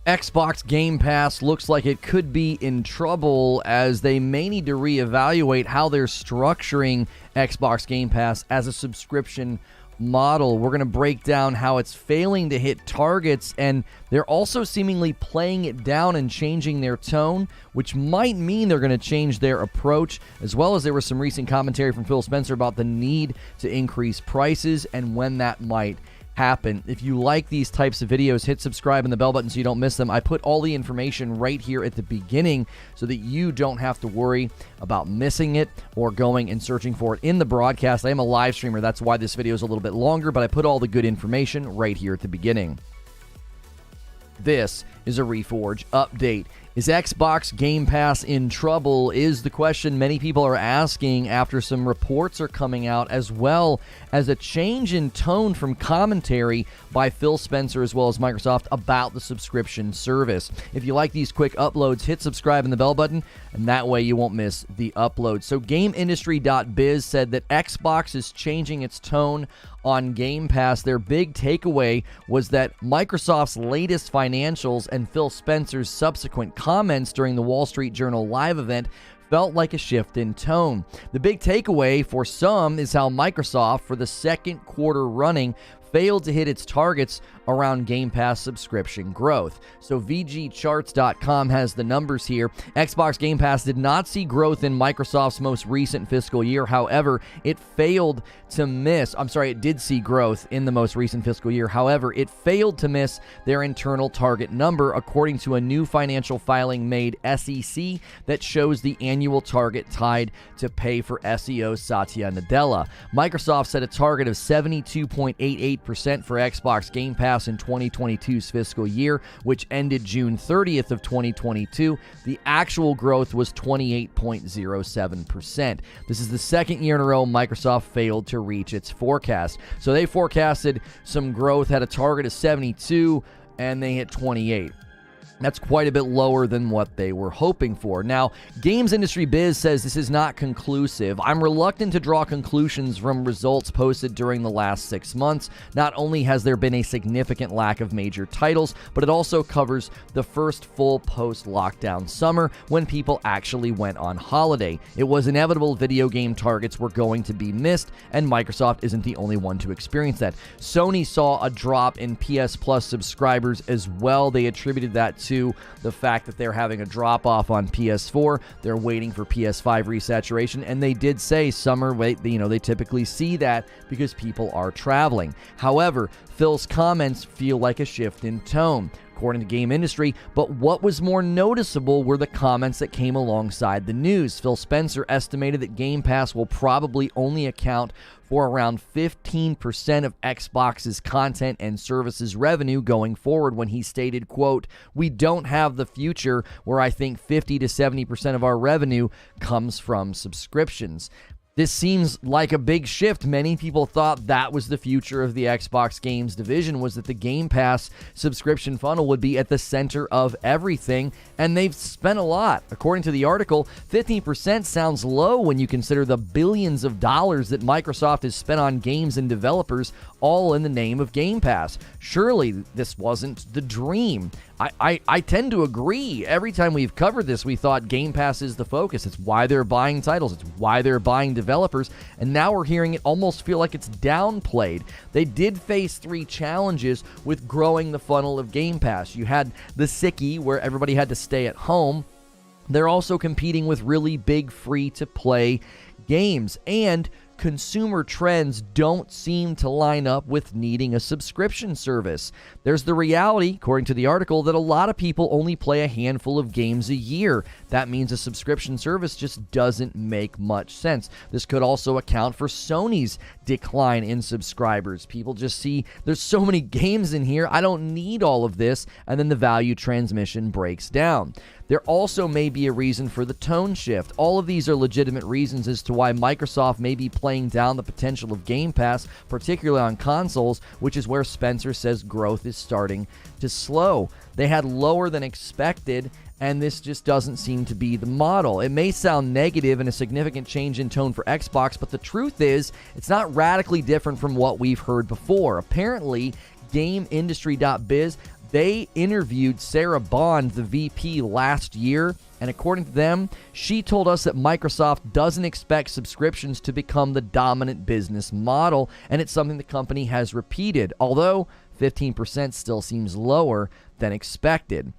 Xbox Game Pass looks like it could be in trouble as they may need to reevaluate how they're structuring Xbox Game Pass as a subscription model. We're going to break down how it's failing to hit targets, and they're also seemingly playing it down and changing their tone, which might mean they're going to change their approach, as well as there was some recent commentary from Phil Spencer about the need to increase prices and when that might happen. If you like these types of videos, hit subscribe and the bell button so you don't miss them. I put all the information right here at the beginning so that you don't have to worry about missing it or going and searching for it in the broadcast. I am a live streamer. That's why this video is a little bit longer, but I put all the good information right here at the beginning. This is a Reforge update. Is Xbox Game Pass in trouble? Is the question many people are asking after some reports are coming out, as well as a change in tone from commentary by Phil Spencer as well as Microsoft about the subscription service. If you like these quick uploads, hit subscribe and the bell button, and that way you won't miss the upload. So GameIndustry.biz said that Xbox is changing its tone on Game Pass. Their big takeaway was that Microsoft's latest financials and Phil Spencer's subsequent comments during the Wall Street Journal live event felt like a shift in tone. The big takeaway for some is how Microsoft, for the second quarter running, failed to hit its targets around Game Pass subscription growth. So VGCharts.com has the numbers here. Xbox Game Pass did not see growth in Microsoft's most recent fiscal year. However, it did see growth in the most recent fiscal year. However, it failed to miss their internal target number, according to a new financial filing made SEC that shows the annual target tied to pay for SEO Satya Nadella. Microsoft set a target of 72.88% for Xbox Game Pass in 2022's fiscal year, which ended June 30th of 2022. The actual growth was 28.07%. This is the second year in a row Microsoft failed to reach its forecast. So they forecasted some growth, had a target of 72, and they hit 28. That's quite a bit lower than what they were hoping for. Now, Games Industry Biz says this is not conclusive. I'm reluctant to draw conclusions from results posted during the last 6 months. Not only has there been a significant lack of major titles, but it also covers the first full post-lockdown summer when people actually went on holiday. It was inevitable video game targets were going to be missed, and Microsoft isn't the only one to experience that. Sony saw a drop in PS Plus subscribers as well. They attributed that to the fact that they're having a drop-off on PS4. They're waiting for PS5 resaturation, and they did say summer, they typically see that because people are traveling. However, Phil's comments feel like a shift in tone, according to Game Industry, but what was more noticeable were the comments that came alongside the news. Phil Spencer estimated that Game Pass will probably only account for around 15% of Xbox's content and services revenue going forward, when he stated, quote, "We don't have the future where I think 50 to 70% of our revenue comes from subscriptions." This seems like a big shift. Many people thought that was the future of the Xbox games division, was that the Game Pass subscription funnel would be at the center of everything, and they've spent a lot. According to the article, 15% sounds low when you consider the billions of dollars that Microsoft has spent on games and developers, all in the name of Game Pass. Surely this wasn't the dream. I tend to agree. Every time we've covered this, we thought Game Pass is the focus. It's why they're buying titles. It's why they're buying developers. And now we're hearing it almost feel like it's downplayed. They did face 3 challenges with growing the funnel of Game Pass. You had the sickie, where everybody had to stay at home. They're also competing with really big free-to-play games, and consumer trends don't seem to line up with needing a subscription service. There's the reality, according to the article, that a lot of people only play a handful of games a year. That means a subscription service just doesn't make much sense. This could also account for Sony's decline in subscribers. People just see there's so many games in here, I don't need all of this, and then the value transmission breaks down. There also may be a reason for the tone shift. All of these are legitimate reasons as to why Microsoft may be playing down the potential of Game Pass, particularly on consoles, which is where Spencer says growth is starting to slow. They had lower than expected, and this just doesn't seem to be the model. It may sound negative and a significant change in tone for Xbox, but the truth is, it's not radically different from what we've heard before. Apparently, GameIndustry.biz, They interviewed Sarah Bond, the VP, last year, and according to them, she told us that Microsoft doesn't expect subscriptions to become the dominant business model, and it's something the company has repeated, although 15% still seems lower than expected.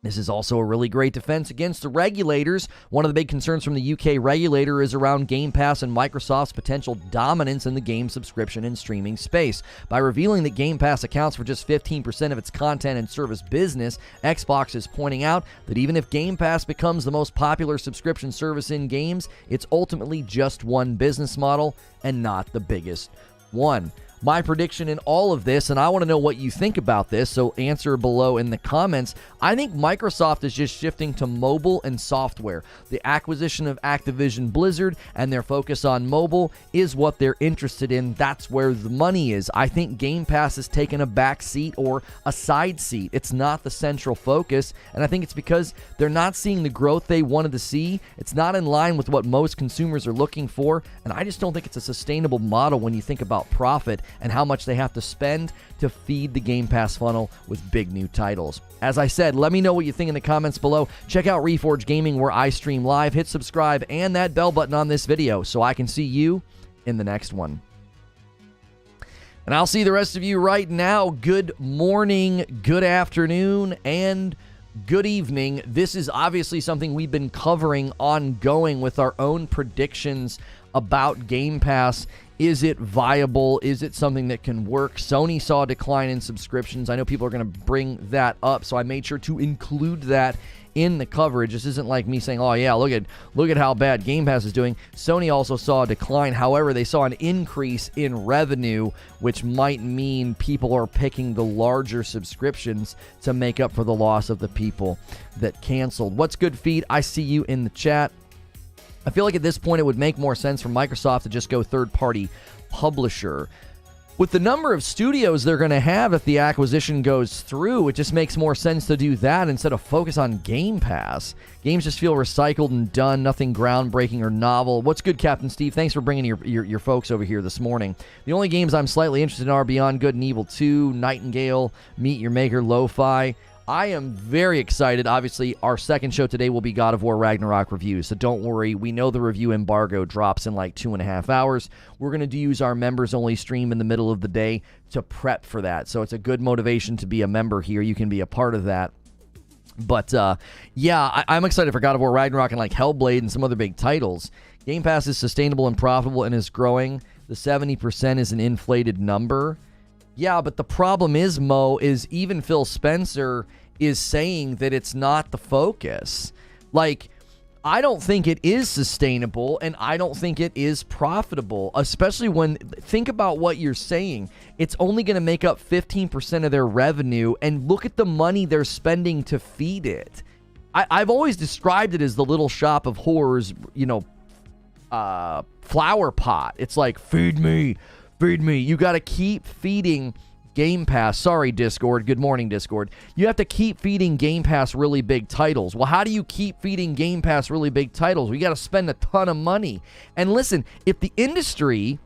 This is also a really great defense against the regulators. One of the big concerns from the UK regulator is around Game Pass and Microsoft's potential dominance in the game subscription and streaming space. By revealing that Game Pass accounts for just 15% of its content and service business, Xbox is pointing out that even if Game Pass becomes the most popular subscription service in games, it's ultimately just one business model and not the biggest one. My prediction in all of this, and I want to know what you think about this, so answer below in the comments. I think Microsoft is just shifting to mobile and software. The acquisition of Activision Blizzard and their focus on mobile is what they're interested in. That's where the money is. I think Game Pass has taken a back seat or a side seat. It's not the central focus, and I think it's because they're not seeing the growth they wanted to see. It's not in line with what most consumers are looking for, and I just don't think it's a sustainable model when you think about profit and how much they have to spend to feed the Game Pass funnel with big new titles. As I said, let me know what you think in the comments below. Check out Reforge Gaming where I stream live. Hit subscribe and that bell button on this video so I can see you in the next one. And I'll see the rest of you right now. Good morning, good afternoon, and good evening. This is obviously something we've been covering ongoing with our own predictions about Game Pass. Is it viable? Is it something that can work? Sony saw a decline in subscriptions. I know people are going to bring that up, so I made sure to include that in the coverage. This isn't like me saying, oh yeah, look at how bad Game Pass is doing. Sony also saw a decline. However, they saw an increase in revenue, which might mean people are picking the larger subscriptions to make up for the loss of the people that canceled. What's good, Feed? I see you in the chat. I feel like at this point it would make more sense for Microsoft to just go third-party publisher. With the number of studios they're going to have if the acquisition goes through, it just makes more sense to do that instead of focus on Game Pass. Games just feel recycled and done, nothing groundbreaking or novel. What's good, Captain Steve? Thanks for bringing your folks over here this morning. The only games I'm slightly interested in are Beyond Good and Evil 2, Nightingale, Meet Your Maker, Lo-Fi. I am very excited. Obviously, our second show today will be God of War Ragnarok reviews, so don't worry. We know the review embargo drops in like 2.5 hours. We're going to use our members-only stream in the middle of the day to prep for that, so it's a good motivation to be a member here. You can be a part of that. But, yeah, I'm excited for God of War Ragnarok and like Hellblade and some other big titles. Game Pass is sustainable and profitable and is growing. The 70% is an inflated number. Yeah, but the problem is, Mo, is even Phil Spencer is saying that it's not the focus. Like, I don't think it is sustainable, and I don't think it is profitable, especially when, think about what you're saying. It's only going to make up 15% of their revenue, and look at the money they're spending to feed it. I've always described it as the Little Shop of Horrors, you know, flower pot. It's like, feed me. Feed me. You got to keep feeding Game Pass. Sorry, Discord. Good morning, Discord. You have to keep feeding Game Pass really big titles. Well, how do you keep feeding Game Pass really big titles? We got to spend a ton of money. And listen, if the industry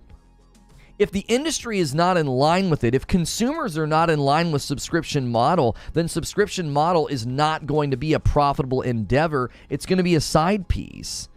is not in line with it, if consumers are not in line with subscription model, then subscription model is not going to be a profitable endeavor. It's going to be a side piece,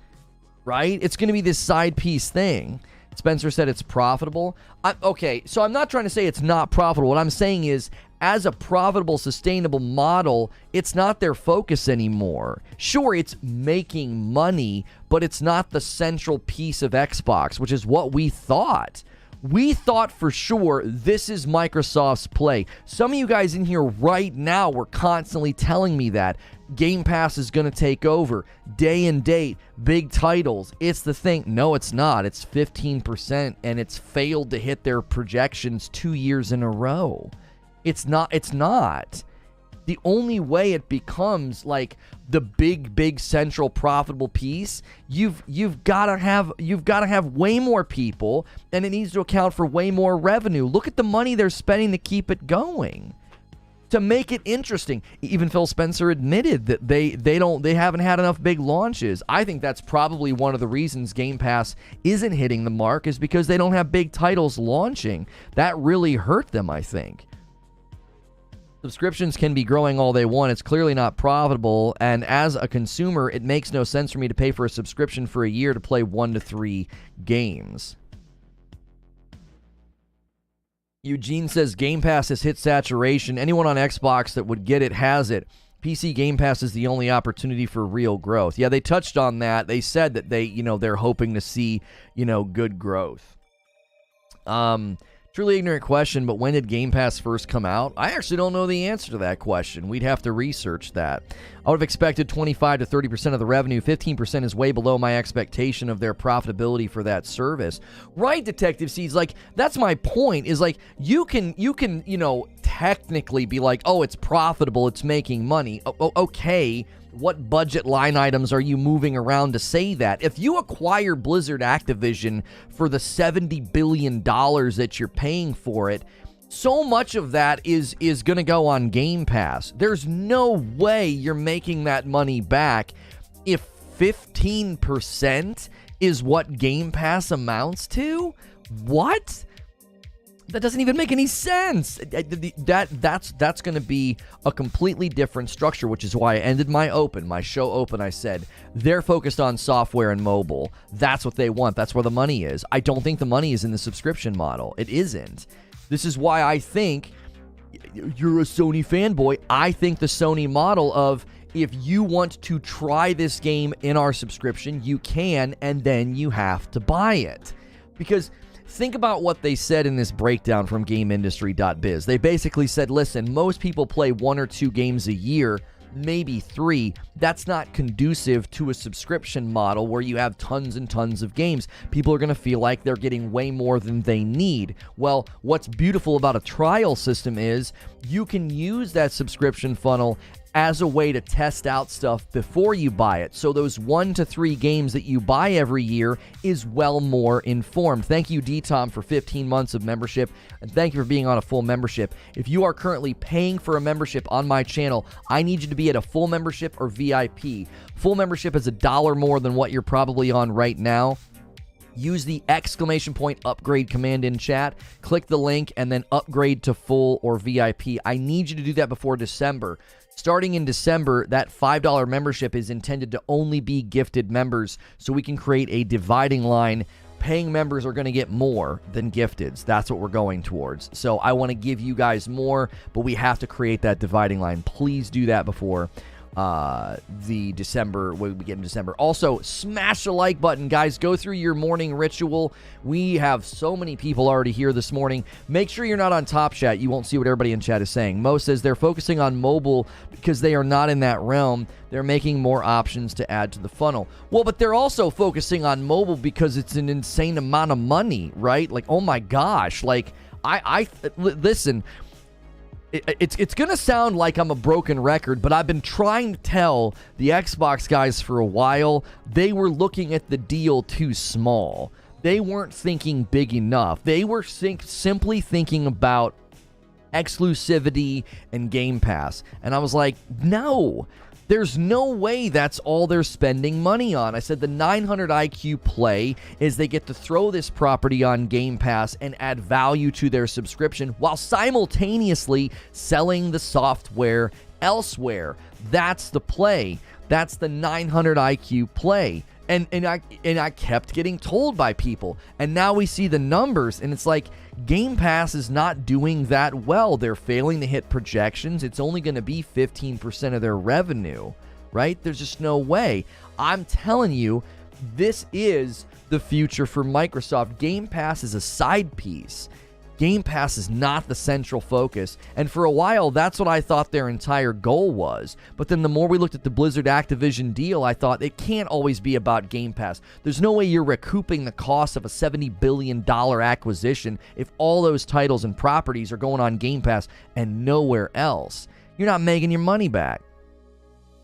right? It's going to be this side piece thing. Spencer said it's profitable. Okay, so I'm not trying to say it's not profitable. What I'm saying is, as a profitable, sustainable model, it's not their focus anymore. Sure, it's making money, but it's not the central piece of Xbox, which is what we thought. We thought for sure this is Microsoft's play. Some of you guys in here right now were constantly telling me that. Game Pass is going to take over. Day and date, big titles. It's the thing. No, it's not. It's 15%, and it's failed to hit their projections 2 years in a row. It's not. The only way it becomes like the big central profitable piece, you've got to have way more people, and it needs to account for way more revenue. Look at the money they're spending to keep it going, to make it interesting. Even Phil Spencer admitted that they haven't had enough big launches. I think that's probably one of the reasons Game Pass isn't hitting the mark, is because they don't have big titles launching. That really hurt them, I think. Subscriptions can be growing all they want. It's clearly not profitable. And as a consumer, it makes no sense for me to pay for a subscription for a year to play 1 to 3 games. Eugene says Game Pass has hit saturation. Anyone on Xbox that would get it has it. PC Game Pass is the only opportunity for real growth. Yeah, they touched on that. They said that they're hoping to see, good growth. Truly ignorant question, but when did Game Pass first come out? I actually don't know the answer to that question. We'd have to research that. I would have expected 25 to 30% of the revenue. 15% is way below my expectation of their profitability for that service. Right, Detective Seeds, that's my point, is you can, technically be like, oh, it's profitable, it's making money. Okay. What budget line items are you moving around to say that? If you acquire Blizzard Activision for the $70 billion that you're paying for it, so much of that is going to go on Game Pass. There's no way you're making that money back if 15% is what Game Pass amounts to? What? That doesn't even make any sense. That's going to be a completely different structure, which is why I ended my show open. I said, they're focused on software and mobile. That's what they want. That's where the money is. I don't think the money is in the subscription model. It isn't. This is why I think, you're a Sony fanboy, I think the Sony model of, if you want to try this game in our subscription, you can, and then you have to buy it. Because think about what they said in this breakdown from GameIndustry.biz. They basically said, listen, most people play 1 or 2 games a year, maybe 3. That's not conducive to a subscription model where you have tons and tons of games. People are going to feel like they're getting way more than they need. Well, what's beautiful about a trial system is you can use that subscription funnel as a way to test out stuff before you buy it. So those 1 to 3 games that you buy every year is well more informed. Thank you, D-Tom, for 15 months of membership, and thank you for being on a full membership. If you are currently paying for a membership on my channel, I need you to be at a full membership or VIP. Full membership is $1 more than what you're probably on right now. Use the ! upgrade command in chat, click the link, and then upgrade to full or VIP. I need you to do that before December. Starting in December, that $5 membership is intended to only be gifted members, so we can create a dividing line. Paying members are going to get more than gifteds. That's what we're going towards. So I want to give you guys more, but we have to create that dividing line. Please do that before the December, what we get in December. Also, smash the like button, guys. Go through your morning ritual. We have so many people already here this morning. Make sure you're not on Top Chat. You won't see what everybody in chat is saying. Mo says they're focusing on mobile because they are not in that realm. They're making more options to add to the funnel. Well, but they're also focusing on mobile because it's an insane amount of money, right? Oh my gosh. Listen, it's going to sound like I'm a broken record, but I've been trying to tell the Xbox guys for a while they were looking at the deal too small. They weren't thinking big enough. They were simply thinking about exclusivity and Game Pass. And I was like, no, there's no way that's all they're spending money on. I said the 900 IQ play is they get to throw this property on Game Pass and add value to their subscription while simultaneously selling the software elsewhere. That's the play. That's the 900 IQ play. And I kept getting told by people. And now we see the numbers, and it's like Game Pass is not doing that well. They're failing to hit projections. It's only going to be 15% of their revenue, right? There's just no way. I'm telling you, this is the future for Microsoft. Game Pass is a side piece. Game Pass is not the central focus, and for a while, that's what I thought their entire goal was. But then the more we looked at the Blizzard Activision deal, I thought it can't always be about Game Pass. There's no way you're recouping the cost of a $70 billion acquisition if all those titles and properties are going on Game Pass and nowhere else. You're not making your money back.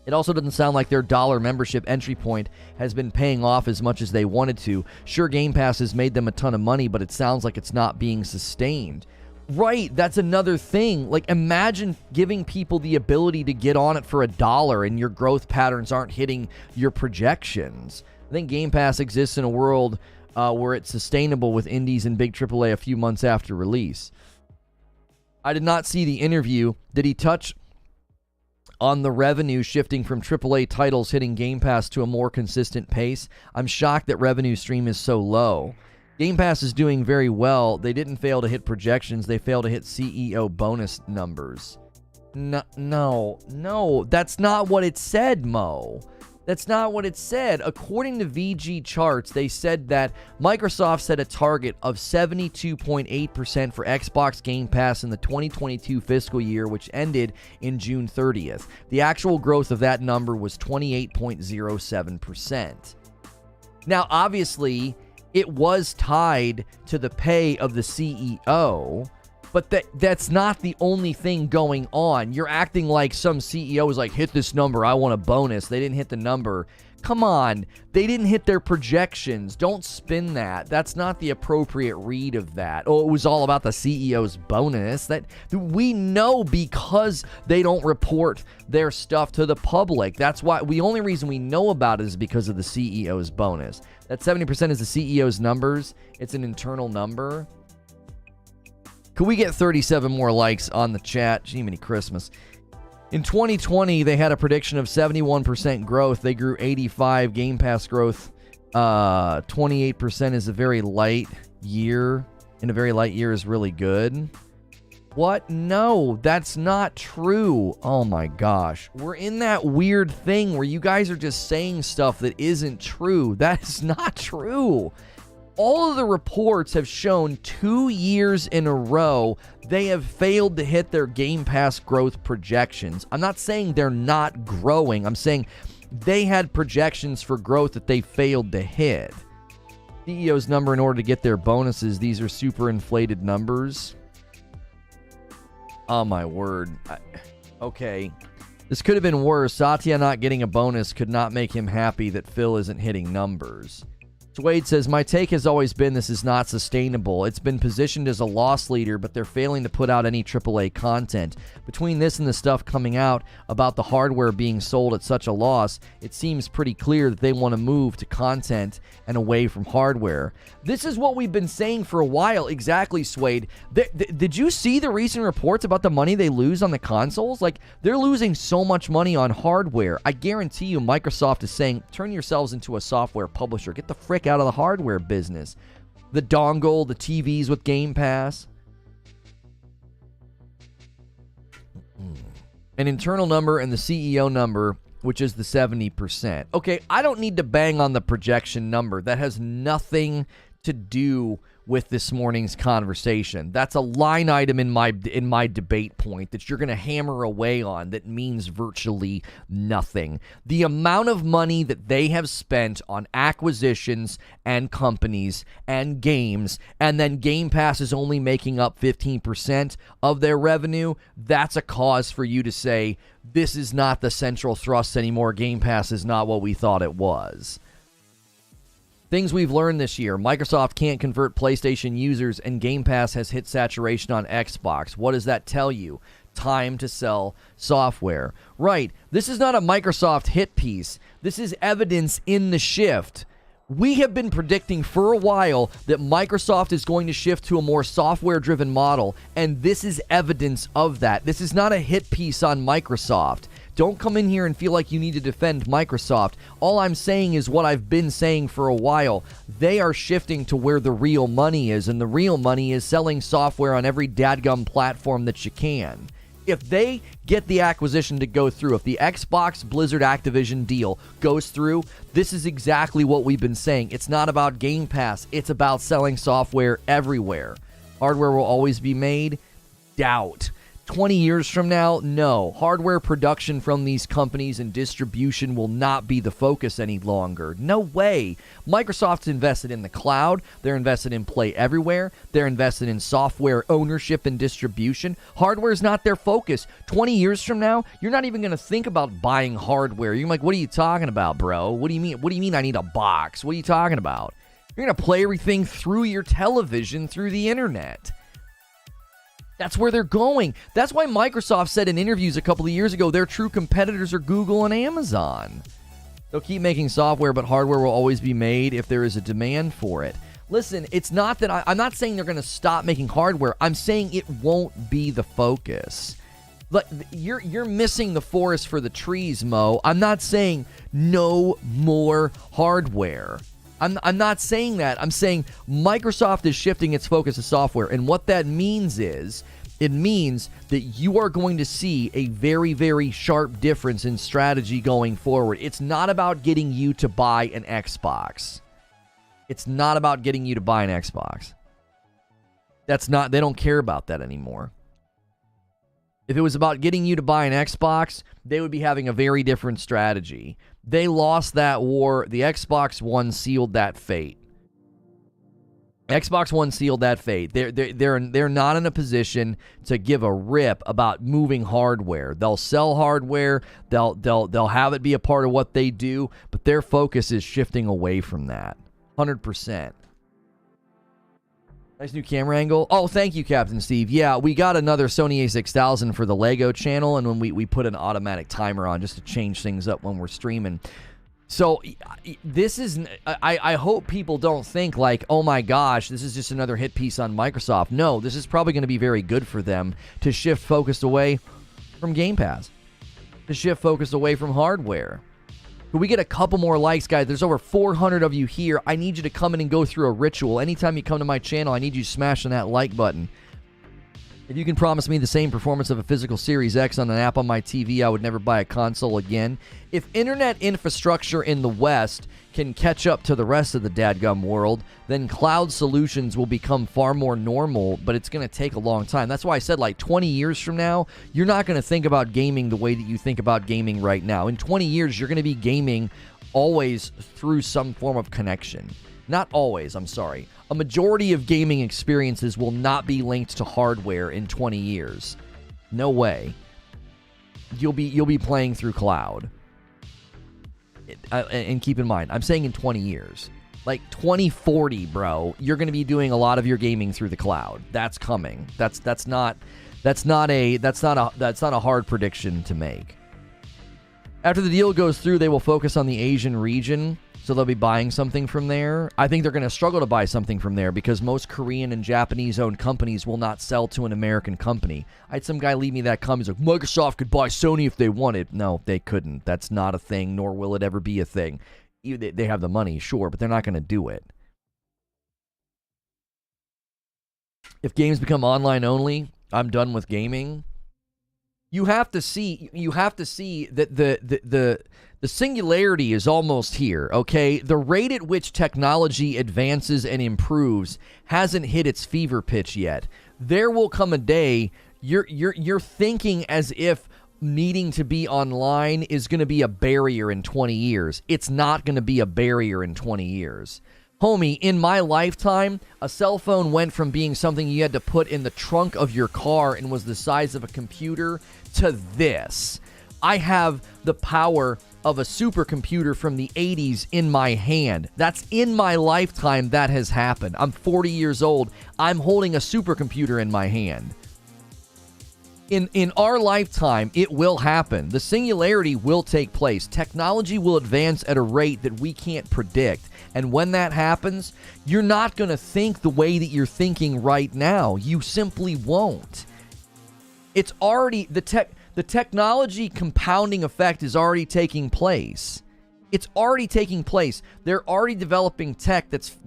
It also doesn't sound like their $1 membership entry point has been paying off as much as they wanted to. Sure, Game Pass has made them a ton of money, but it sounds like it's not being sustained. Right, that's another thing. Imagine giving people the ability to get on it for $1 and your growth patterns aren't hitting your projections. I think Game Pass exists in a world where it's sustainable with indies and big AAA a few months after release. I did not see the interview. Did he touch on the revenue shifting from AAA titles hitting Game Pass to a more consistent pace? I'm shocked that revenue stream is so low. Game Pass is doing very well. They didn't fail to hit projections. They failed to hit CEO bonus numbers. No, that's not what it said, Mo. That's not what it said. According to VG Charts, they said that Microsoft set a target of 72.8% for Xbox Game Pass in the 2022 fiscal year, which ended in June 30th. The actual growth of that number was 28.07%. Now, obviously, it was tied to the pay of the CEO, but that's not the only thing going on. You're acting like some CEO is like, hit this number, I want a bonus. They didn't hit the number. Come on. They didn't hit their projections. Don't spin that. That's not the appropriate read of that. Oh, it was all about the CEO's bonus. That we know because they don't report their stuff to the public. That's why the only reason we know about it is because of the CEO's bonus. That 70% is the CEO's numbers. It's an internal number. Could we get 37 more likes on the chat? Jiminy Christmas. In 2020, they had a prediction of 71% growth. They grew 85. Game Pass growth, 28% is a very light year. And a very light year is really good. What? No, that's not true. Oh my gosh. We're in that weird thing where you guys are just saying stuff that isn't true. That is not true. All of the reports have shown 2 years in a row they have failed to hit their Game Pass growth projections. I'm not saying they're not growing. I'm saying they had projections for growth that they failed to hit. CEO's number in order to get their bonuses. These are super inflated numbers. Oh my word. Okay. This could have been worse. Satya not getting a bonus could not make him happy that Phil isn't hitting numbers. Wade says, my take has always been this is not sustainable. It's been positioned as a loss leader, but they're failing to put out any AAA content. Between this and the stuff coming out about the hardware being sold at such a loss, it seems pretty clear that they want to move to content and away from hardware. This is what we've been saying for a while. Exactly, Swade. Did you see the recent reports about the money they lose on the consoles? Like, they're losing so much money on hardware. I guarantee you Microsoft is saying, turn yourselves into a software publisher. Get the frick out of the hardware business. The dongle, the TVs with Game Pass. An internal number and the CEO number, which is the 70%. Okay, I don't need to bang on the projection number. That has nothing to do with this morning's conversation. That's a line item in my debate point that you're going to hammer away on that means virtually nothing. The amount of money that they have spent on acquisitions and companies and games, and then Game Pass is only making up 15% of their revenue, that's a cause for you to say, this is not the central thrust anymore. Game Pass is not what we thought it was. Things we've learned this year. Microsoft can't convert PlayStation users, and Game Pass has hit saturation on Xbox. What does that tell you? Time to sell software. Right. This is not a Microsoft hit piece. This is evidence in the shift. We have been predicting for a while that Microsoft is going to shift to a more software-driven model, and this is evidence of that. This is not a hit piece on Microsoft. Don't come in here and feel like you need to defend Microsoft. All I'm saying is what I've been saying for a while. They are shifting to where the real money is, and the real money is selling software on every dadgum platform that you can. If they get the acquisition to go through, if the Xbox Blizzard Activision deal goes through, this is exactly what we've been saying. It's not about Game Pass. It's about selling software everywhere. Hardware will always be made? Doubt. 20 years from now, no. Hardware production from these companies and distribution will not be the focus any longer. No way. Microsoft's invested in the cloud. They're invested in Play Everywhere. They're invested in software ownership and distribution. Hardware is not their focus. 20 years from now, you're not even going to think about buying hardware. You're like, what are you talking about, bro? What do you mean? What do you mean I need a box? What are you talking about? You're going to play everything through your television, through the internet. That's where they're going. That's why Microsoft said in interviews a couple of years ago their true competitors are Google and Amazon. They'll keep making software, but hardware will always be made if there is a demand for it. Listen, it's not that I'm not saying they're going to stop making hardware. I'm saying it won't be the focus. Like, you're missing the forest for the trees, Mo. I'm not saying no more hardware. I'm not saying that. I'm saying Microsoft is shifting its focus to software. And what that means is, it means that you are going to see a very, very sharp difference in strategy going forward. It's not about getting you to buy an Xbox. It's not about getting you to buy an Xbox. They don't care about that anymore. If it was about getting you to buy an Xbox, they would be having a very different strategy. They lost that war. The Xbox One sealed that fate. Xbox One sealed that fate. They're not in a position to give a rip about moving hardware. They'll sell hardware. They'll have it be a part of what they do, but their focus is shifting away from that. 100%. Nice new camera angle. Oh, thank you, Captain Steve. Yeah, we got another Sony a6000 for the Lego channel, and when we put an automatic timer on just to change things up when we're streaming. So this is, I hope people don't think like, oh my gosh, this is just another hit piece on Microsoft. No, this is probably going to be very good for them to shift focus away from Game Pass, to shift focus away from hardware. Could we get a couple more likes, guys? There's over 400 of you here. I need you to come in and go through a ritual. Anytime you come to my channel, I need you smashing that like button. If you can promise me the same performance of a physical Series X on an app on my TV, I would never buy a console again. If internet infrastructure in the West can catch up to the rest of the dadgum world, then cloud solutions will become far more normal, but it's going to take a long time. That's why I said, like, 20 years from now, you're not going to think about gaming the way that you think about gaming right now. In 20 years, you're going to be gaming always through some form of connection. Not always, I'm sorry. A majority of gaming experiences will not be linked to hardware in 20 years. No way. You'll be playing through cloud. And keep in mind, I'm saying in 20 years. Like 2040, bro, you're going to be doing a lot of your gaming through the cloud. That's coming. That's not a hard prediction to make. After the deal goes through, they will focus on the Asian region. So they'll be buying something from there. I think they're going to struggle to buy something from there because most Korean and Japanese-owned companies will not sell to an American company. I had some guy leave me that comment. He's like, Microsoft could buy Sony if they wanted. No, they couldn't. That's not a thing, nor will it ever be a thing. They have the money, sure, but they're not going to do it. If games become online only, I'm done with gaming. You have to see that the singularity is almost here, okay? The rate at which technology advances and improves hasn't hit its fever pitch yet. There will come a day you're thinking as if needing to be online is going to be a barrier in 20 years. It's not going to be a barrier in 20 years. Homie, in my lifetime, a cell phone went from being something you had to put in the trunk of your car and was the size of a computer to this. I have the power of a supercomputer from the 80s in my hand. That's in my lifetime that has happened. I'm 40 years old. I'm holding a supercomputer in my hand. In our lifetime, it will happen. The singularity will take place. Technology will advance at a rate that we can't predict. And when that happens, you're not going to think the way that you're thinking right now. You simply won't. It's already, the technology compounding effect is already taking place. It's already taking place. They're already developing tech that's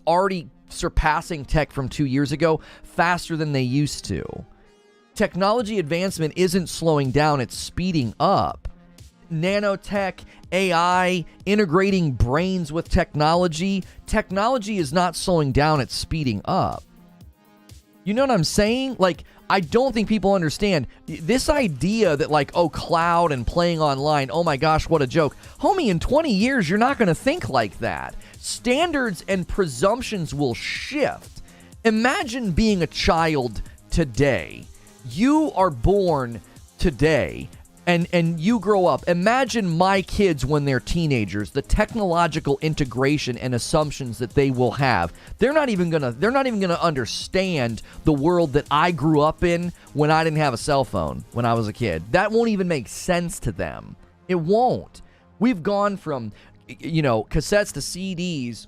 already surpassing tech from 2 years ago faster than they used to. Technology advancement isn't slowing down, it's speeding up. Nanotech, AI, integrating brains with technology. Technology is not slowing down, it's speeding up. You know what I'm saying? Like, I don't think people understand this idea that, like, oh, cloud and playing online, oh my gosh, what a joke. Homie, in 20 years, you're not going to think like that. Standards and presumptions will shift. Imagine being a child today. You are born today and you grow up. Imagine my kids when they're teenagers, the technological integration and assumptions that they will have. They're not even gonna understand the world that I grew up in when I didn't have a cell phone when I was a kid. That won't even make sense to them. It won't. We've gone from, cassettes to CDs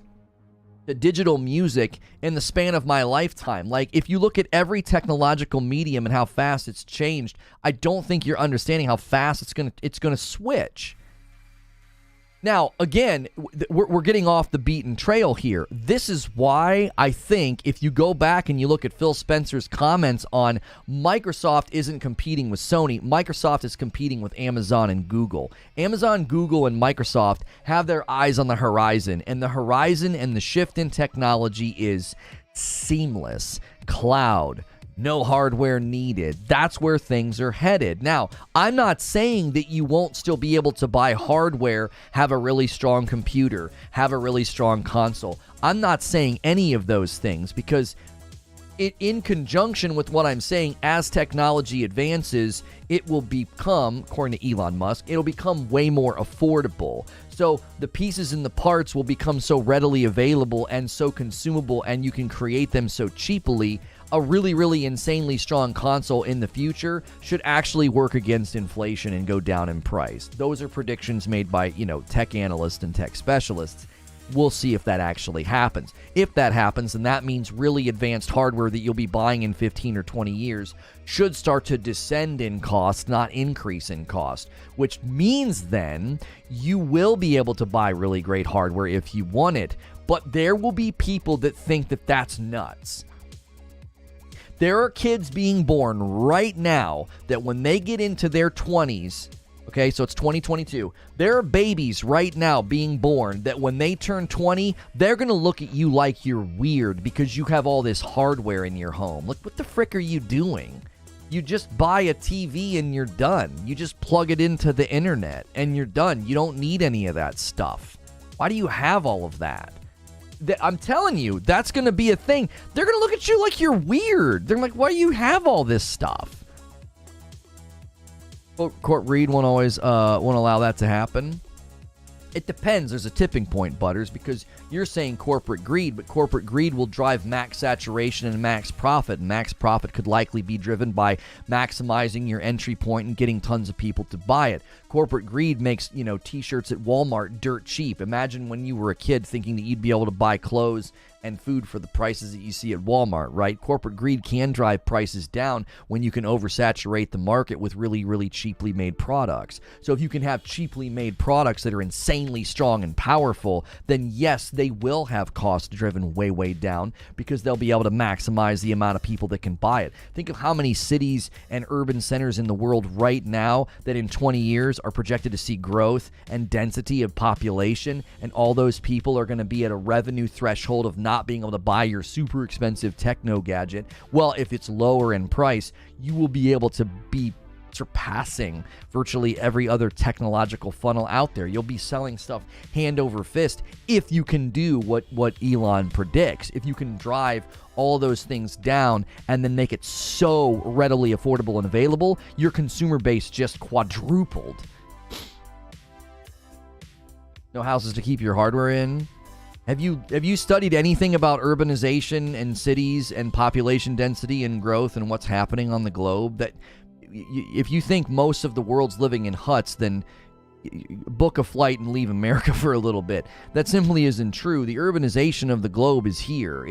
to digital music in the span of my lifetime. Like, if you look at every technological medium and how fast it's changed, I don't think you're understanding how fast it's gonna switch. Now, again, we're getting off the beaten trail here. This is why I think if you go back and you look at Phil Spencer's comments on Microsoft isn't competing with Sony, Microsoft is competing with Amazon and Google. Amazon, Google, and Microsoft have their eyes on the horizon, and the horizon and the shift in technology is seamless. Cloud. No hardware needed. That's where things are headed. Now, I'm not saying that you won't still be able to buy hardware, have a really strong computer, have a really strong console. I'm not saying any of those things, because in conjunction with what I'm saying, as technology advances, it will become, according to Elon Musk, it'll become way more affordable. So the pieces and the parts will become so readily available and so consumable, and you can create them so cheaply. A really, really insanely strong console in the future should actually work against inflation and go down in price. Those are predictions made by, tech analysts and tech specialists. We'll see if that actually happens. If that happens, then that means really advanced hardware that you'll be buying in 15 or 20 years should start to descend in cost, not increase in cost, which means then you will be able to buy really great hardware if you want it. But there will be people that think that that's nuts. There are kids being born right now that when they get into their 20s, okay, so it's 2022, there are babies right now being born that when they turn 20, they're going to look at you like you're weird because you have all this hardware in your home. Like, what the frick are you doing? You just buy a TV and you're done. You just plug it into the internet and you're done. You don't need any of that stuff. Why do you have all of that? I'm telling you, that's going to be a thing. They're going to look at you like you're weird. They're like, why do you have all this stuff? Court Reed won't always won't allow that to happen. It depends. There's a tipping point, Butters, because you're saying corporate greed, but corporate greed will drive max saturation and max profit. And max profit could likely be driven by maximizing your entry point and getting tons of people to buy it. Corporate greed makes, t-shirts at Walmart dirt cheap. Imagine when you were a kid thinking that you'd be able to buy clothes and food for the prices that you see at Walmart, right? Corporate greed can drive prices down when you can oversaturate the market with really, really cheaply made products. So if you can have cheaply made products that are insanely strong and powerful, then yes, they will have cost driven way, way down because they'll be able to maximize the amount of people that can buy it. Think of how many cities and urban centers in the world right now that in 20 years are projected to see growth and density of population, and all those people are going to be at a revenue threshold of not being able to buy your super expensive techno gadget. Well, if it's lower in price, you will be able to be surpassing virtually every other technological funnel out there. You'll be selling stuff hand over fist if you can do what Elon predicts. If you can drive all those things down and then make it so readily affordable and available, your consumer base just quadrupled. No houses to keep your hardware in. Have you studied anything about urbanization and cities and population density and growth and what's happening on the globe? That if you think most of the world's living in huts, then book a flight and leave America for a little bit. That simply isn't true. The urbanization of the globe is here.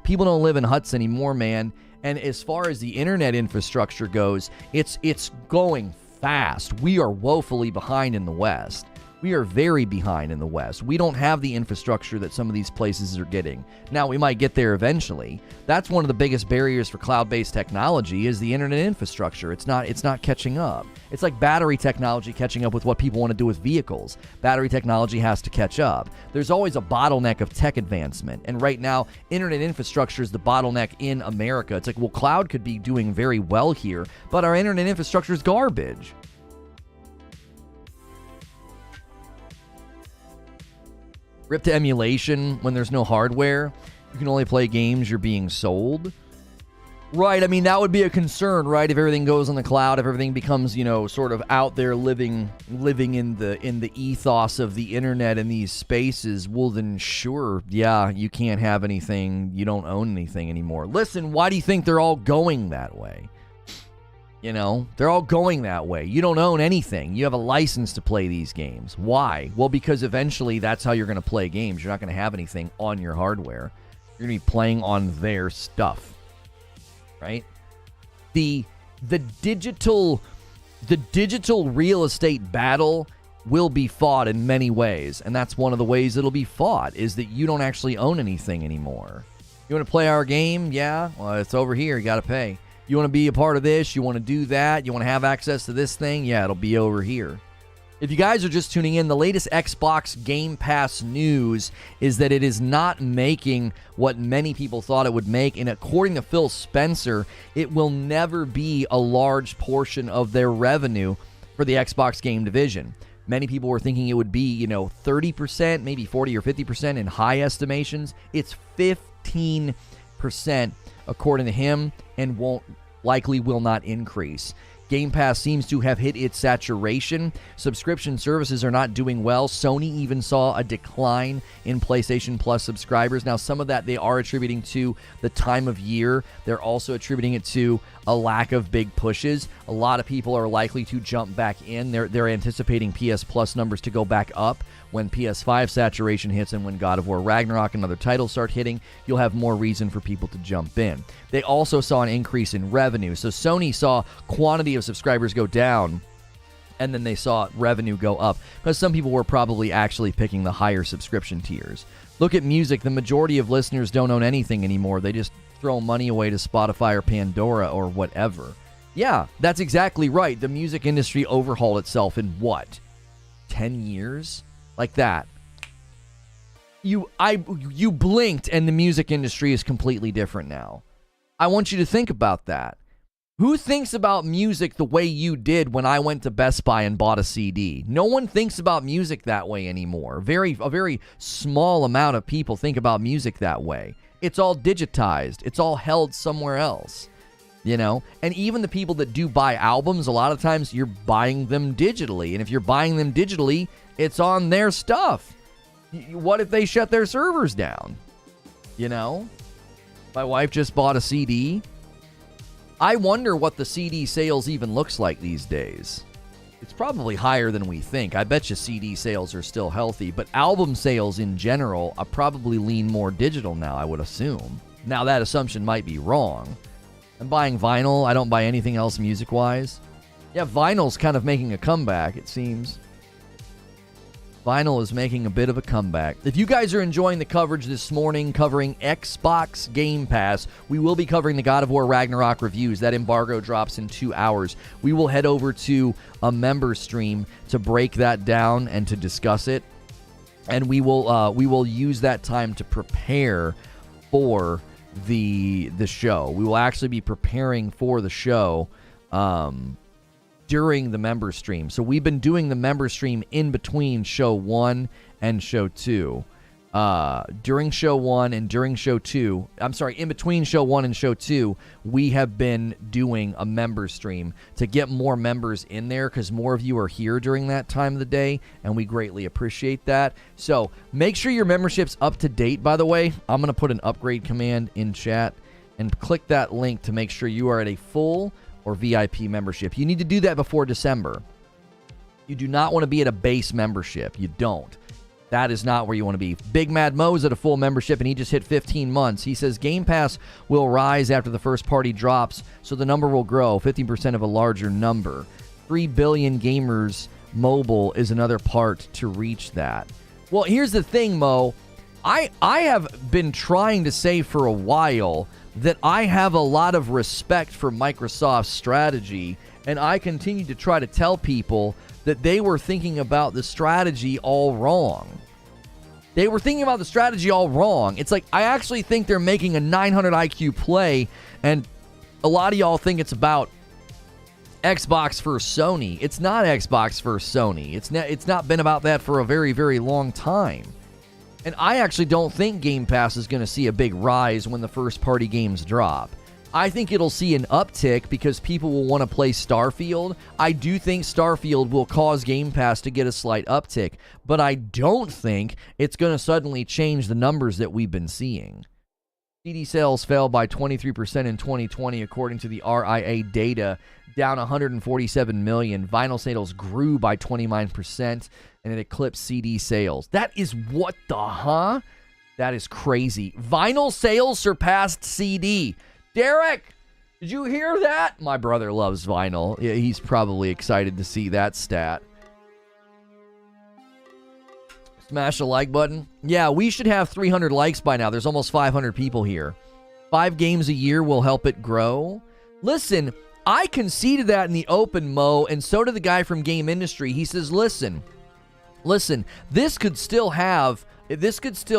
People don't live in huts anymore, man. And as far as the internet infrastructure goes, it's going fast. We are woefully behind in the West. We are very behind in the West. We don't have the infrastructure that some of these places are getting. Now, we might get there eventually. That's one of the biggest barriers for cloud-based technology is the internet infrastructure. It's not catching up. It's like battery technology catching up with what people want to do with vehicles. Battery technology has to catch up. There's always a bottleneck of tech advancement. And right now, internet infrastructure is the bottleneck in America. It's like, well, cloud could be doing very well here, but our internet infrastructure is garbage. Rip to emulation when there's no hardware. You can only play games you're being sold. Right, I mean, that would be a concern, right? If everything goes on the cloud, if everything becomes, sort of out there living in the ethos of the internet in these spaces, well then sure, yeah, you can't have anything, you don't own anything anymore. Listen, why do you think they're all going that way? You know, they're all going that way. You don't own anything. You have a license to play these games. Why? Well, because eventually that's how you're going to play games. You're not going to have anything on your hardware. You're going to be playing on their stuff, right? The digital real estate battle will be fought in many ways, and that's one of the ways it'll be fought, is that you don't actually own anything anymore. You want to play our game? Yeah, well, it's over here. You got to pay. You want to be a part of this? You want to do that? You want to have access to this thing? Yeah, it'll be over here. If you guys are just tuning in, the latest Xbox Game Pass news is that it is not making what many people thought it would make, and according to Phil Spencer, it will never be a large portion of their revenue for the Xbox game division. Many people were thinking it would be, 30%, maybe 40 or 50% in high estimations. It's 15% according to him, and will not increase. Game Pass seems to have hit its saturation. Subscription services are not doing well. Sony even saw a decline in PlayStation Plus subscribers. Now, some of that they are attributing to the time of year. They're also attributing it to a lack of big pushes. A lot of people are likely to jump back in. They're anticipating PS Plus numbers to go back up when PS5 saturation hits, and when God of War Ragnarok and other titles start hitting. You'll have more reason for people to jump in. They also saw an increase in revenue. So Sony saw quantity of subscribers go down, and then they saw revenue go up, because some people were probably actually picking the higher subscription tiers. Look at music. The majority of listeners don't own anything anymore. They just throw money away to Spotify or Pandora or whatever. Yeah, that's exactly right. The music industry overhauled itself in what? 10 years? Like that. You blinked and the music industry is completely different now. I want you to think about that. Who thinks about music the way you did when I went to Best Buy and bought a CD? No one thinks about music that way anymore. A very small amount of people think about music that way. It's all digitized. It's all held somewhere else. And even the people that do buy albums, a lot of times you're buying them digitally. And if you're buying them digitally, it's on their stuff. What if they shut their servers down? My wife just bought a CD. I wonder what the CD sales even looks like these days. It's probably higher than we think. I bet you CD sales are still healthy, but album sales in general are probably lean more digital now, I would assume. Now, that assumption might be wrong. I'm buying vinyl. I don't buy anything else music-wise. Yeah, vinyl's kind of making a comeback, it seems. Vinyl is making a bit of a comeback. If you guys are enjoying the coverage this morning covering Xbox Game Pass, we will be covering the God of War Ragnarok reviews. That embargo drops in 2 hours. We will head over to a member stream to break that down and to discuss it. And we will use that time to prepare for the show. We will actually be preparing for the show during the member stream. So we've been doing the member stream in between show 1 and show 2. During show 1 and during show 2, in between show 1 and show 2, we have been doing a member stream to get more members in there, because more of you are here during that time of the day, and we greatly appreciate that. So make sure your membership's up to date, by the way. I'm going to put an upgrade command in chat, and click that link to make sure you are at a full or VIP membership. You need to do that before December. You do not want to be at a base membership. You don't. That is not where you want to be. Big Mad Mo's at a full membership, and he just hit 15 months. He says Game Pass will rise after the first party drops, so the number will grow, 50% of a larger number. 3 billion gamers mobile is another part to reach that. Well, here's the thing, Mo. I have been trying to say for a while that I have a lot of respect for Microsoft's strategy, and I continue to try to tell people that they were thinking about the strategy all wrong. They were thinking about the strategy all wrong. It's like, I actually think they're making a 900 IQ play, and a lot of y'all think it's about Xbox versus Sony. It's not Xbox versus Sony. It's not been about that for a very, very long time. And I actually don't think Game Pass is going to see a big rise when the first-party games drop. I think it'll see an uptick because people will want to play Starfield. I do think Starfield will cause Game Pass to get a slight uptick, but I don't think it's going to suddenly change the numbers that we've been seeing. CD sales fell by 23% in 2020, according to the RIA data, down 147 million. Vinyl sales grew by 29%, and it eclipsed CD sales. That is what the huh? That is crazy. Vinyl sales surpassed CD. Derek, did you hear that? My brother loves vinyl. He's probably excited to see that stat. Smash the like button. Yeah, we should have 300 likes by now. There's almost 500 people here. 5 games a year will help it grow. Listen, I conceded that in the open, Mo, and so did the guy from Game Industry. He says, listen, this could still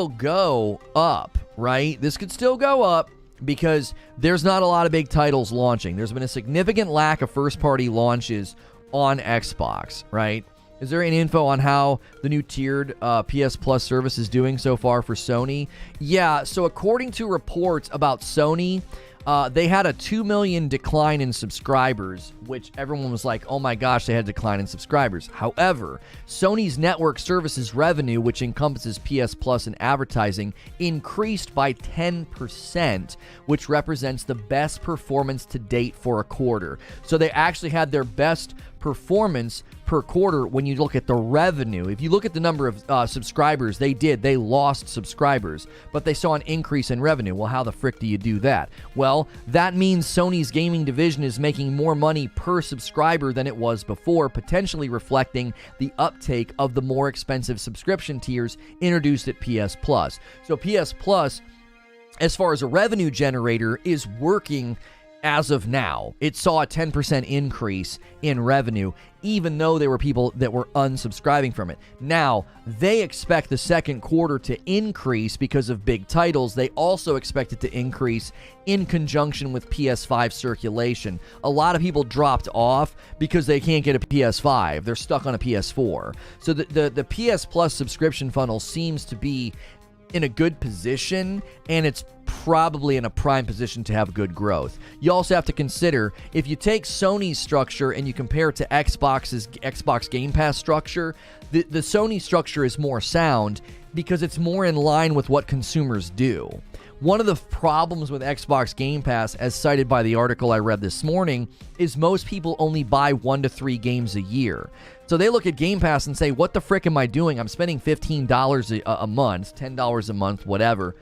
go up, right? This could still go up because there's not a lot of big titles launching. There's been a significant lack of first-party launches on Xbox, right? Is there any info on how the new tiered PS Plus service is doing so far for Sony? Yeah, so according to reports about Sony, they had a 2 million decline in subscribers, which everyone was like, oh my gosh, they had a decline in subscribers. However, Sony's network services revenue, which encompasses PS Plus and advertising, increased by 10%, which represents the best performance to date for a quarter. So they actually had their best performance per quarter when you look at the revenue. If you look at the number of subscribers, they lost subscribers, but they saw an increase in revenue. Well, how the frick do you do that? Well, that means Sony's gaming division is making more money per subscriber than it was before, potentially reflecting the uptake of the more expensive subscription tiers introduced at PS Plus. So PS Plus, as far as a revenue generator, is working as of now. It saw a 10% increase in revenue, even though there were people that were unsubscribing from it. Now, they expect the second quarter to increase because of big titles. They also expect it to increase in conjunction with PS5 circulation. A lot of people dropped off because they can't get a PS5. They're stuck on a PS4. So the PS Plus subscription funnel seems to be in a good position, and it's probably in a prime position to have good growth. You also have to consider, if you take Sony's structure and you compare it to Xbox Game Pass structure, the Sony structure is more sound because it's more in line with what consumers do. One of the problems with Xbox Game Pass, as cited by the article I read this morning, is most people only buy 1 to 3 games a year. So they look at Game Pass and say, what the frick am I doing? I'm spending $15 a month, $10 a month, whatever,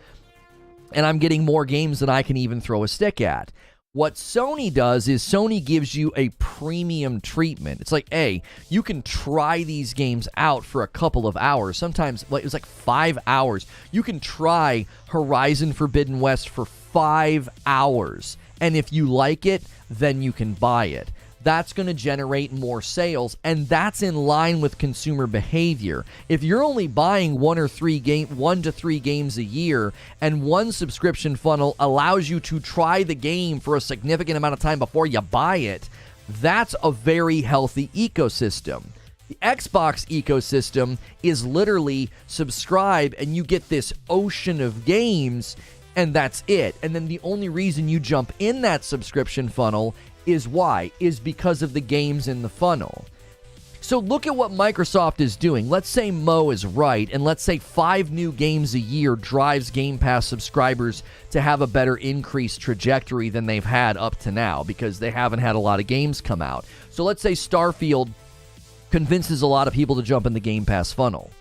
and I'm getting more games than I can even throw a stick at. What Sony does is Sony gives you a premium treatment. It's like, hey, you can try these games out for a couple of hours. Sometimes it was like 5 hours. You can try Horizon Forbidden West for 5 hours. And if you like it, then you can buy it. That's going to generate more sales, and that's in line with consumer behavior. If you're only buying 1 to 3 games a year, and one subscription funnel allows you to try the game for a significant amount of time before you buy it, that's a very healthy ecosystem. The Xbox ecosystem is literally subscribe and you get this ocean of games, and that's it. And then the only reason you jump in that subscription funnel is because of the games in the funnel. So look at what Microsoft is doing. Let's say Mo is right, and let's say 5 new games a year drives Game Pass subscribers to have a better increased trajectory than they've had up to now, because they haven't had a lot of games come out. So let's say Starfield convinces a lot of people to jump in the Game Pass funnel.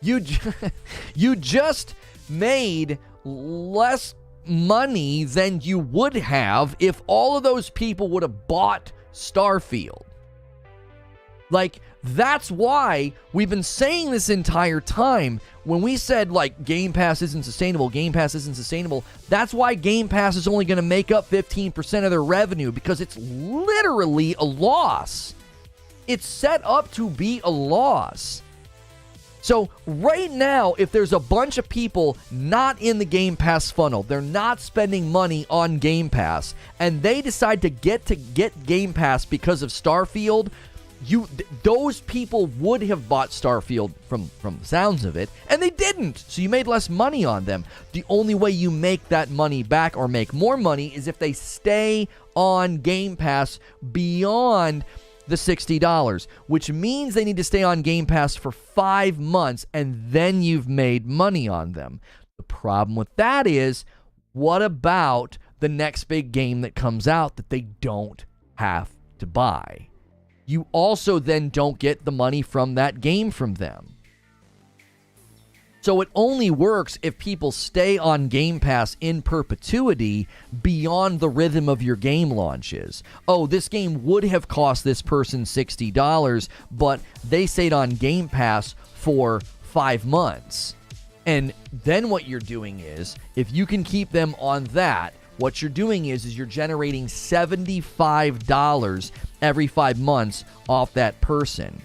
You just made less money than you would have if all of those people would have bought Starfield. Like, that's why we've been saying this entire time. When we said, like, Game Pass isn't sustainable, that's why Game Pass is only going to make up 15% of their revenue, because it's literally a loss. It's set up to be a loss. So right now, if there's a bunch of people not in the Game Pass funnel, they're not spending money on Game Pass, and they decide to get Game Pass because of Starfield, those people would have bought Starfield from the sounds of it, and they didn't. So you made less money on them. The only way you make that money back or make more money is if they stay on Game Pass beyond the $60, which means they need to stay on Game Pass for 5 months, and then you've made money on them. The problem with that is, what about the next big game that comes out that they don't have to buy? You also then don't get the money from that game from them. So it only works if people stay on Game Pass in perpetuity beyond the rhythm of your game launches. Oh, this game would have cost this person $60, but they stayed on Game Pass for 5 months. And then what you're doing is, if you can keep them on that, what you're doing is you're generating $75 every 5 months off that person.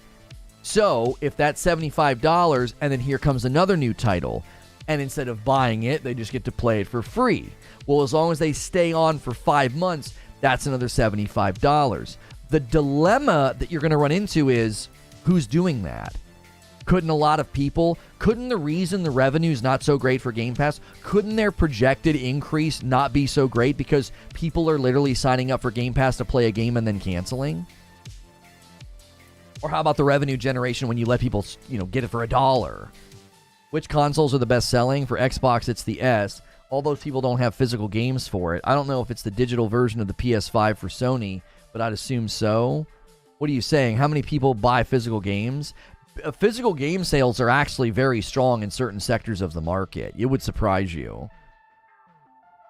So if that's $75 and then here comes another new title, and instead of buying it, they just get to play it for free. Well, as long as they stay on for 5 months, that's another $75. The dilemma that you're going to run into is, who's doing that? Couldn't the reason the revenue is not so great for Game Pass, couldn't their projected increase not be so great because people are literally signing up for Game Pass to play a game and then canceling? Or how about the revenue generation when you let people, get it for $1? Which consoles are the best selling? For Xbox, it's the S. All those people don't have physical games for it. I don't know if it's the digital version of the PS5 for Sony, but I'd assume so. What are you saying? How many people buy physical games? Physical game sales are actually very strong in certain sectors of the market. It would surprise you.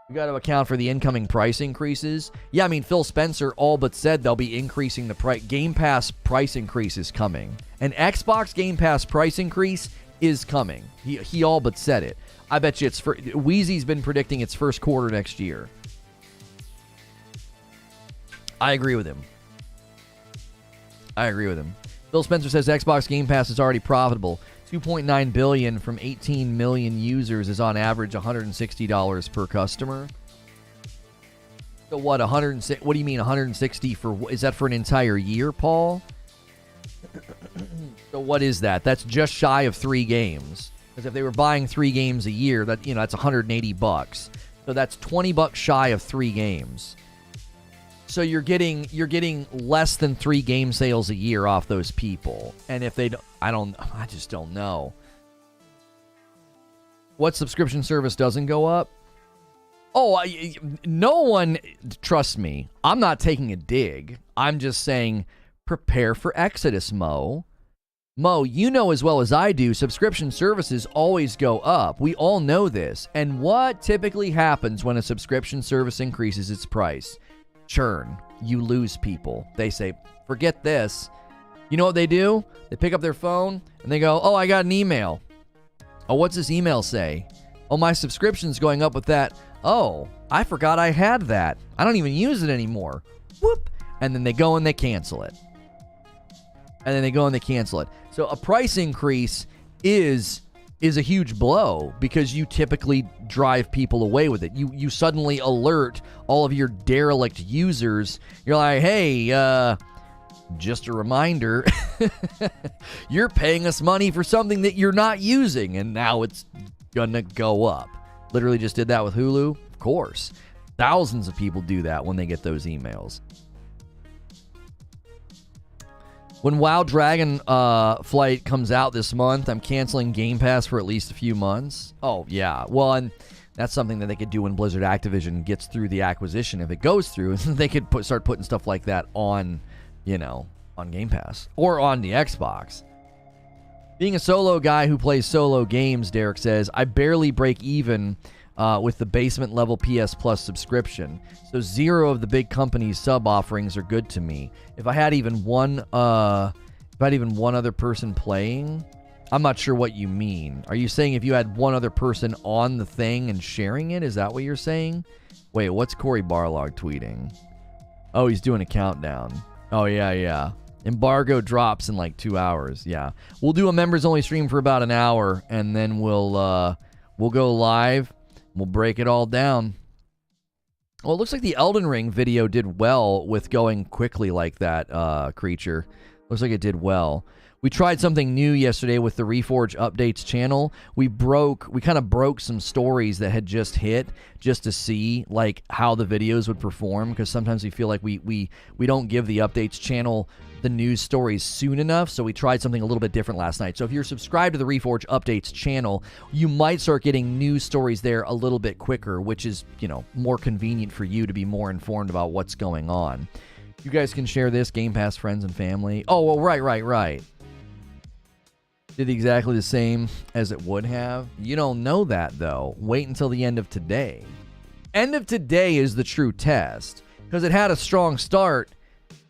You got to account for the incoming price increases. Yeah, I mean, Phil Spencer all but said they'll be increasing the price. Game Pass price increase is coming. An Xbox Game Pass price increase is coming. He all but said it. I bet you Wheezy's been predicting its first quarter next year. I agree with him. Phil Spencer says Xbox Game Pass is already profitable. $2.9 billion from 18 million users is on average $160 per customer. So what? What do you mean 160 for? Is that for an entire year, Paul? So what is that? That's just shy of 3 games. Because if they were buying 3 games a year, that's $180. So that's $20 shy of 3 games. So you're getting less than 3 game sales a year off those people. And if I just don't know. What subscription service doesn't go up? Oh, no one, trust me, I'm not taking a dig. I'm just saying, prepare for Exodus, Mo. Mo, you know as well as I do, subscription services always go up. We all know this. And what typically happens when a subscription service increases its price? Churn. You lose people. They say, forget this. You know what they do? They pick up their phone and they go, oh, I got an email. Oh, what's this email say? Oh, my subscription's going up with that. Oh, I forgot I had that. I don't even use it anymore. Whoop. And then they go and they cancel it. So a price increase is a huge blow because you typically drive people away with it. You suddenly alert all of your derelict users. You're like, hey, just a reminder, you're paying us money for something that you're not using, and now it's gonna go up. Literally just did that with Hulu. Of course. Thousands of people do that when they get those emails. When WoW Dragon Flight comes out this month, I'm canceling Game Pass for at least a few months. Oh, yeah. Well, and that's something that they could do when Blizzard Activision gets through the acquisition. If it goes through, they could start putting stuff like that on, on Game Pass or on the Xbox. Being a solo guy who plays solo games, Derek says, I barely break even with the basement level PS Plus subscription. So 0 of the big companies' sub offerings are good to me. If I had even one other person playing, I'm not sure what you mean. Are you saying if you had one other person on the thing and sharing it? Is that what you're saying? Wait, what's Corey Barlog tweeting? Oh, he's doing a countdown. Oh, yeah. Embargo drops in like 2 hours. Yeah. We'll do a members only stream for about an hour, and then we'll go live. We'll break it all down. Well, it looks like the Elden Ring video did well with going quickly like that, Creature. Looks like it did well. We tried something new yesterday with the Reforge Updates channel. We kind of broke some stories that had just hit just to see like how the videos would perform, because sometimes we feel like we don't give the Updates channel the news stories soon enough, so we tried something a little bit different last night. So if you're subscribed to the Reforge Updates channel, you might start getting news stories there a little bit quicker, which is, you know, more convenient for you to be more informed about what's going on. You guys can share this, Game Pass, friends, and family. Oh, well, right. Did exactly the same as it would have. You don't know that, though. Wait until the end of today. End of today is the true test, because it had a strong start,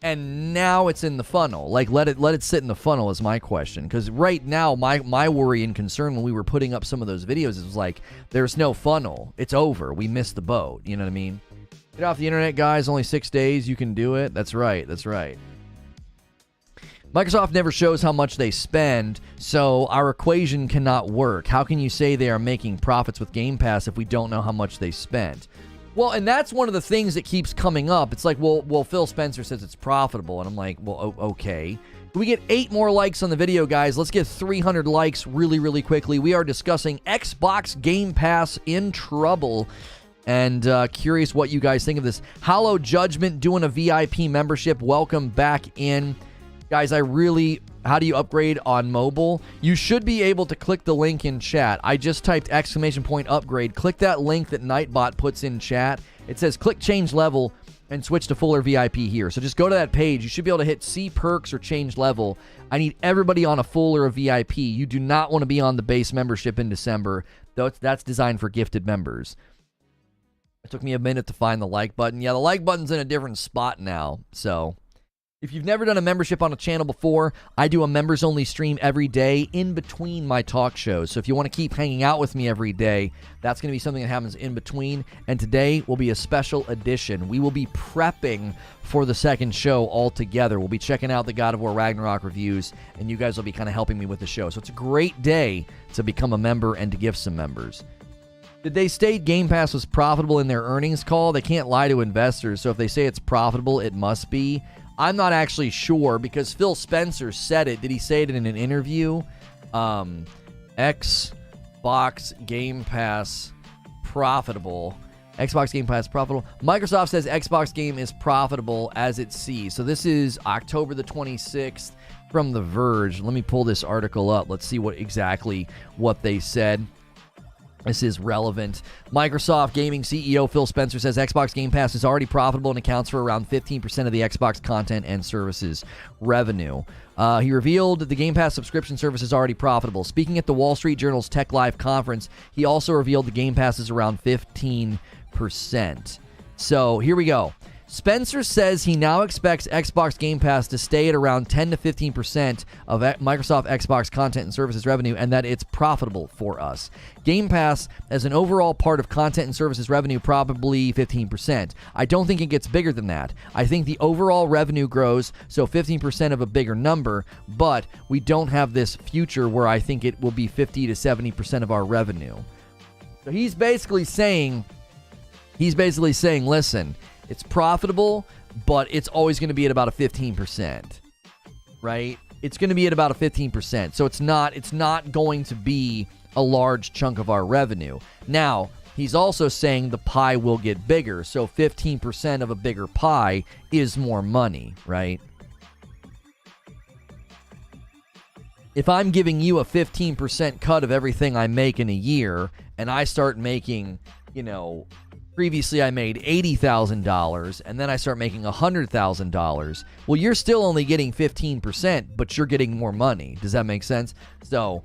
and now it's in the funnel. Like, let it sit in the funnel is my question. Because right now, my worry and concern when we were putting up some of those videos is like, there's no funnel. It's over. We missed the boat. You know what I mean? Get off the internet, guys. Only 6 days. You can do it. That's right. Microsoft never shows how much they spend, so our equation cannot work. How can you say they are making profits with Game Pass if we don't know how much they spent? Well, and that's one of the things that keeps coming up. It's like, well, Phil Spencer says it's profitable, and I'm like, well, okay. Can we get 8 more likes on the video, guys? Let's get 300 likes really, really quickly. We are discussing Xbox Game Pass in trouble, and curious what you guys think of this. Hollow Judgment doing a VIP membership. Welcome back in. Guys, how do you upgrade on mobile? You should be able to click the link in chat. I just typed !upgrade. Click that link that Nightbot puts in chat. It says click change level and switch to full or VIP here. So just go to that page. You should be able to hit see perks or change level. I need everybody on a full or a VIP. You do not want to be on the base membership in December. That's designed for gifted members. It took me a minute to find the like button. Yeah, the like button's in a different spot now, so... If you've never done a membership on a channel before, I do a members-only stream every day in between my talk shows. So if you want to keep hanging out with me every day, that's going to be something that happens in between. And today will be a special edition. We will be prepping for the second show all together. We'll be checking out the God of War Ragnarok reviews, and you guys will be kind of helping me with the show. So it's a great day to become a member and to gift some members. Did they state Game Pass was profitable in their earnings call? They can't lie to investors. So if they say it's profitable, it must be. I'm not actually sure because Phil Spencer said it. Did he say it in an interview? Xbox Game Pass profitable. Xbox Game Pass profitable. Microsoft says Xbox Game is profitable as it sees. So this is October the 26th from The Verge. Let me pull this article up. Let's see what they said. This is relevant. Microsoft Gaming CEO Phil Spencer says Xbox Game Pass is already profitable and accounts for around 15% of the Xbox content and services revenue. He revealed the Game Pass subscription service is already profitable. Speaking at the Wall Street Journal's Tech Live conference, he also revealed the Game Pass is around 15%. So here we go. Spencer says he now expects Xbox Game Pass to stay at around 10 to 15% of Microsoft Xbox content and services revenue, and that it's profitable for us. Game Pass, as an overall part of content and services revenue, probably 15%. I don't think it gets bigger than that. I think the overall revenue grows, so 15% of a bigger number, but we don't have this future where I think it will be 50 to 70% of our revenue. So he's basically saying, listen, it's profitable, but it's always going to be at about a 15%, right? It's going to be at about a 15%. So it's not going to be a large chunk of our revenue. Now, he's also saying the pie will get bigger. So 15% of a bigger pie is more money, right? If I'm giving you a 15% cut of everything I make in a year, and I start making, previously I made $80,000, and then I start making $100,000. Well, you're still only getting 15%, but you're getting more money. Does that make sense? So,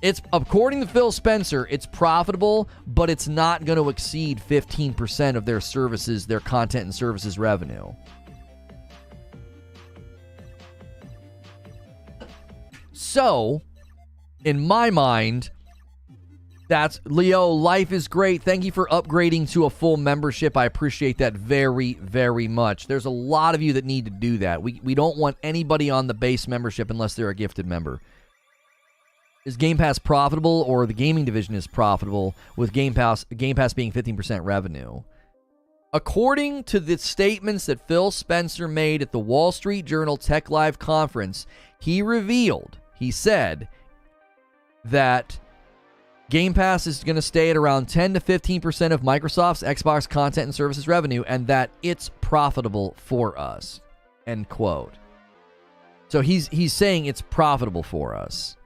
it's, according to Phil Spencer, it's profitable, but it's not going to exceed 15% of their services, their content and services revenue. So, in my mind, that's Leo. Life is great. Thank you for upgrading to a full membership. I appreciate that very, very much. There's a lot of you that need to do that. We don't want anybody on the base membership unless they're a gifted member. Is Game Pass profitable, or the gaming division is profitable with Game Pass being 15% revenue? According to the statements that Phil Spencer made at the Wall Street Journal Tech Live conference, he said that Game Pass is going to stay at around 10 to 15% of Microsoft's Xbox content and services revenue, and that it's profitable for us. End quote. So he's saying it's profitable for us.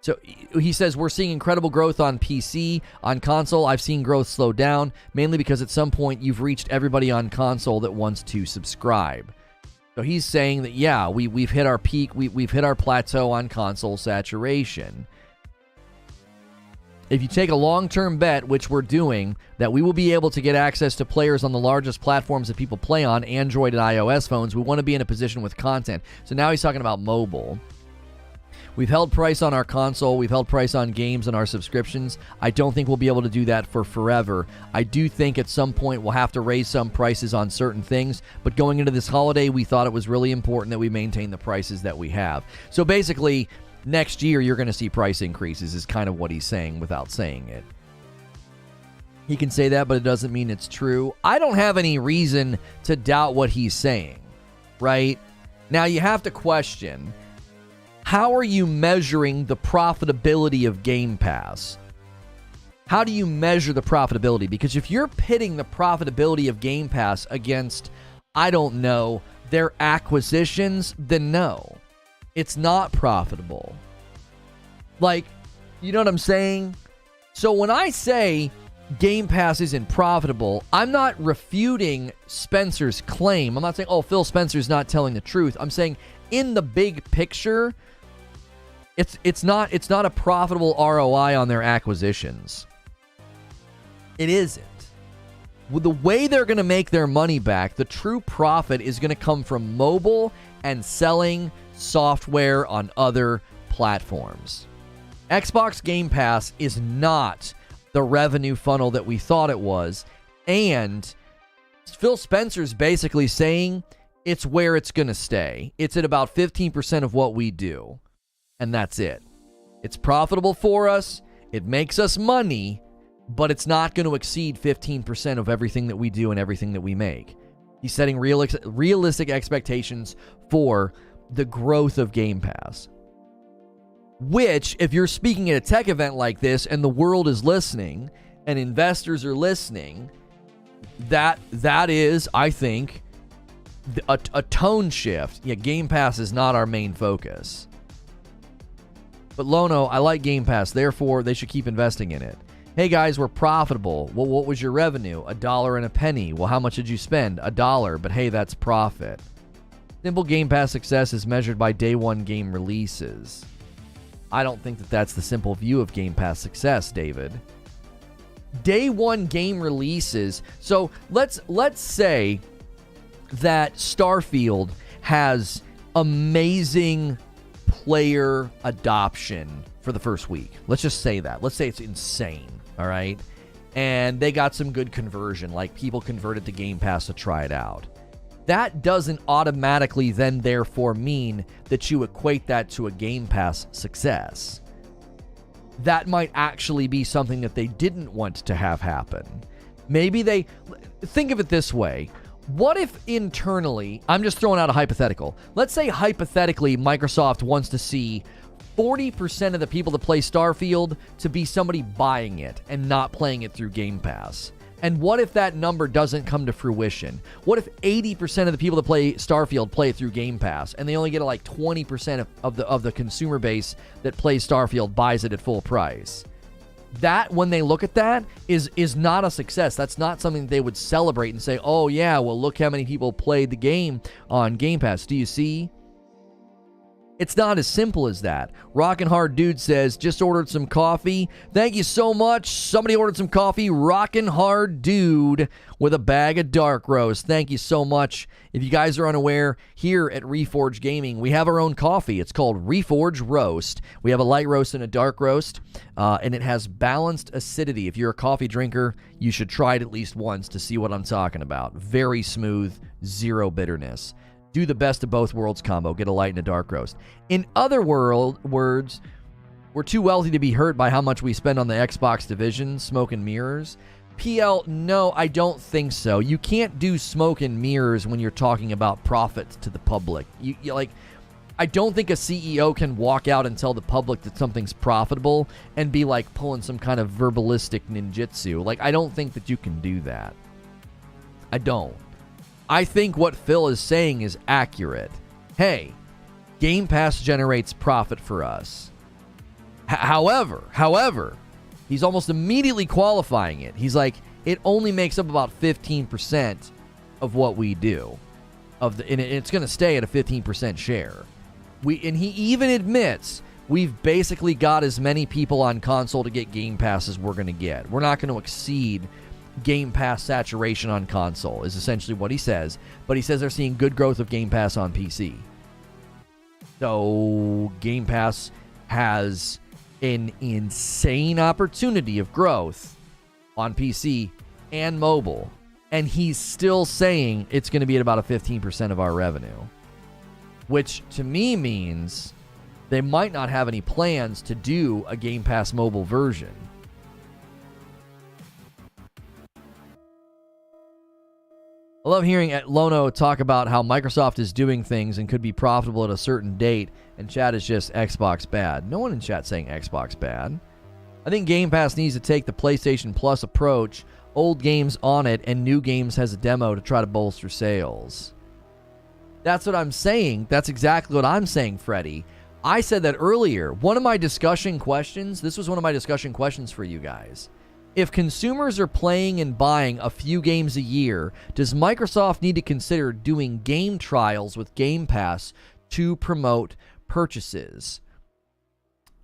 So he says we're seeing incredible growth on PC. On console, I've seen growth slow down, mainly because at some point you've reached everybody on console that wants to subscribe. So he's saying that, yeah, we've hit our peak, we've hit our plateau on console saturation. If you take a long-term bet, which we're doing, that we will be able to get access to players on the largest platforms that people play on, Android and iOS phones, we want to be in a position with content. So now he's talking about mobile. We've held price on our console. We've held price on games and our subscriptions. I don't think we'll be able to do that for forever. I do think at some point we'll have to raise some prices on certain things. But going into this holiday, we thought it was really important that we maintain the prices that we have. So basically, next year you're going to see price increases is kind of what he's saying without saying it. He can say that, but it doesn't mean it's true. I don't have any reason to doubt what he's saying, right? Now you have to question, how are you measuring the profitability of Game Pass? How do you measure the profitability? Because if you're pitting the profitability of Game Pass against, I don't know, their acquisitions, then no. It's not profitable. Like, you know what I'm saying? So when I say Game Pass isn't profitable, I'm not refuting Spencer's claim. I'm not saying, oh, Phil Spencer's not telling the truth. I'm saying in the big picture, it's not a profitable ROI on their acquisitions. It isn't. With the way they're going to make their money back, the true profit is going to come from mobile and selling software on other platforms. Xbox Game Pass is not the revenue funnel that we thought it was, and Phil Spencer's basically saying it's where it's going to stay. It's at about 15% of what we do, and that's it. It's profitable for us, it makes us money, but it's not going to exceed 15% of everything that we do and everything that we make. He's setting realistic expectations for the growth of Game Pass. Which, if you're speaking at a tech event like this and the world is listening and investors are listening, that is, I think, a tone shift. Yeah, Game Pass is not our main focus. But Lono, I like Game Pass, therefore they should keep investing in it. Hey guys, we're profitable. Well, what was your revenue? $1 and a penny. Well, how much did you spend? $1, but hey, that's profit. Simple Game Pass success is measured by day one game releases. I don't think that that's the simple view of Game Pass success, David. Day one game releases. So let's say that Starfield has amazing player adoption for the first week. Let's just say that. Let's say it's insane, all right? And they got some good conversion, like people converted to Game Pass to try it out. That doesn't automatically then therefore mean that you equate that to a Game Pass success. That might actually be something that they didn't want to have happen. Maybe they... Think of it this way. What if internally... I'm just throwing out a hypothetical. Let's say hypothetically Microsoft wants to see 40% of the people that play Starfield to be somebody buying it and not playing it through Game Pass. And what if that number doesn't come to fruition? What if 80% of the people that play Starfield play it through Game Pass, and they only get like 20% of the consumer base that plays Starfield buys it at full price? That, when they look at that, is not a success. That's not something they would celebrate and say, oh yeah, well look how many people played the game on Game Pass. Do you see? It's not as simple as that. Rockin' Hard Dude says, just ordered some coffee. Thank you so much. Somebody ordered some coffee. Rockin' Hard Dude with a bag of dark roast. Thank you so much. If you guys are unaware, here at Reforge Gaming, we have our own coffee. It's called Reforge Roast. We have a light roast and a dark roast, and it has balanced acidity. If you're a coffee drinker, you should try it at least once to see what I'm talking about. Very smooth, zero bitterness. Do the best of both worlds combo. Get a light and a dark roast. In other words, we're too wealthy to be hurt by how much we spend on the Xbox division, smoke and mirrors. PL, no, I don't think so. You can't do smoke and mirrors when you're talking about profits to the public. You like, I don't think a CEO can walk out and tell the public that something's profitable and be like pulling some kind of verbalistic ninjutsu. Like, I don't think that you can do that. I don't. I think what Phil is saying is accurate. Hey, Game Pass generates profit for us. However, he's almost immediately qualifying it. He's like, it only makes up about 15% of what we do. And it's going to stay at a 15% share. And he even admits we've basically got as many people on console to get Game Pass as we're going to get. We're not going to exceed Game Pass saturation on console, is essentially what he says. But he says they're seeing good growth of Game Pass on PC. So Game Pass has an insane opportunity of growth on PC and mobile. And he's still saying it's going to be at about a 15% of our revenue. Which to me means they might not have any plans to do a Game Pass mobile version. I love hearing Lono talk about how Microsoft is doing things and could be profitable at a certain date, and chat is just Xbox bad. No one in chat saying Xbox bad. I think Game Pass needs to take the PlayStation Plus approach, old games on it, and new games has a demo to try to bolster sales. That's what I'm saying. That's exactly what I'm saying, Freddie. I said that earlier. One of my discussion questions, this was one of my discussion questions for you guys. If consumers are playing and buying a few games a year, does Microsoft need to consider doing game trials with Game Pass to promote purchases?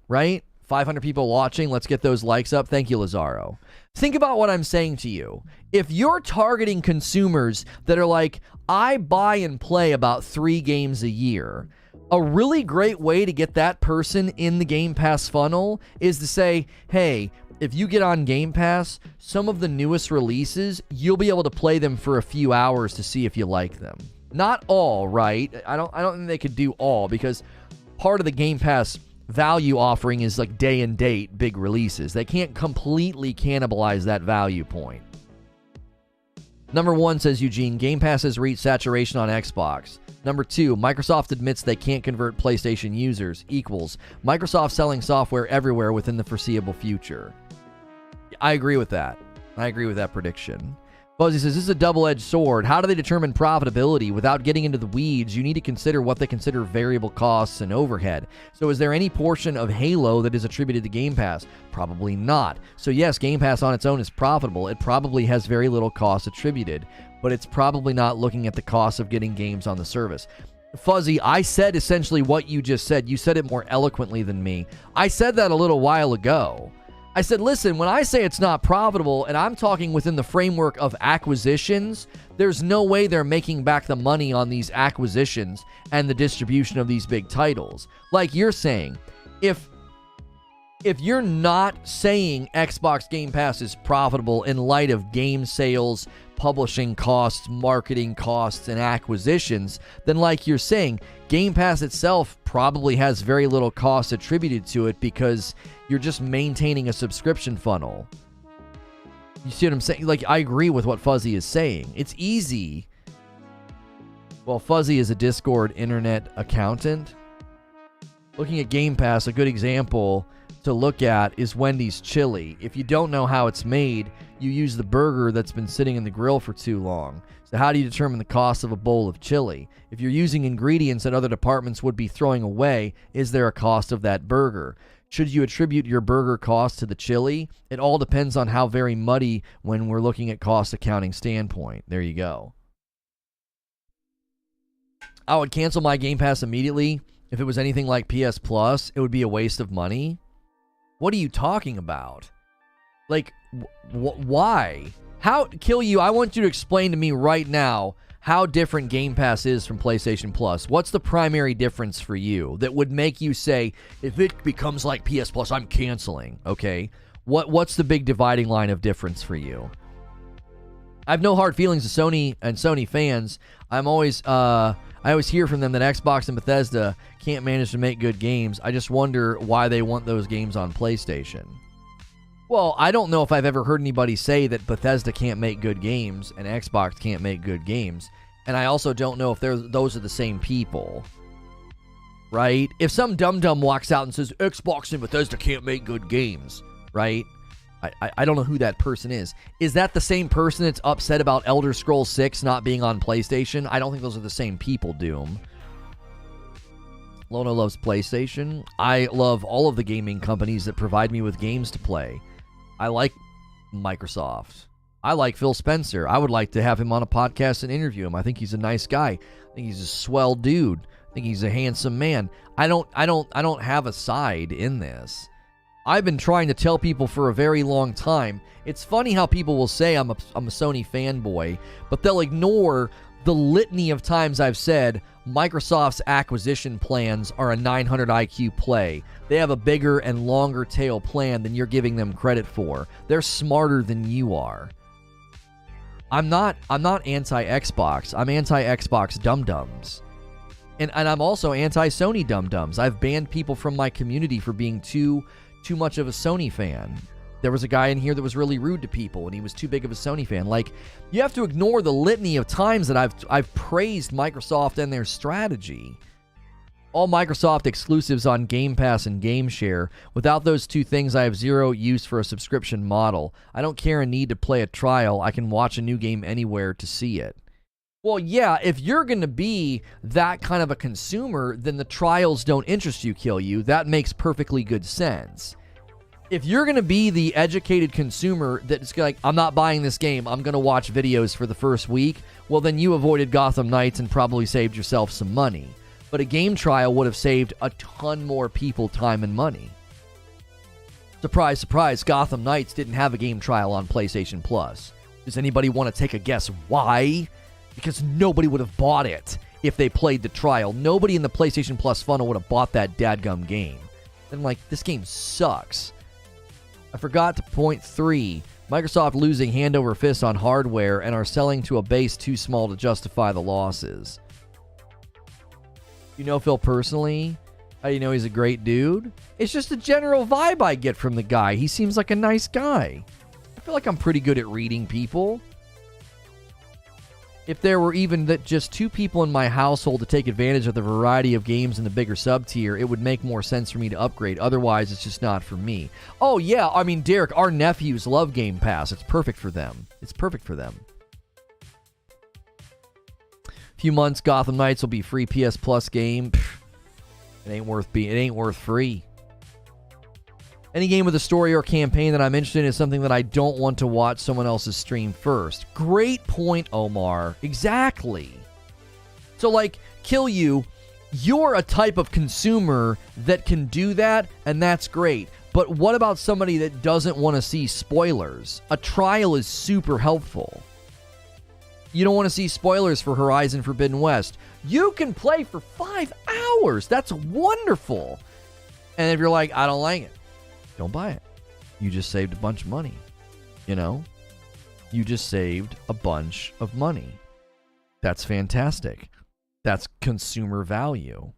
Right? 500 people watching. Let's get those likes up. Thank you, Lazaro. Think about what I'm saying to you. If you're targeting consumers that are like, I buy and play about 3 games a year, a really great way to get that person in the Game Pass funnel is to say, hey, if you get on Game Pass, some of the newest releases, you'll be able to play them for a few hours to see if you like them. Not all, right? I don't think they could do all, because part of the Game Pass value offering is like day and date big releases. They can't completely cannibalize that value point. Number 1, says Eugene, Game Pass has reached saturation on Xbox. Number 2, Microsoft admits they can't convert PlayStation users, equals Microsoft selling software everywhere within the foreseeable future. I agree with that. I agree with that prediction. Fuzzy says, this is a double-edged sword. How do they determine profitability? Without getting into the weeds, you need to consider what they consider variable costs and overhead. So is there any portion of Halo that is attributed to Game Pass? Probably not. So yes, Game Pass on its own is profitable. It probably has very little cost attributed, but it's probably not looking at the cost of getting games on the service. Fuzzy, I said essentially what you just said. You said it more eloquently than me. I said that a little while ago. I said, listen, when I say it's not profitable, and I'm talking within the framework of acquisitions, there's no way they're making back the money on these acquisitions and the distribution of these big titles. Like you're saying, if you're not saying Xbox Game Pass is profitable in light of game sales, publishing costs, marketing costs, and acquisitions, then like you're saying, Game Pass itself probably has very little cost attributed to it because you're just maintaining a subscription funnel. You see what I'm saying? Like, I agree with what Fuzzy is saying. It's easy. Well, Fuzzy is a Discord internet accountant. Looking at Game Pass, a good example to look at is Wendy's chili. If you don't know how it's made, you use the burger that's been sitting in the grill for too long. So how do you determine the cost of a bowl of chili? If you're using ingredients that other departments would be throwing away, is there a cost of that burger? Should you attribute your burger cost to the chili? It all depends on how very muddy when we're looking at cost accounting standpoint. There you go. I would cancel my Game Pass immediately. If it was anything like PS Plus, it would be a waste of money. What are you talking about? Like, why? How, Kill You, I want you to explain to me right now how different Game Pass is from PlayStation Plus. What's the primary difference for you that would make you say, if it becomes like PS Plus, I'm canceling, okay? What's the big dividing line of difference for you? I have no hard feelings to Sony and Sony fans. I always hear from them that Xbox and Bethesda can't manage to make good games. I just wonder why they want those games on PlayStation. Well, I don't know if I've ever heard anybody say that Bethesda can't make good games and Xbox can't make good games. And I also don't know if those are the same people. Right? If some dum-dum walks out and says, Xbox and Bethesda can't make good games, right? I don't know who that person is. Is that the same person that's upset about Elder Scrolls 6 not being on PlayStation? I don't think those are the same people, Doom. Lono loves PlayStation. I love all of the gaming companies that provide me with games to play. I like Microsoft. I like Phil Spencer. I would like to have him on a podcast and interview him. I think he's a nice guy. I think he's a swell dude. I think he's a handsome man. I don't have a side in this. I've been trying to tell people for a very long time. It's funny how people will say I'm a Sony fanboy, but they'll ignore the litany of times I've said Microsoft's acquisition plans are a 900 IQ play. They have a bigger and longer tail plan than you're giving them credit for. They're smarter than you are. I'm not anti-Xbox. I'm anti-Xbox dum-dums. And I'm also anti-Sony dum-dums. I've banned people from my community for being too much of a Sony fan. There was a guy in here that was really rude to people, and he was too big of a Sony fan. Like, you have to ignore the litany of times that I've praised Microsoft and their strategy. All Microsoft exclusives on Game Pass and Game Share. Without those two things, I have zero use for a subscription model. I don't care and need to play a trial. I can watch a new game anywhere to see it. Well, yeah, if you're going to be that kind of a consumer, then the trials don't interest you, kill you. That makes perfectly good sense. If you're going to be the educated consumer that's like, I'm not buying this game, I'm going to watch videos for the first week, well, then you avoided Gotham Knights and probably saved yourself some money. But a game trial would have saved a ton more people time and money. Surprise, surprise, Gotham Knights didn't have a game trial on PlayStation Plus. Does anybody want to take a guess why? Because nobody would have bought it if they played the trial. Nobody in the PlayStation Plus funnel would have bought that dadgum game. And like, this game sucks. I forgot to point 3. Microsoft losing hand over fist on hardware and are selling to a base too small to justify the losses. You know Phil personally? How do you know he's a great dude? It's just a general vibe I get from the guy. He seems like a nice guy. I feel like I'm pretty good at reading people. If there were even just 2 people in my household to take advantage of the variety of games in the bigger sub-tier, it would make more sense for me to upgrade. Otherwise, it's just not for me. Oh, yeah. I mean, Derek, our nephews love Game Pass. It's perfect for them. It's perfect for them. Few months, Gotham Knights will be free PS Plus game. Pfft, it ain't worth free. Any game with a story or campaign that I'm interested in is something that I don't want to watch someone else's stream first. Great point, Omar. Exactly. So, like, kill you, you're a type of consumer that can do that, and that's great. But what about somebody that doesn't want to see spoilers? A trial is super helpful. You don't want to see spoilers for Horizon Forbidden West. You can play for 5 hours. That's wonderful. And if you're like, I don't like it, don't buy it. You just saved a bunch of money. You know? You just saved a bunch of money. That's fantastic. That's consumer value.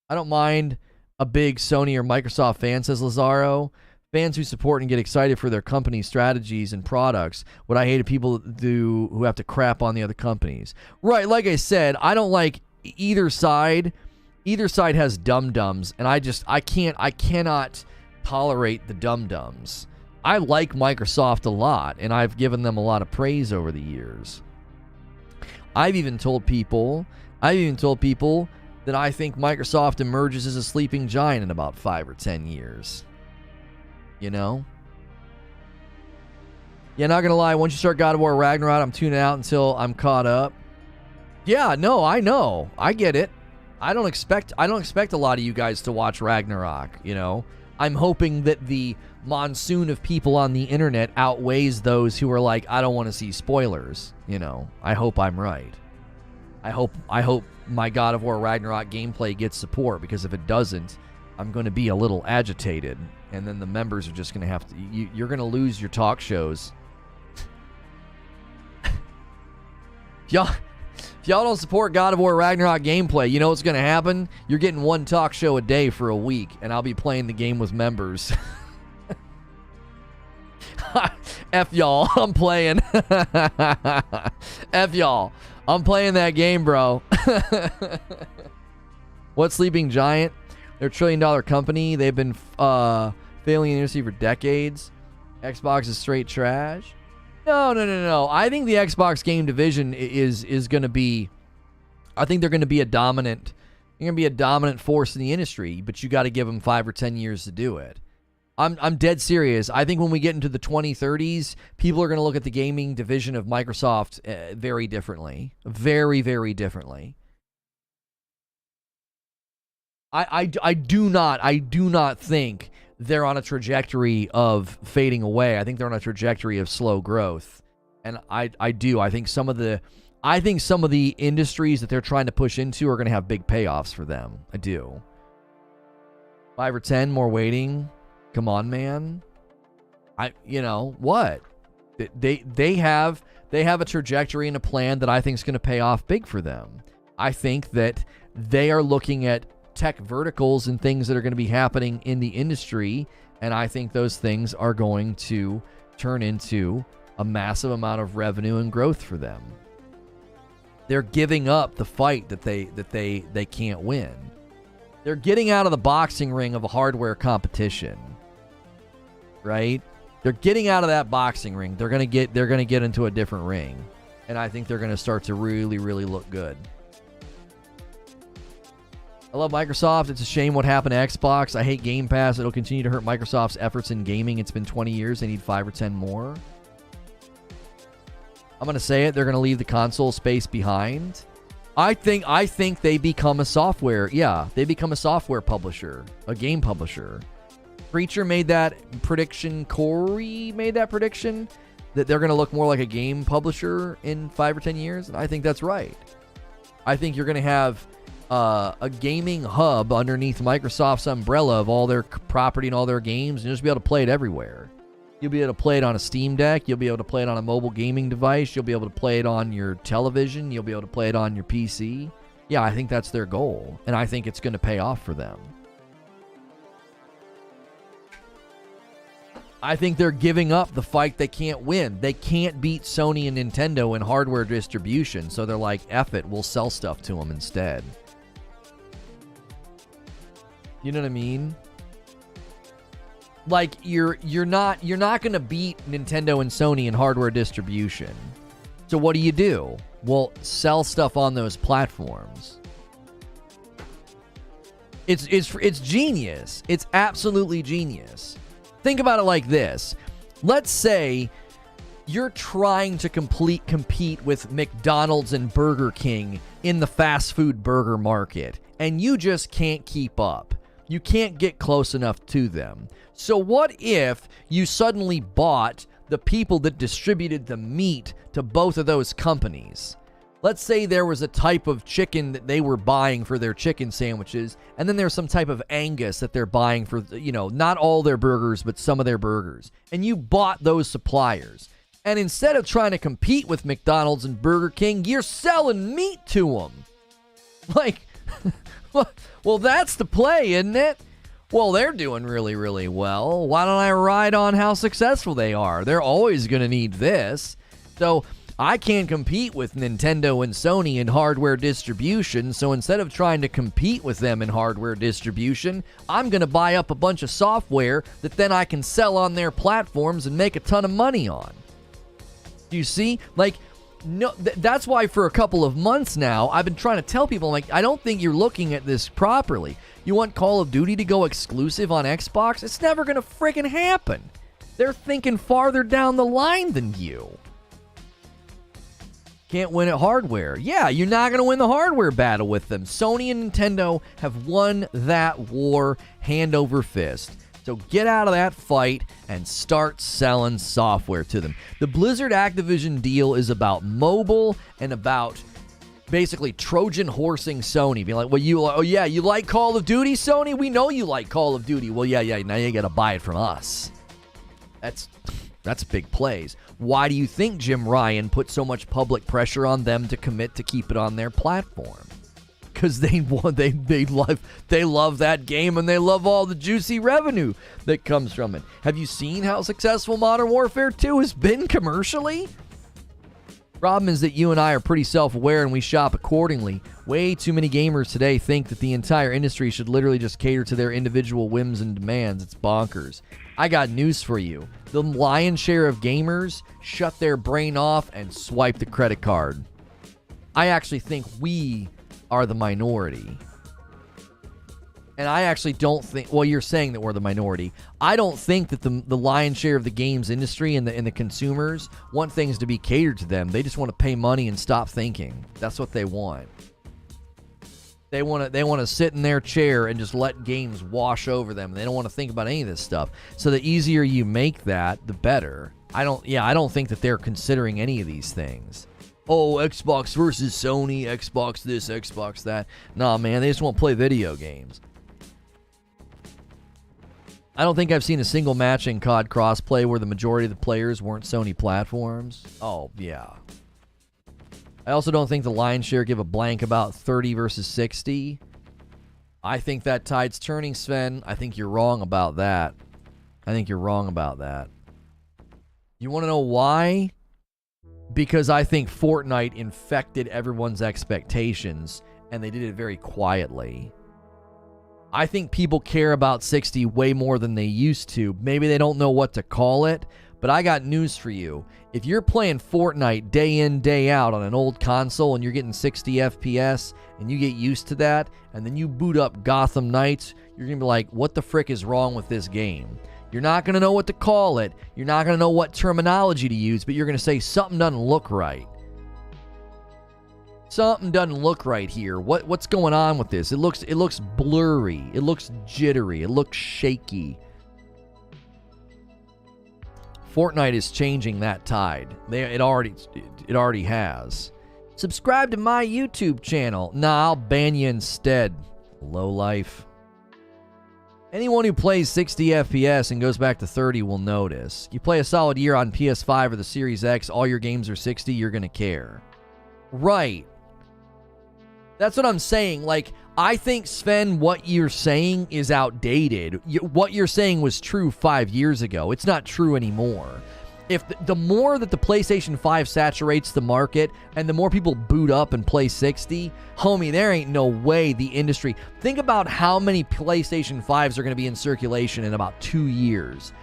I don't mind a big Sony or Microsoft fan, says Lazaro. Fans who support and get excited for their company's strategies and products. What I hate are people who have to crap on the other companies. Right, like I said, I don't like either side. Either side has dum-dums, and I cannot tolerate the dum-dums. I like Microsoft a lot, and I've given them a lot of praise over the years. I've even told people that I think Microsoft emerges as a sleeping giant in about 5 or 10 years. You know? Yeah, not gonna lie, once you start God of War Ragnarok, I'm tuning out until I'm caught up. Yeah, no, I know. I get it. I don't expect a lot of you guys to watch Ragnarok, you know? I'm hoping that the monsoon of people on the internet outweighs those who are like, I don't want to see spoilers, you know? I hope I'm right. I hope my God of War Ragnarok gameplay gets support, because if it doesn't, I'm going to be a little agitated, and then the members are just going to have to... You're going to lose your talk shows. If y'all don't support God of War Ragnarok gameplay, you know what's going to happen? You're getting one talk show a day for a week, and I'll be playing the game with members. F y'all, I'm playing. F y'all, I'm playing that game, bro. What Sleeping Giant? They're a $1 trillion company. They've been failing in the industry for decades. Xbox is straight trash. No. I think the Xbox game division is going to be... I think they're going to be a dominant You're going to be a dominant force in the industry, but you got to give them 5 or 10 years to do it. I'm dead serious. I think when we get into the 2030s, people are going to look at the gaming division of Microsoft very differently. Very, very differently. I do not think they're on a trajectory of fading away. I think they're on a trajectory of slow growth. And I think some of the industries that they're trying to push into are going to have big payoffs for them. I do. 5 or 10 more waiting. Come on, man. What? They have a trajectory and a plan that I think is going to pay off big for them. I think that they are looking at tech verticals and things that are going to be happening in the industry, and I think those things are going to turn into a massive amount of revenue and growth for them. They're giving up the fight that they can't win. They're getting out of the boxing ring of a hardware competition. Right? They're getting out of that boxing ring. They're gonna get into a different ring. And I think they're gonna start to really, really look good. I love Microsoft. It's a shame what happened to Xbox. I hate Game Pass. It'll continue to hurt Microsoft's efforts in gaming. It's been 20 years. They need 5 or 10 more. I'm going to say it. They're going to leave the console space behind. I think they become a software. Yeah, they become a software publisher, a game publisher. Preacher made that prediction. Corey made that prediction that they're going to look more like a game publisher in 5 or 10 years. And I think that's right. I think you're going to have a gaming hub underneath Microsoft's umbrella of all their property and all their games, and just be able to play it everywhere. You'll be able to play it on a Steam Deck. You'll be able to play it on a mobile gaming device. You'll be able to play it on your television. You'll be able to play it on your PC. Yeah, I think that's their goal, and I think it's going to pay off for them. I think they're giving up the fight they can't win. They can't beat Sony and Nintendo in hardware distribution, so they're like, F it, we'll sell stuff to them instead. You know what I mean? Like, you're not going to beat Nintendo and Sony in hardware distribution. So what do? Well, sell stuff on those platforms. It's genius. It's absolutely genius. Think about it like this. Let's say you're trying to compete with McDonald's and Burger King in the fast food burger market, and you just can't keep up. You can't get close enough to them. So what if you suddenly bought the people that distributed the meat to both of those companies? Let's say there was a type of chicken that they were buying for their chicken sandwiches, and then there's some type of Angus that they're buying for, not all their burgers, but some of their burgers. And you bought those suppliers. And instead of trying to compete with McDonald's and Burger King, you're selling meat to them. Like, well, that's the play, isn't it? Well, they're doing really, really well. Why don't I ride on how successful they are? They're always going to need this. So I can't compete with Nintendo and Sony in hardware distribution, so instead of trying to compete with them in hardware distribution, I'm going to buy up a bunch of software that then I can sell on their platforms and make a ton of money on. Do you see? Like, no, that's why for a couple of months now, I've been trying to tell people, like, I don't think you're looking at this properly. You want Call of Duty to go exclusive on Xbox? It's never going to friggin' happen. They're thinking farther down the line than you. Can't win at hardware. Yeah, you're not going to win the hardware battle with them. Sony and Nintendo have won that war hand over fist. So get out of that fight and start selling software to them. The Blizzard Activision deal is about mobile and about basically Trojan horsing Sony. Being like, well, you like Call of Duty, Sony? We know you like Call of Duty. Well, yeah, now you got to buy it from us. That's big plays. Why do you think Jim Ryan put so much public pressure on them to commit to keep it on their platform? Because they love that game and they love all the juicy revenue that comes from it. Have you seen how successful Modern Warfare 2 has been commercially? Problem is that you and I are pretty self-aware and we shop accordingly. Way too many gamers today think that the entire industry should literally just cater to their individual whims and demands. It's bonkers. I got news for you. The lion's share of gamers shut their brain off and swipe the credit card. I actually think we are the minority. And I actually don't think, well, you're saying that we're the minority. I don't think that the lion's share of the games industry and the consumers want things to be catered to them. They just want to pay money and stop thinking. That's what they want. They want to sit in their chair and just let games wash over them. They don't want to think about any of this stuff. So the easier you make that, the better. I don't think that they're considering any of these things. Oh, Xbox versus Sony, Xbox this, Xbox that. Nah, man, they just won't play video games. I don't think I've seen a single match in COD crossplay where the majority of the players weren't Sony platforms. Oh, yeah. I also don't think the lion's share give a blank about 30 versus 60. I think that tide's turning, Sven. I think you're wrong about that. You want to know why? Because I think Fortnite infected everyone's expectations, and they did it very quietly. I think people care about 60 way more than they used to. Maybe they don't know what to call it, but I got news for you. If you're playing Fortnite day in, day out on an old console and you're getting 60 FPS and you get used to that, and then you boot up Gotham Knights, you're going to be like, what the frick is wrong with this game? You're not going to know what to call it. You're not going to know what terminology to use, but you're going to say something doesn't look right. Something doesn't look right here. What's going on with this? It looks blurry. It looks jittery. It looks shaky. Fortnite is changing that tide. It already has. Subscribe to my YouTube channel. Nah, I'll ban you instead. Lowlife. Anyone who plays 60 FPS and goes back to 30 will notice. You play a solid year on PS5 or the Series X, all your games are 60, you're going to care. Right. That's what I'm saying. Like, I think, Sven, what you're saying is outdated. What you're saying was true 5 years ago. It's not true anymore. If the more that the PlayStation 5 saturates the market and the more people boot up and play 60, homie, there ain't no way the industry... Think about how many PlayStation 5s are going to be in circulation in about 2 years.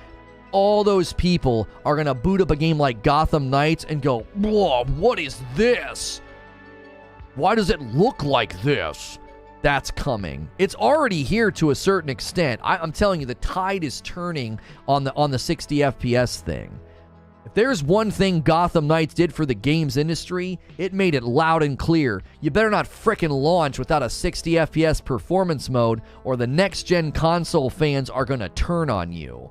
All those people are going to boot up a game like Gotham Knights and go, whoa, what is this? Why does it look like this? That's coming. It's already here to a certain extent. I'm telling you, the tide is turning on the 60 FPS thing. If there's one thing Gotham Knights did for the games industry, it made it loud and clear. You better not frickin' launch without a 60 FPS performance mode, or the next-gen console fans are gonna turn on you.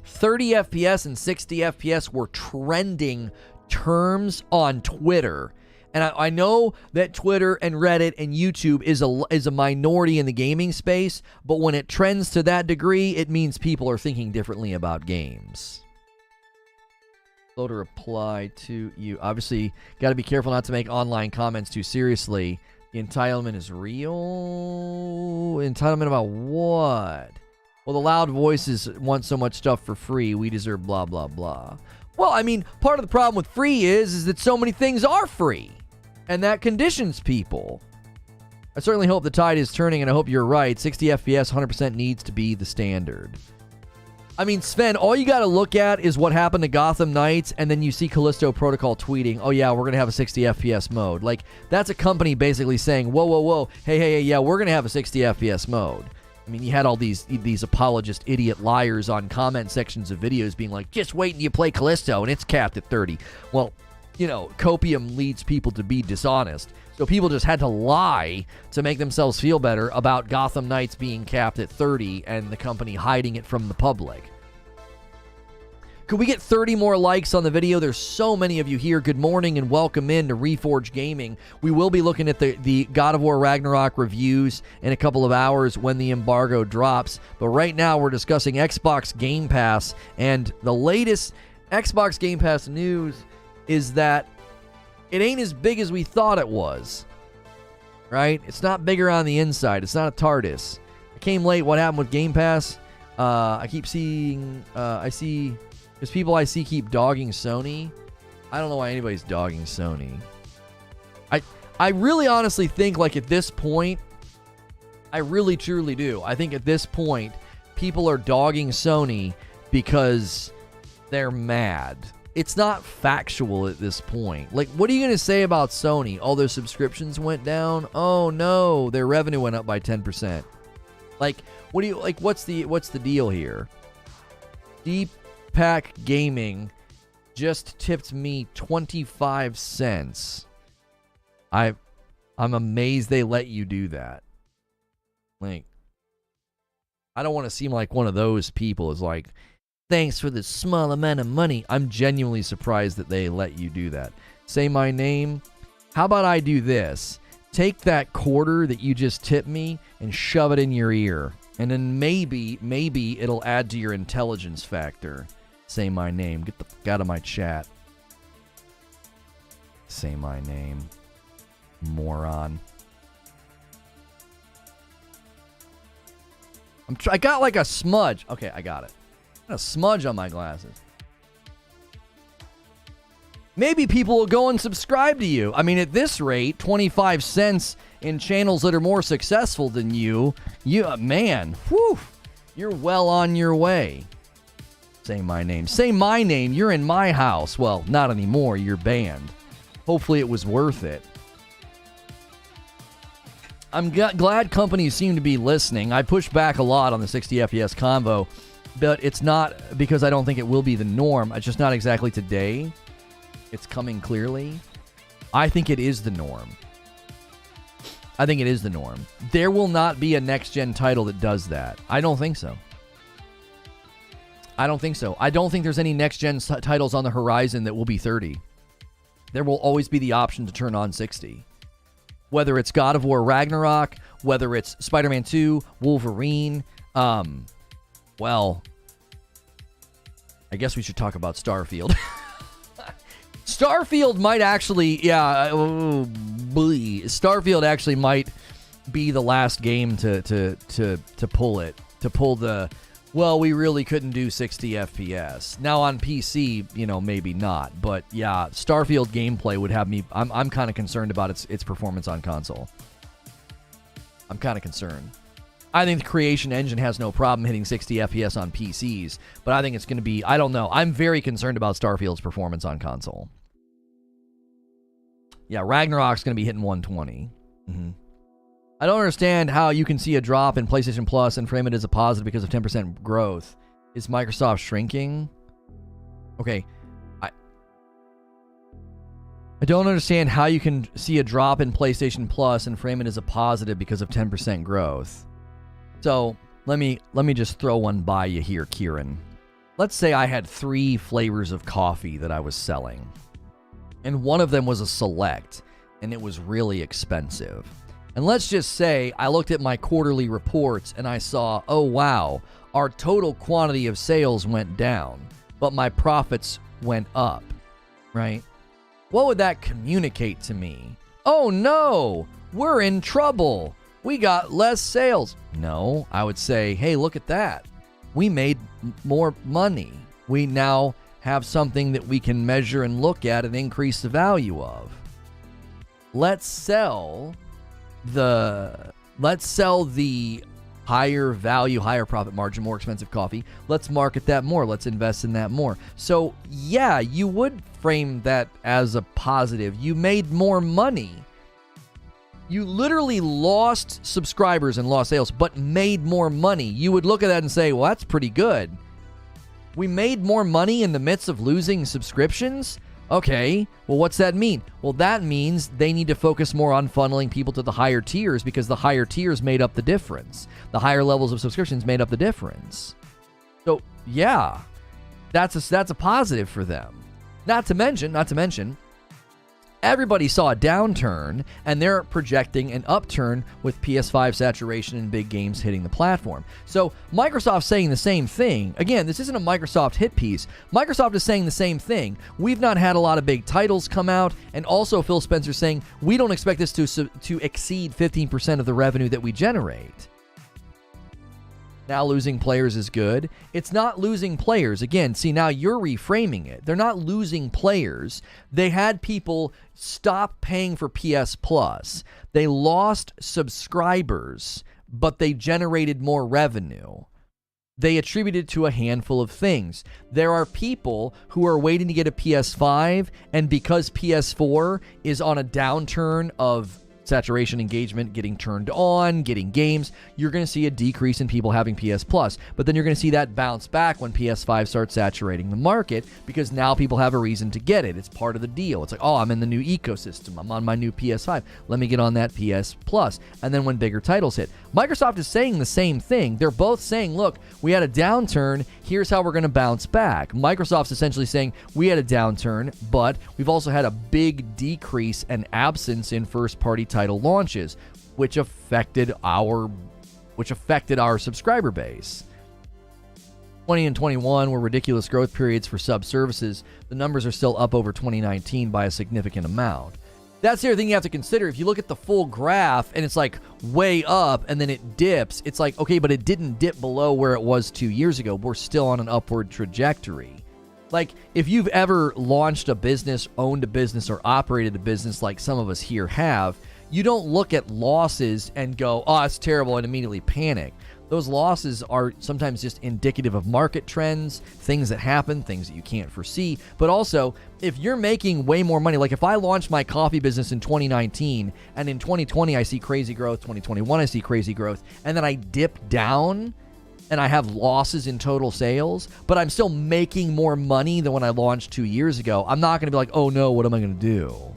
30 FPS and 60 FPS were trending terms on Twitter. And I know that Twitter and Reddit and YouTube is a minority in the gaming space, but when it trends to that degree, it means people are thinking differently about games. Slow to reply to you. Obviously, got to be careful not to make online comments too seriously. The entitlement is real. Entitlement about what? Well, the loud voices want so much stuff for free. We deserve blah, blah, blah. Well, I mean, part of the problem with free is that so many things are free. And that conditions people. I certainly hope the tide is turning, and I hope you're right. 60 FPS 100% needs to be the standard. I mean, Sven, all you got to look at is what happened to Gotham Knights, and then you see Callisto Protocol tweeting, oh yeah, we're going to have a 60 FPS mode. Like, that's a company basically saying, whoa, whoa, whoa, hey, yeah, we're going to have a 60 FPS mode. I mean, you had all these apologist idiot liars on comment sections of videos being like, just wait until you play Callisto, and it's capped at 30. Well, you know, copium leads people to be dishonest. So people just had to lie to make themselves feel better about Gotham Knights being capped at 30 and the company hiding it from the public. Could we get 30 more likes on the video? There's so many of you here. Good morning and welcome in to Reforge Gaming. We will be looking at the God of War Ragnarok reviews in a couple of hours when the embargo drops. But right now we're discussing Xbox Game Pass, and the latest Xbox Game Pass news is that it ain't as big as we thought it was, right? It's not bigger on the inside. It's not a TARDIS. It came late. What happened with Game Pass? I keep seeing, there's people I see keep dogging Sony. I don't know why anybody's dogging Sony. I really honestly think, like, at this point, I really truly do. I think at this point, people are dogging Sony because they're mad. it's not factual at this point. Like, what are you going to say about Sony? All their subscriptions went down? Oh no, their revenue went up by 10%. Like, what do you like? What's the deal here? Deepak Gaming just tipped me 25 cents. I'm amazed they let you do that. Like, I don't want to seem like one of those people is like, thanks for this small amount of money. I'm genuinely surprised that they let you do that. Say my name. How about I do this? Take that quarter that you just tipped me and shove it in your ear. And then maybe it'll add to your intelligence factor. Say my name. Get the fuck out of my chat. Say my name. Moron. I got like a smudge. Okay, I got it. A smudge on my glasses. Maybe people will go and subscribe to you. I mean, at this rate, 25 cents in channels that are more successful than you, man, whew, you're well on your way. Say my name. Say my name. You're in my house. Well, not anymore. You're banned. Hopefully it was worth it. I'm glad companies seem to be listening. I push back a lot on the 60 FPS convo, but it's not because I don't think it will be the norm. It's just not exactly today. It's coming clearly. I think it is the norm. I think it is the norm. There will not be a next-gen title that does that. I don't think so. I don't think so. I don't think there's any next-gen titles on the horizon that will be 30. There will always be the option to turn on 60. Whether it's God of War Ragnarok, whether it's Spider-Man 2, Wolverine, well, I guess we should talk about Starfield. Starfield might actually, Starfield actually might be the last game to pull it, to pull the, well, we really couldn't do 60 FPS. Now on PC, maybe not, but yeah, Starfield gameplay would have me, I'm kind of concerned about its performance on console. I'm kind of concerned. I think the Creation Engine has no problem hitting 60 FPS on PCs, but I think it's going to be, I don't know. I'm very concerned about Starfield's performance on console. Yeah, Ragnarok's going to be hitting 120. Mm-hmm. I don't understand how you can see a drop in PlayStation Plus and frame it as a positive because of 10% growth. Is Microsoft shrinking? Okay. I don't understand how you can see a drop in PlayStation Plus and frame it as a positive because of 10% growth. So, let me just throw one by you here, Kieran. Let's say I had 3 flavors of coffee that I was selling. And one of them was a select, and it was really expensive. And let's just say I looked at my quarterly reports and I saw, oh wow, our total quantity of sales went down, but my profits went up, right? What would that communicate to me? Oh no, we're in trouble. We got less sales. No, I would say, hey, look at that. We made more money. We now have something that we can measure and look at and increase the value of. Let's sell the higher value, higher profit margin, more expensive coffee. Let's market that more. Let's invest in that more. So yeah, you would frame that as a positive. You made more money. You literally lost subscribers and lost sales, but made more money. You would look at that and say, well, that's pretty good. We made more money in the midst of losing subscriptions? Okay, well, what's that mean? Well, that means they need to focus more on funneling people to the higher tiers because the higher tiers made up the difference. The higher levels of subscriptions made up the difference. So, yeah, that's a positive for them. Not to mention, everybody saw a downturn, and they're projecting an upturn with PS5 saturation and big games hitting the platform. So Microsoft's saying the same thing. Again, this isn't a Microsoft hit piece. Microsoft is saying the same thing. We've not had a lot of big titles come out, and also Phil Spencer saying we don't expect this to exceed 15% of the revenue that we generate. Now losing players is good. It's not losing players. Again, see, now you're reframing it. They're not losing players. They had people stop paying for PS Plus. They lost subscribers, but they generated more revenue. They attribute it to a handful of things. There are people who are waiting to get a PS5, and because PS4 is on a downturn of saturation, engagement, getting turned on, getting games, you're going to see a decrease in people having PS Plus. But then you're going to see that bounce back when PS5 starts saturating the market, because now people have a reason to get it. It's part of the deal. It's like, oh, I'm in the new ecosystem. I'm on my new PS5. Let me get on that PS Plus. And then when bigger titles hit. Microsoft is saying the same thing. They're both saying, look, we had a downturn. Here's how we're going to bounce back. Microsoft's essentially saying we had a downturn, but we've also had a big decrease and absence in first-party title launches, which affected our subscriber base. 20 and 21 were ridiculous growth periods for sub-services. The numbers are still up over 2019 by a significant amount. That's the other thing you have to consider. If you look at the full graph and it's like way up and then it dips, it's like, okay, but it didn't dip below where it was 2 years ago. We're still on an upward trajectory. Like, if you've ever launched a business, owned a business, or operated a business like some of us here have, you don't look at losses and go, oh, it's terrible, and immediately panic. Those losses are sometimes just indicative of market trends, things that happen, things that you can't foresee. But also, if you're making way more money, like if I launched my coffee business in 2019, and in 2020 I see crazy growth, 2021 I see crazy growth, and then I dip down and I have losses in total sales, but I'm still making more money than when I launched 2 years ago, I'm not going to be like, oh no, what am I going to do?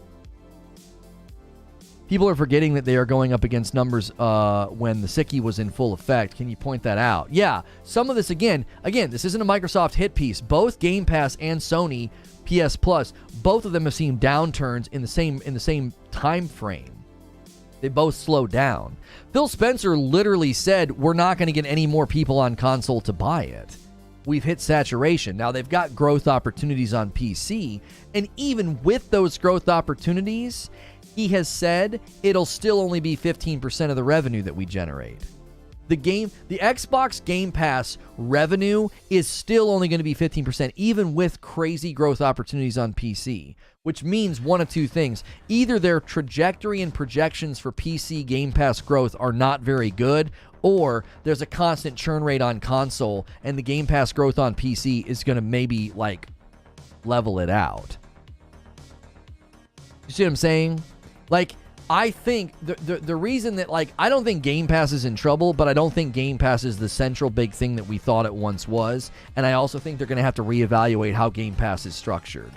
People are forgetting that they are going up against numbers when the sickie was in full effect. Can you point that out? Yeah, some of this, again, this isn't a Microsoft hit piece. Both Game Pass and Sony PS Plus, both of them have seen downturns in the same time frame. They both slowed down. Phil Spencer literally said, we're not going to get any more people on console to buy it. We've hit saturation. Now, they've got growth opportunities on PC, and even with those growth opportunities, he has said it'll still only be 15% of the revenue that we generate. The Xbox Game Pass revenue is still only going to be 15%, even with crazy growth opportunities on PC, which means one of two things. Either their trajectory and projections for PC Game Pass growth are not very good, or there's a constant churn rate on console, and the Game Pass growth on PC is going to maybe, like, level it out. You see what I'm saying? Like, I think the reason that, like, I don't think Game Pass is in trouble, but I don't think Game Pass is the central big thing that we thought it once was. And I also think they're going to have to reevaluate how Game Pass is structured.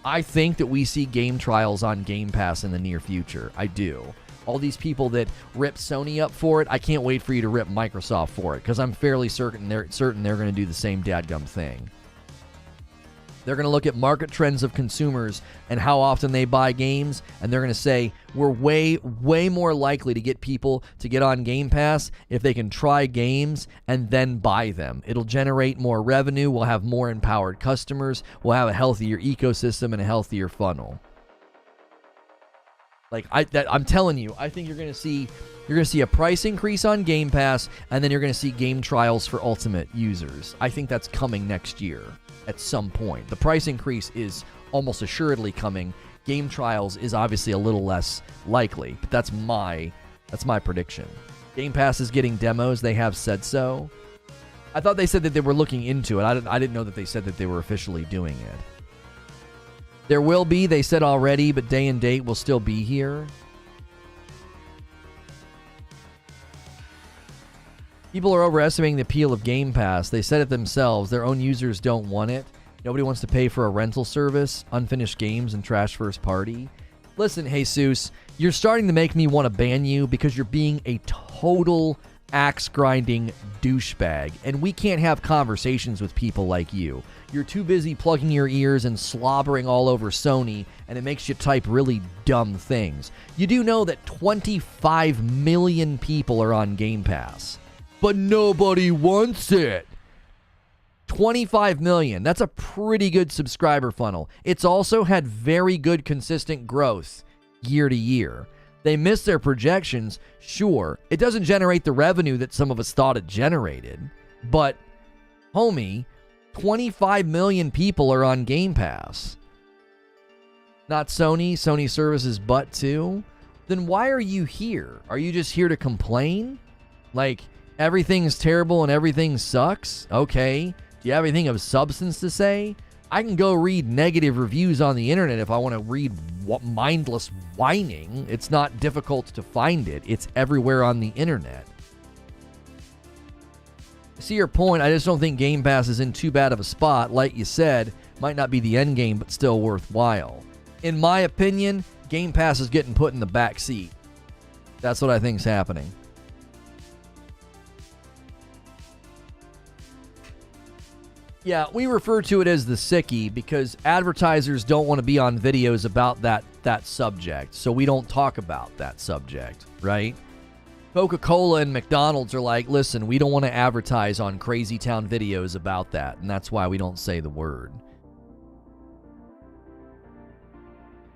I think that we see game trials on Game Pass in the near future. I do. All these people that rip Sony up for it, I can't wait for you to rip Microsoft for it, because I'm fairly certain they're going to do the same dadgum thing. They're going to look at market trends of consumers and how often they buy games, and they're going to say, we're way, way more likely to get people to get on Game Pass if they can try games and then buy them. It'll generate more revenue. We'll have more empowered customers. We'll have a healthier ecosystem and a healthier funnel. Like, I'm telling you, I think you're going to see a price increase on Game Pass, and then you're going to see game trials for Ultimate users. I think that's coming next year. At some point. The price increase is almost assuredly coming. Game trials is obviously a little less likely, but that's my prediction. Game Pass is getting demos. They have said so. I thought they said that they were looking into it. I didn't know that they said that they were officially doing it. There will be, they said already, but day and date will still be here. People are overestimating the appeal of Game Pass. They said it themselves. Their own users don't want it. Nobody wants to pay for a rental service, unfinished games, and trash first party. Listen, Jesus, you're starting to make me want to ban you because you're being a total axe-grinding douchebag, and we can't have conversations with people like you. You're too busy plugging your ears and slobbering all over Sony, and it makes you type really dumb things. You do know that 25 million people are on Game Pass. But nobody wants it. 25 million. That's a pretty good subscriber funnel. It's also had very good consistent growth year to year. They missed their projections, sure. It doesn't generate the revenue that some of us thought it generated. But, homie, 25 million people are on Game Pass. Not Sony. Sony services but too. Then why are you here? Are you just here to complain? Like, Everything's terrible and everything sucks? Okay. Do you have anything of substance to say? I can go read negative reviews on the internet if I want to read mindless whining. It's not difficult to find it. It's everywhere on the internet. I see your point. I just don't think Game Pass is in too bad of a spot. Like you said, might not be the end game, but still worthwhile. In my opinion, Game Pass is getting put in the back seat. That's what I think is happening. Yeah, we refer to it as the sickie because advertisers don't want to be on videos about that subject, so we don't talk about that subject, right? Coca-Cola and McDonald's are like, listen, we don't want to advertise on Crazy Town videos about that, and that's why we don't say the word.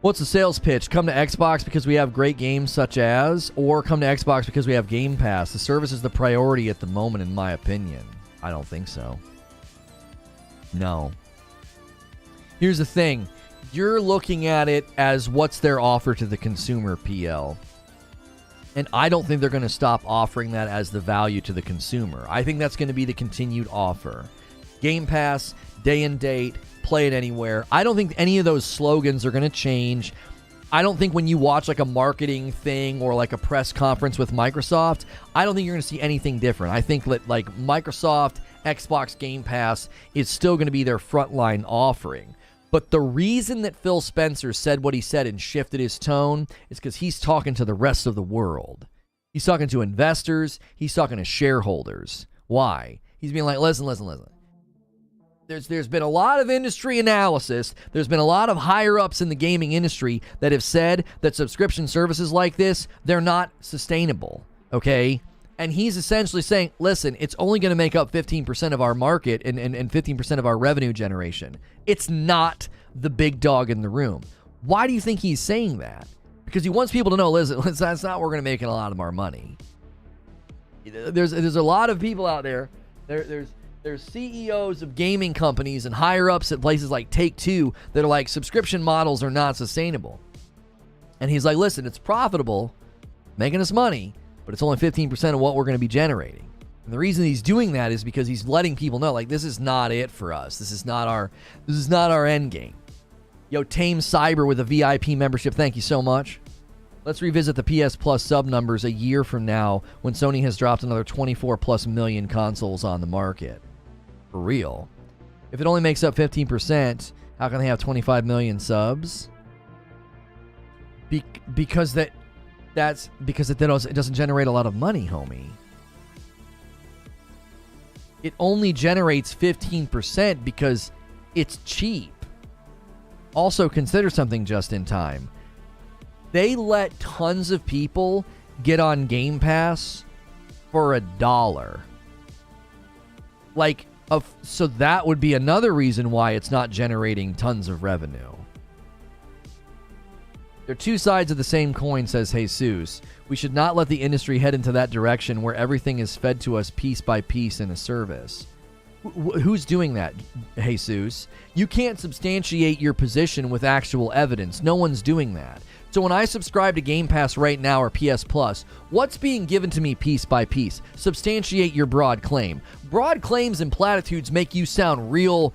What's the sales pitch? Come to Xbox because we have great games such as, or come to Xbox because we have Game Pass. The service is the priority at the moment, in my opinion. I don't think so. No. Here's the thing. You're looking at it as what's their offer to the consumer, PL. And I don't think they're going to stop offering that as the value to the consumer. I think that's going to be the continued offer. Game Pass, day and date, play it anywhere. I don't think any of those slogans are going to change. I don't think when you watch like a marketing thing or like a press conference with Microsoft, I don't think you're going to see anything different. I think that like Microsoft, Xbox Game Pass is still going to be their frontline offering. But the reason that Phil Spencer said what he said and shifted his tone is because he's talking to the rest of the world. He's talking to investors. He's talking to shareholders. Why? He's being like, listen. There's been a lot of industry analysis. There's been a lot of higher-ups in the gaming industry that have said that subscription services like this, they're not sustainable, okay? And he's essentially saying, listen, it's only going to make up 15% of our market and 15% of our revenue generation. It's not the big dog in the room. Why do you think he's saying that? Because he wants people to know, listen, that's not where we're going to make a lot of our money. There's a lot of people out there. There's CEOs of gaming companies and higher-ups at places like Take-Two that are like, subscription models are not sustainable. And he's like, listen, it's profitable, making us money, but it's only 15% of what we're going to be generating. And the reason he's doing that is because he's letting people know, like, this is not it for us. This is not our end game. Yo, Tame Cyber with a VIP membership, thank you so much. Let's revisit the PS Plus sub numbers a year from now when Sony has dropped another 24 plus million consoles on the market. For real. If it only makes up 15%, how can they have 25 million subs? Because it doesn't generate a lot of money, homie. It only generates 15% because it's cheap. Also, consider something just in time. They let tons of people get on Game Pass for $1. So that would be another reason why it's not generating tons of revenue. They're two sides of the same coin, says Jesus. We should not let the industry head into that direction where everything is fed to us piece by piece in a service. Who's doing that, Jesus? You can't substantiate your position with actual evidence. No one's doing that. So when I subscribe to Game Pass right now or PS Plus, what's being given to me piece by piece? Substantiate your broad claim. Broad claims and platitudes make you sound real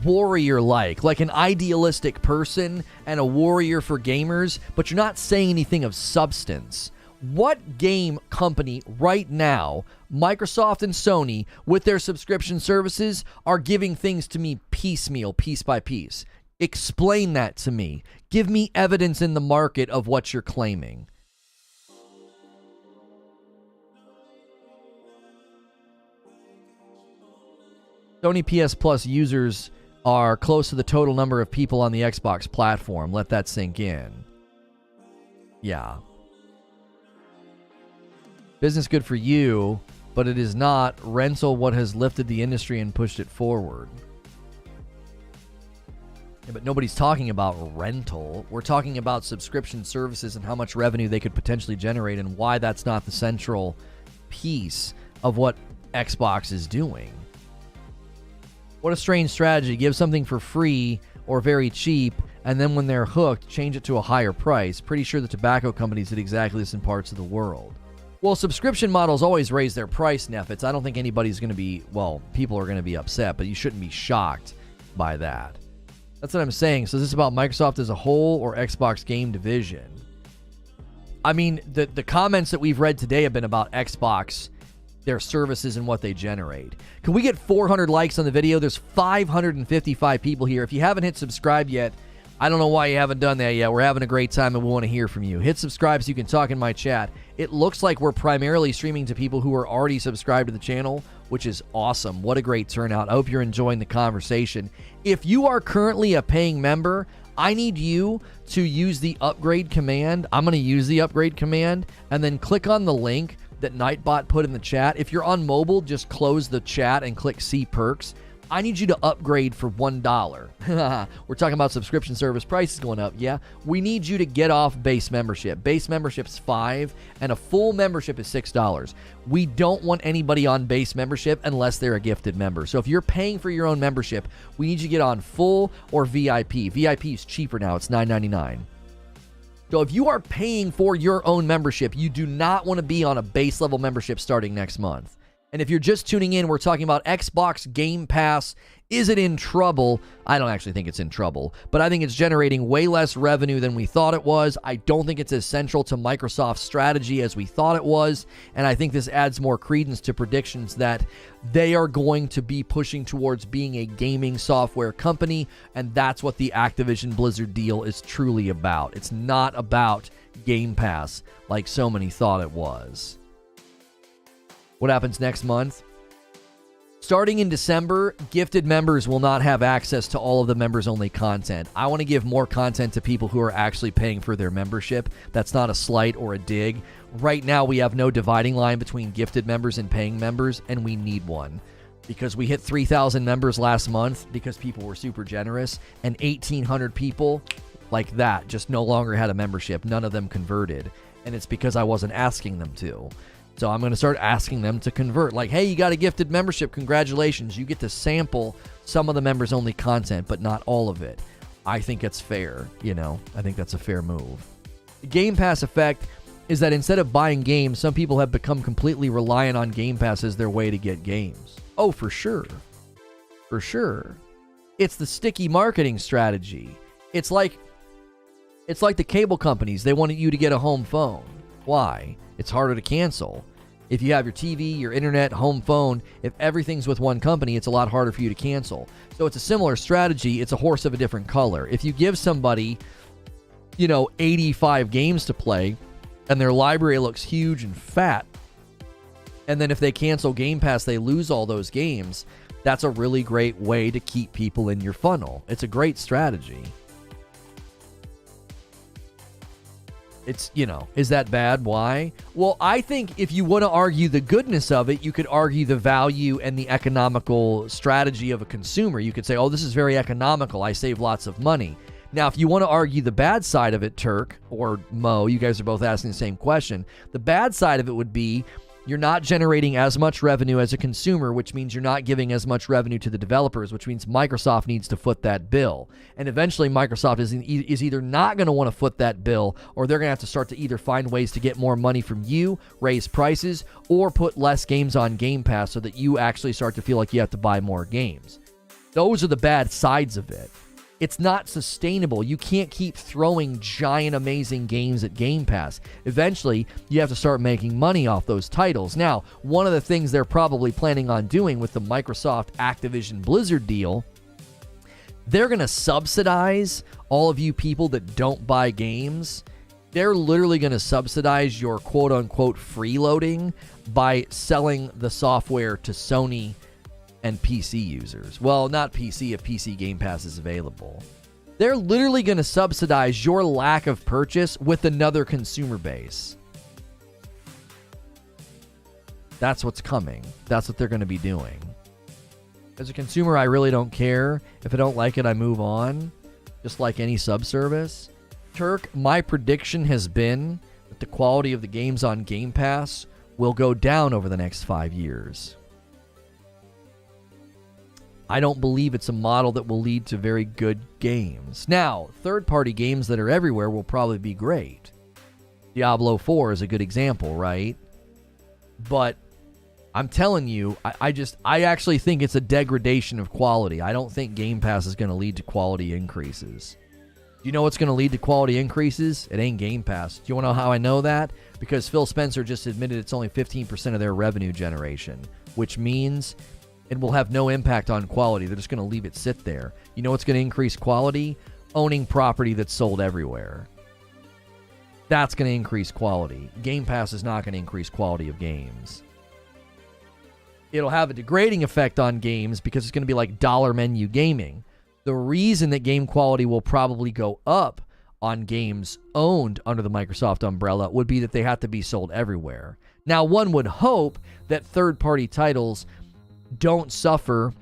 warrior-like, like an idealistic person and a warrior for gamers, but you're not saying anything of substance. What game company right now, Microsoft and Sony, with their subscription services, are giving things to me piecemeal, piece by piece? Explain that to me. Give me evidence in the market of what you're claiming. Sony PS Plus users are close to the total number of people on the Xbox platform. Let that sink in. Yeah. Business good for you, but it is not rental what has lifted the industry and pushed it forward. Yeah, but nobody's talking about rental. We're talking about subscription services and how much revenue they could potentially generate and why that's not the central piece of what Xbox is doing. What a strange strategy. Give something for free or very cheap, and then when they're hooked, change it to a higher price. Pretty sure the tobacco companies did exactly this in parts of the world. Well, subscription models always raise their price, Neffits. I don't think anybody's going to be, well, people are going to be upset, but you shouldn't be shocked by that. That's what I'm saying. So is this about Microsoft as a whole or Xbox Game Division? I mean, the comments that we've read today have been about Xbox, their services, and what they generate. Can we get 400 likes on the video? There's 555 people here. If you haven't hit subscribe yet, I don't know why you haven't done that yet. We're having a great time and we want to hear from you. Hit subscribe so you can talk in my chat. It looks like we're primarily streaming to people who are already subscribed to the channel, which is awesome. What a great turnout. I hope you're enjoying the conversation. If you are currently a paying member, I need you to use the upgrade command. I'm going to use the upgrade command and then click on the link that Nightbot put in the chat. If you're on mobile, just close the chat and click See Perks. I need you to upgrade for $1. We're talking about subscription service prices going up. Yeah, we need you to get off base membership. Base membership's $5 and a full membership is $6. We don't want anybody on base membership unless they're a gifted member. So if you're paying for your own membership, we need you to get on full or VIP. VIP is cheaper now. It's $9.99. So if you are paying for your own membership, you do not want to be on a base level membership starting next month. And if you're just tuning in, we're talking about Xbox Game Pass. Is it in trouble? I don't actually think it's in trouble, but I think it's generating way less revenue than we thought it was. I don't think it's as central to Microsoft's strategy as we thought it was, and I think this adds more credence to predictions that they are going to be pushing towards being a gaming software company, and that's what the Activision Blizzard deal is truly about. It's not about Game Pass like so many thought it was. What happens next month? Starting in December, gifted members will not have access to all of the members-only content. I want to give more content to people who are actually paying for their membership. That's not a slight or a dig. Right now, we have no dividing line between gifted members and paying members, and we need one. Because we hit 3,000 members last month because people were super generous, and 1,800 people like that just no longer had a membership. None of them converted, and it's because I wasn't asking them to. So I'm going to start asking them to convert. Like, hey, you got a gifted membership. Congratulations. You get to sample some of the members-only content, but not all of it. I think it's fair. I think that's a fair move. The Game Pass effect is that instead of buying games, some people have become completely reliant on Game Pass as their way to get games. Oh, for sure. For sure. It's the sticky marketing strategy. It's like the cable companies. They wanted you to get a home phone. Why? It's harder to cancel. If you have your TV, your internet, home phone, if everything's with one company, it's a lot harder for you to cancel. So it's a similar strategy. It's a horse of a different color. If you give somebody, 85 games to play and their library looks huge and fat, and then if they cancel Game Pass, they lose all those games, that's a really great way to keep people in your funnel. It's a great strategy. It's, is that bad? Why? Well, I think if you want to argue the goodness of it, you could argue the value and the economical strategy of a consumer. You could say, oh, this is very economical. I save lots of money. Now, if you want to argue the bad side of it, Turk or Mo, you guys are both asking the same question. The bad side of it would be you're not generating as much revenue as a consumer, which means you're not giving as much revenue to the developers, which means Microsoft needs to foot that bill. And eventually Microsoft is either not going to want to foot that bill, or they're going to have to start to either find ways to get more money from you, raise prices, or put less games on Game Pass so that you actually start to feel like you have to buy more games. Those are the bad sides of it. It's not sustainable. You can't keep throwing giant, amazing games at Game Pass. Eventually, you have to start making money off those titles. Now, one of the things they're probably planning on doing with the Microsoft Activision Blizzard deal, they're going to subsidize all of you people that don't buy games. They're literally going to subsidize your quote-unquote freeloading by selling the software to Sony and PC users. Well, not PC if PC Game Pass is available. They're literally going to subsidize your lack of purchase with another consumer base. That's what's coming. That's what they're going to be doing. As a consumer, I really don't care. If I don't like it, I move on. Just like any subservice. Turk, my prediction has been that the quality of the games on Game Pass will go down over the next 5 years. I don't believe it's a model that will lead to very good games. Now, third-party games that are everywhere will probably be great. Diablo 4 is a good example, right? But I'm telling you, I actually think it's a degradation of quality. I don't think Game Pass is going to lead to quality increases. Do you know what's going to lead to quality increases? It ain't Game Pass. Do you want to know how I know that? Because Phil Spencer just admitted it's only 15% of their revenue generation, which means it will have no impact on quality. They're just going to leave it sit there. You know what's going to increase quality? Owning property that's sold everywhere. That's going to increase quality. Game Pass is not going to increase quality of games. It'll have a degrading effect on games because it's going to be like dollar menu gaming. The reason that game quality will probably go up on games owned under the Microsoft umbrella would be that they have to be sold everywhere. Now, one would hope that third-party titles don't suffer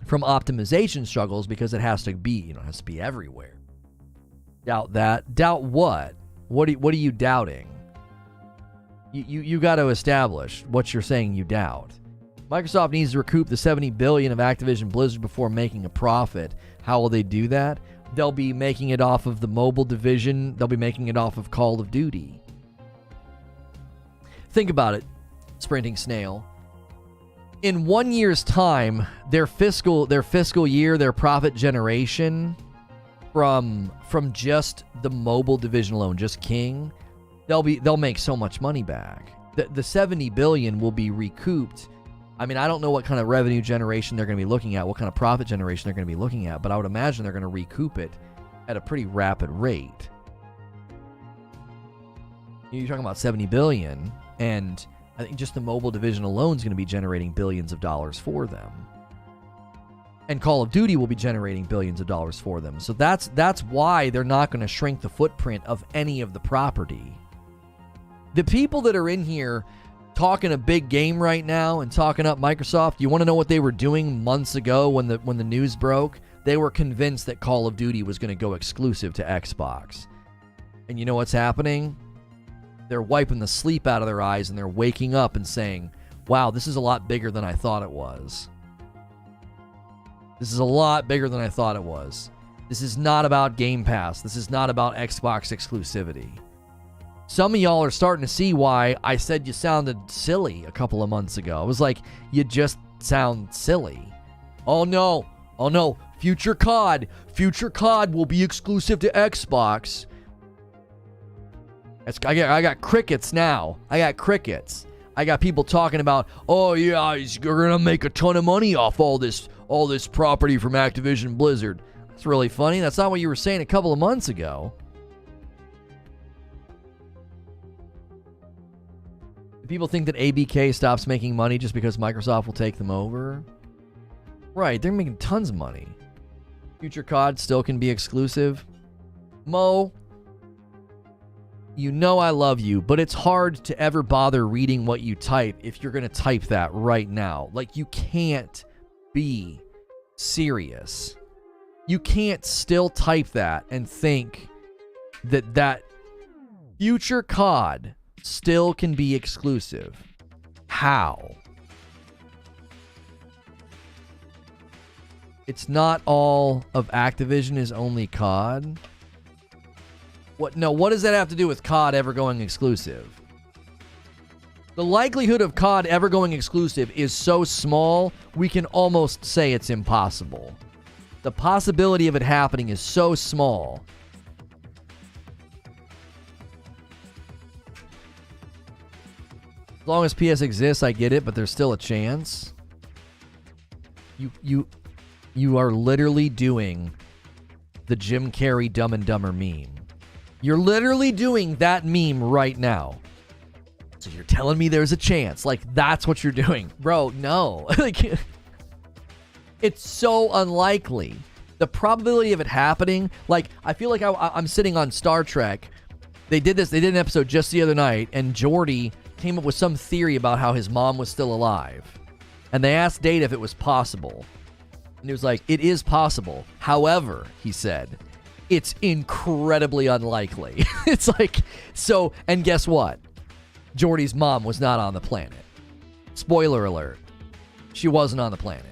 from optimization struggles because it has to be, it has to be everywhere. Doubt that. Doubt what? What are you doubting? You got to establish what you're saying you doubt. Microsoft needs to recoup the $70 billion of Activision Blizzard before making a profit. How will they do that? They'll be making it off of the mobile division. They'll be making it off of Call of Duty. Think about it, Sprinting Snail. In 1 year's time, their fiscal year, their profit generation from just the mobile division alone, just King, they'll make so much money back. The $70 billion will be recouped. I mean, I don't know what kind of revenue generation they're going to be looking at, what kind of profit generation they're going to be looking at, but I would imagine they're going to recoup it at a pretty rapid rate. You're talking about $70 billion, and I think just the mobile division alone is going to be generating billions of dollars for them. And Call of Duty will be generating billions of dollars for them. So that's why they're not going to shrink the footprint of any of the property. The people that are in here talking a big game right now and talking up Microsoft, you want to know what they were doing months ago when the news broke? They were convinced that Call of Duty was going to go exclusive to Xbox. And you know what's happening? They're wiping the sleep out of their eyes and they're waking up and saying, wow, this is a lot bigger than I thought it was. This is a lot bigger than I thought it was. This is not about Game Pass. This is not about Xbox exclusivity. Some of y'all are starting to see why I said you sounded silly a couple of months ago. I was like, you just sound silly. Oh no, future COD will be exclusive to Xbox. I got crickets now. I got crickets. I got people talking about, oh yeah, you're gonna make a ton of money off all this property from Activision Blizzard. That's really funny. That's not what you were saying a couple of months ago. Do people think that ABK stops making money just because Microsoft will take them over? Right, they're making tons of money. Future COD still can be exclusive. Mo, you know I love you, but it's hard to ever bother reading what you type if you're going to type that right now. Like, you can't be serious. You can't still type that and think that future COD still can be exclusive. How? It's not all of Activision is only COD. What does that have to do with COD ever going exclusive? The likelihood of COD ever going exclusive is so small, we can almost say it's impossible. The possibility of it happening is so small. As long as PS exists, I get it, but there's still a chance. You are literally doing the Jim Carrey Dumb and Dumber meme. You're literally doing that meme right now. So you're telling me there's a chance. Like, that's what you're doing. Bro, no. Like, it's so unlikely. The probability of it happening, like, I feel like I'm sitting on Star Trek. They did an episode just the other night, and Geordi came up with some theory about how his mom was still alive. And they asked Data if it was possible. And he was like, it is possible. However, he said, it's incredibly unlikely. It's like, so, and guess what? Geordi's mom was not on the planet. Spoiler alert. She wasn't on the planet.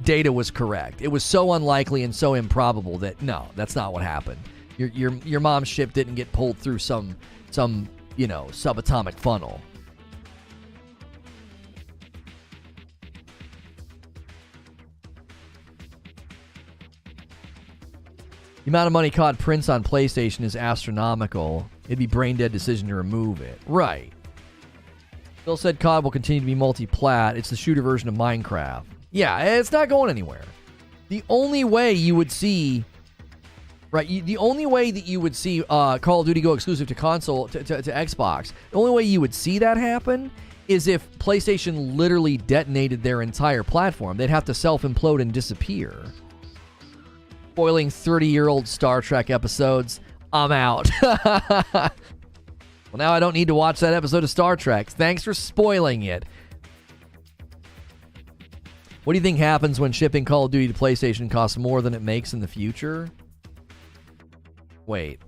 Data was correct. It was so unlikely and so improbable that, no, that's not what happened. Your mom's ship didn't get pulled through some subatomic funnel. The amount of money COD prints on PlayStation is astronomical. It'd be brain dead decision to remove it. Right. Bill said COD will continue to be multi-plat. It's the shooter version of Minecraft. Yeah, it's not going anywhere. The only way you would see... Right, the only way that you would see Call of Duty go exclusive to console, to Xbox, the only way you would see that happen is if PlayStation literally detonated their entire platform. They'd have to self-implode and disappear. Spoiling 30-year-old Star Trek episodes. I'm out. Well, now I don't need to watch that episode of Star Trek. Thanks for spoiling it. What do you think happens when shipping Call of Duty to PlayStation costs more than it makes in the future? Wait.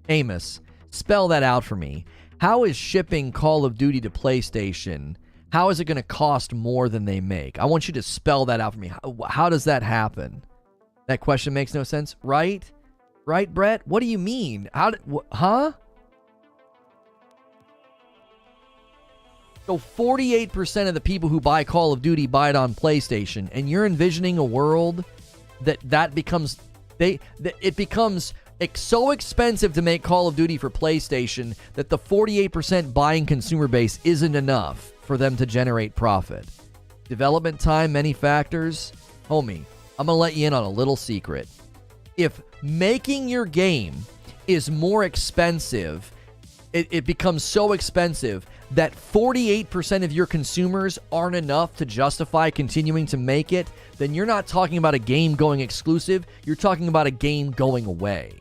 Amos, spell that out for me. How is shipping Call of Duty to PlayStation, how is it going to cost more than they make? I want you to spell that out for me. How does that happen? That question makes no sense, right? Right, Brett? What do you mean? Huh? So 48% of the people who buy Call of Duty buy it on PlayStation, and you're envisioning a world that becomes... it becomes so expensive to make Call of Duty for PlayStation that the 48% buying consumer base isn't enough for them to generate profit. Development time, many factors. Homie, I'm going to let you in on a little secret. If making your game is more expensive, it becomes so expensive that 48% of your consumers aren't enough to justify continuing to make it, then you're not talking about a game going exclusive. You're talking about a game going away.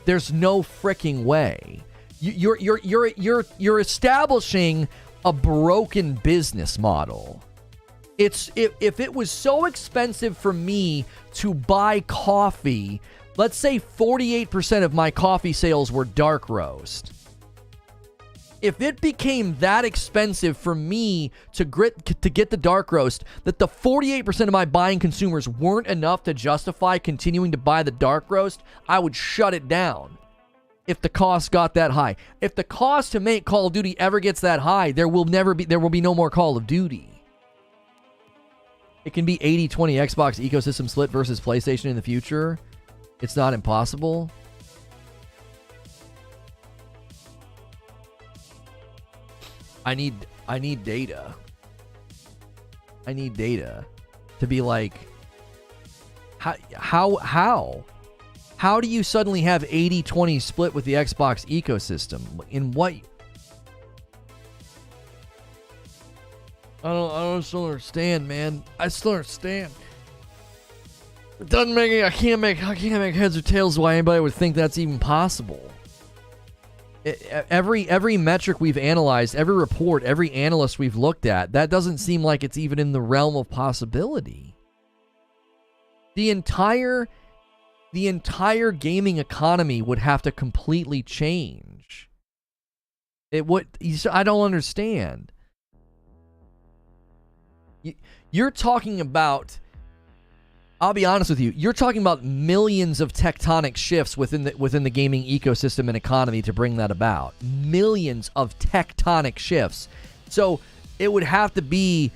There's no freaking way. You're establishing a broken business model. If it was so expensive for me to buy coffee, let's say 48% of my coffee sales were dark roast. If it became that expensive for me to get the dark roast, that the 48% of my buying consumers weren't enough to justify continuing to buy the dark roast, I would shut it down. If the cost got that high. If the cost to make Call of Duty ever gets that high, there will be no more Call of Duty. It can be 80-20 Xbox ecosystem split versus PlayStation in the future. It's not impossible. I need data. I need data to be like, how do you suddenly have 80-20 split with the Xbox ecosystem? In what? I still understand, man. I still understand. It doesn't make I can't make heads or tails why anybody would think that's even possible. Every metric we've analyzed, every report, every analyst we've looked at, that doesn't seem like it's even in the realm of possibility. The entire gaming economy would have to completely change. It would. I don't understand. You're talking about, I'll be honest with you, you're talking about millions of tectonic shifts within the gaming ecosystem and economy to bring that about. Millions of tectonic shifts. So it would have to be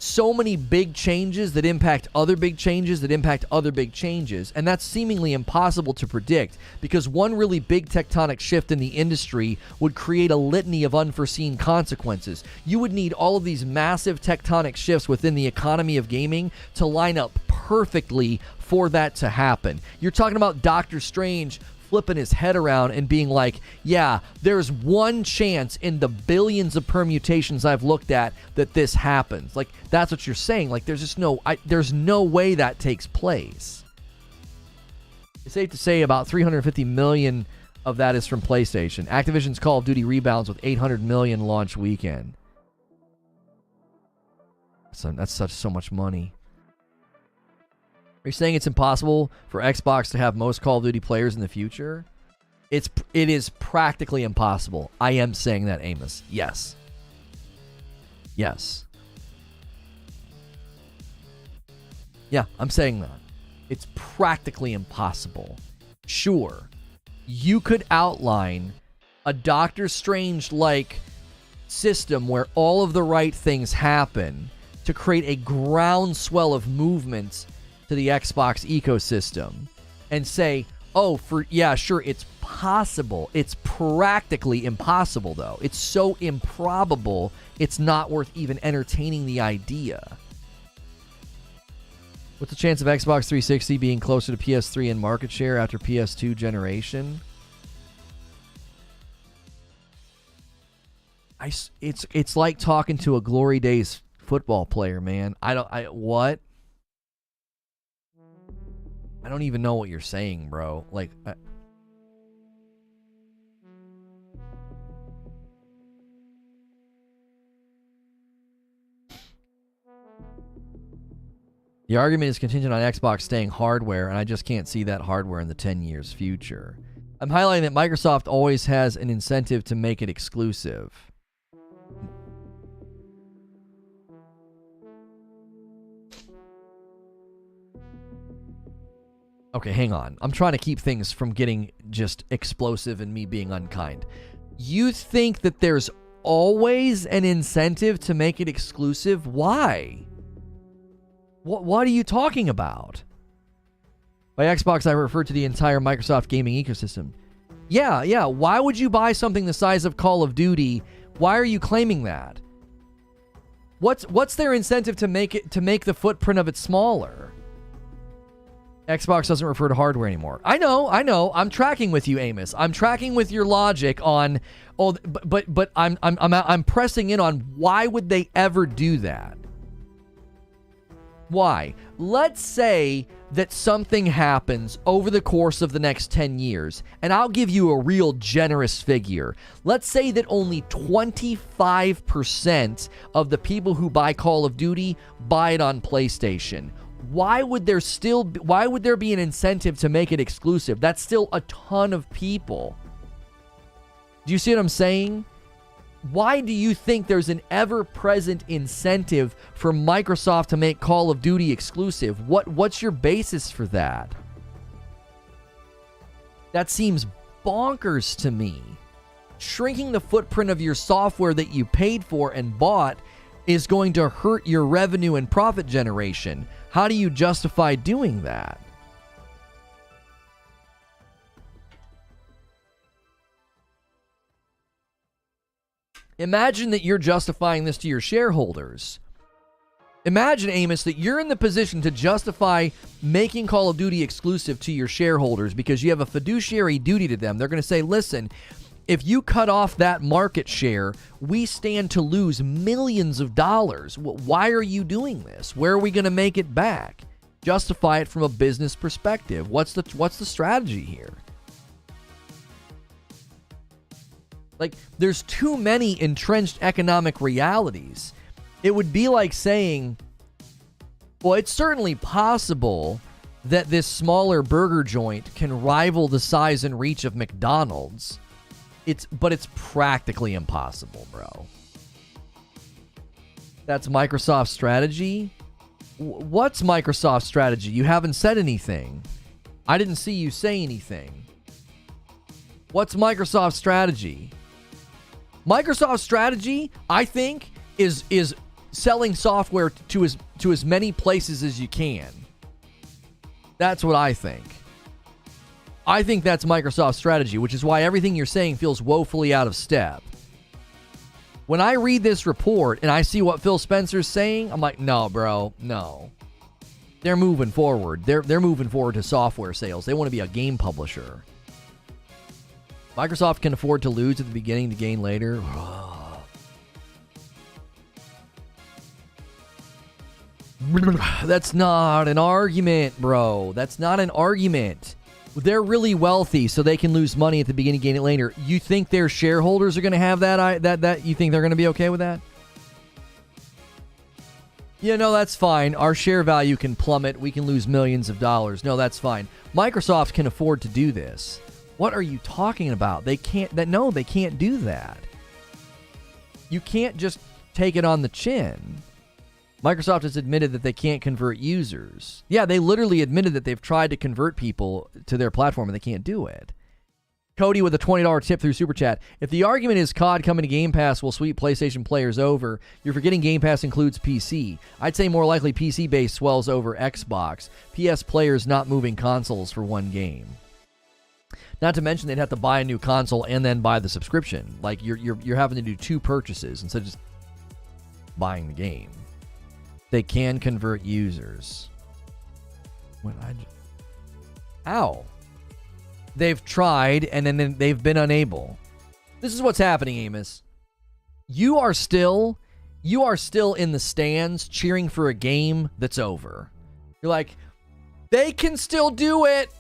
so many big changes that impact other big changes that impact other big changes, and that's seemingly impossible to predict because one really big tectonic shift in the industry would create a litany of unforeseen consequences. You would need all of these massive tectonic shifts within the economy of gaming to line up perfectly for that to happen. You're talking about Doctor Strange flipping his head around and being like, yeah, there's one chance in the billions of permutations I've looked at that this happens. Like, that's what you're saying. Like, there's just there's no way that takes place. It's safe to say about 350 million of that is from PlayStation. Activision's Call of Duty rebounds with 800 million launch weekend. So that's so much money. Are you saying it's impossible for Xbox to have most Call of Duty players in the future? It is practically impossible. I am saying that, Amos. Yes. Yes. Yeah, I'm saying that. It's practically impossible. Sure, you could outline a Doctor Strange-like system where all of the right things happen to create a groundswell of movements to the Xbox ecosystem and say, oh, yeah, sure, it's possible. It's practically impossible, though. It's so improbable, it's not worth even entertaining the idea. What's the chance of Xbox 360 being closer to PS3 in market share after PS2 generation? It's like talking to a Glory Days football player, man. What? I don't even know what you're saying, bro. Like, the argument is contingent on Xbox staying hardware, and I just can't see that hardware in the 10 years future. I'm highlighting that Microsoft always has an incentive to make it exclusive. Okay, hang on. I'm trying to keep things from getting just explosive and me being unkind. You think that there's always an incentive to make it exclusive? Why? What are you talking about? By Xbox, I refer to the entire Microsoft gaming ecosystem. Yeah. Why would you buy something the size of Call of Duty? Why are you claiming that? What's their incentive to make the footprint of it smaller? Xbox doesn't refer to hardware anymore. I know. I'm tracking with you, Amos. I'm tracking with your logic on. Oh, but I'm pressing in on why would they ever do that? Why? Let's say that something happens over the course of the next 10 years, and I'll give you a real generous figure. Let's say that only 25% of the people who buy Call of Duty buy it on PlayStation. Why would there be an incentive to make it exclusive? That's still a ton of people. Do you see what I'm saying? Why do you think there's an ever-present incentive for Microsoft to make Call of Duty exclusive? What's your basis for that? That seems bonkers to me. Shrinking the footprint of your software that you paid for and bought is going to hurt your revenue and profit generation. How do you justify doing that? Imagine that you're justifying this to your shareholders. Imagine, Amos, that you're in the position to justify making Call of Duty exclusive to your shareholders because you have a fiduciary duty to them. They're going to say, listen, if you cut off that market share, we stand to lose millions of dollars. Why are you doing this? Where are we going to make it back? Justify it from a business perspective. What's the strategy here? Like, there's too many entrenched economic realities. It would be like saying, well, it's certainly possible that this smaller burger joint can rival the size and reach of McDonald's. But it's practically impossible, bro. That's Microsoft's strategy? What's Microsoft's strategy? You haven't said anything. I didn't see you say anything. What's Microsoft's strategy? Microsoft's strategy, I think, is selling software to as many places as you can. That's what I think. I think that's Microsoft's strategy, which is why everything you're saying feels woefully out of step. When I read this report and I see what Phil Spencer's saying, I'm like, no, bro, no. They're moving forward. They're moving forward to software sales. They want to be a game publisher. Microsoft can afford to lose at the beginning to gain later. That's not an argument, bro. That's not an argument. They're really wealthy, so they can lose money at the beginning, gain it later. You think their shareholders are going to have that? You think they're going to be okay with that? Yeah, no, that's fine. Our share value can plummet. We can lose millions of dollars. No, that's fine. Microsoft can afford to do this. What are you talking about? They can't. No, they can't do that. You can't just take it on the chin. Microsoft has admitted that they can't convert users. Yeah, they literally admitted that they've tried to convert people to their platform and they can't do it. Cody with a $20 tip through Super Chat. If the argument is COD coming to Game Pass will sweep PlayStation players over, you're forgetting Game Pass includes PC. I'd say more likely PC base swells over Xbox. PS players not moving consoles for one game. Not to mention they'd have to buy a new console and then buy the subscription. Like you're having to do two purchases instead of just buying the game. They can convert users. Ow. They've tried, and then they've been unable. This is what's happening, Amos. You are still in the stands cheering for a game that's over. You're like, they can still do it.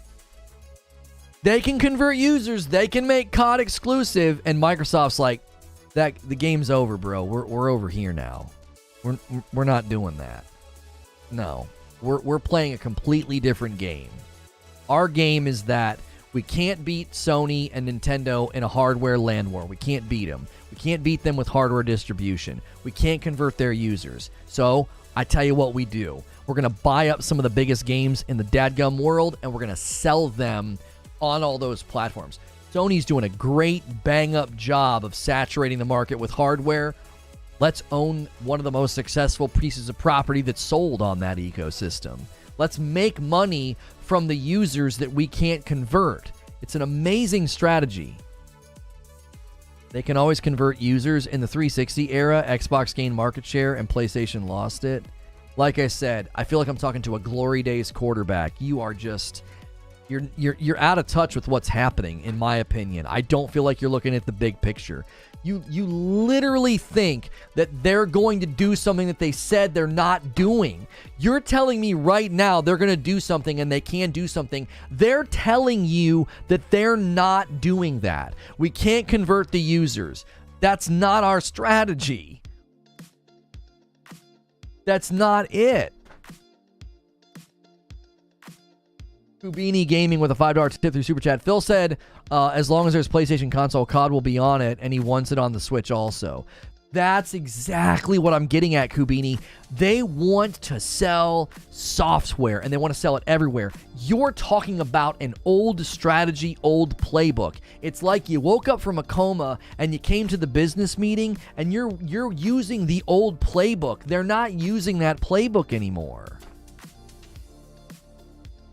They can convert users. They can make COD exclusive. And Microsoft's like, the game's over, bro. We're over here now. We're not doing that. No. We're playing a completely different game. Our game is that we can't beat Sony and Nintendo in a hardware land war. We can't beat them. We can't beat them with hardware distribution. We can't convert their users. So, I tell you what we do. We're going to buy up some of the biggest games in the dadgum world, and we're going to sell them on all those platforms. Sony's doing a great bang-up job of saturating the market with hardware. Let's own one of the most successful pieces of property that's sold on that ecosystem. Let's make money from the users that we can't convert. It's an amazing strategy. They can always convert users. In the 360 era, Xbox gained market share and PlayStation lost it. Like I said, I feel like I'm talking to a glory days quarterback. You are just... You're out of touch with what's happening, in my opinion. I don't feel like you're looking at the big picture. You literally think that they're going to do something that they said they're not doing. You're telling me right now they're going to do something and they can do something. They're telling you that they're not doing that. We can't convert the users. That's not our strategy. That's not it. Kubini Gaming with a $5 tip through Super Chat. Phil said, as long as there's PlayStation console, COD will be on it, and he wants it on the Switch also. That's exactly what I'm getting at, Kubini. They want to sell software, and they want to sell it everywhere. You're talking about an old strategy, old playbook. It's like you woke up from a coma, and you came to the business meeting, and you're using the old playbook. They're not using that playbook anymore.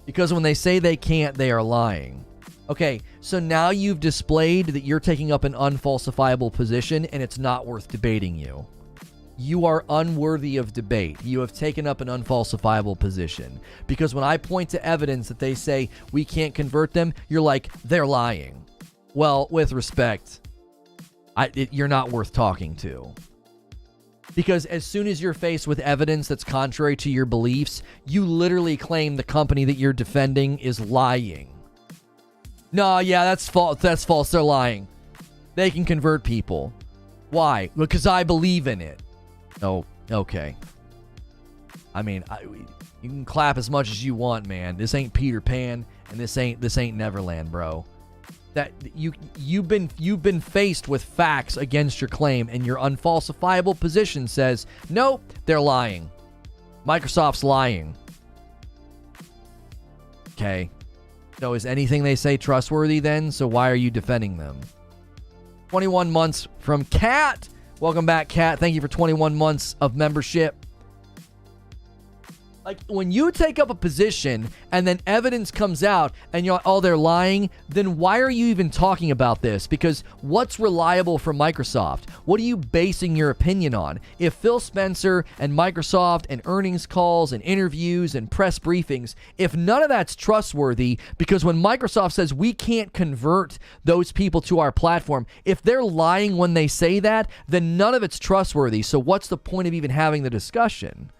Because when they say they can't, they are lying. Okay, so now you've displayed that you're taking up an unfalsifiable position and it's not worth debating you. You are unworthy of debate. You have taken up an unfalsifiable position. Because when I point to evidence that they say we can't convert them, you're like, they're lying. Well, with respect, you're not worth talking to. Because as soon as you're faced with evidence that's contrary to your beliefs, you literally claim the company that you're defending is lying. No, yeah, that's false. That's false. They're lying. They can convert people. Why? Because I believe in it. Oh, okay. I mean, you can clap as much as you want, man. This ain't Peter Pan, and this ain't Neverland, bro. That you've been faced with facts against your claim, and your unfalsifiable position says, nope, they're lying. Microsoft's lying. Okay. So is anything they say trustworthy then? So why are you defending them? 21 months from Kat. Welcome back, Kat. Thank you for 21 months of membership. Like, when you take up a position and then evidence comes out and you're like, oh, they're lying, then why are you even talking about this? Because what's reliable from Microsoft? What are you basing your opinion on? If Phil Spencer and Microsoft and earnings calls and interviews and press briefings, if none of that's trustworthy, because when Microsoft says we can't convert those people to our platform, if they're lying when they say that, then none of it's trustworthy. So what's the point of even having the discussion?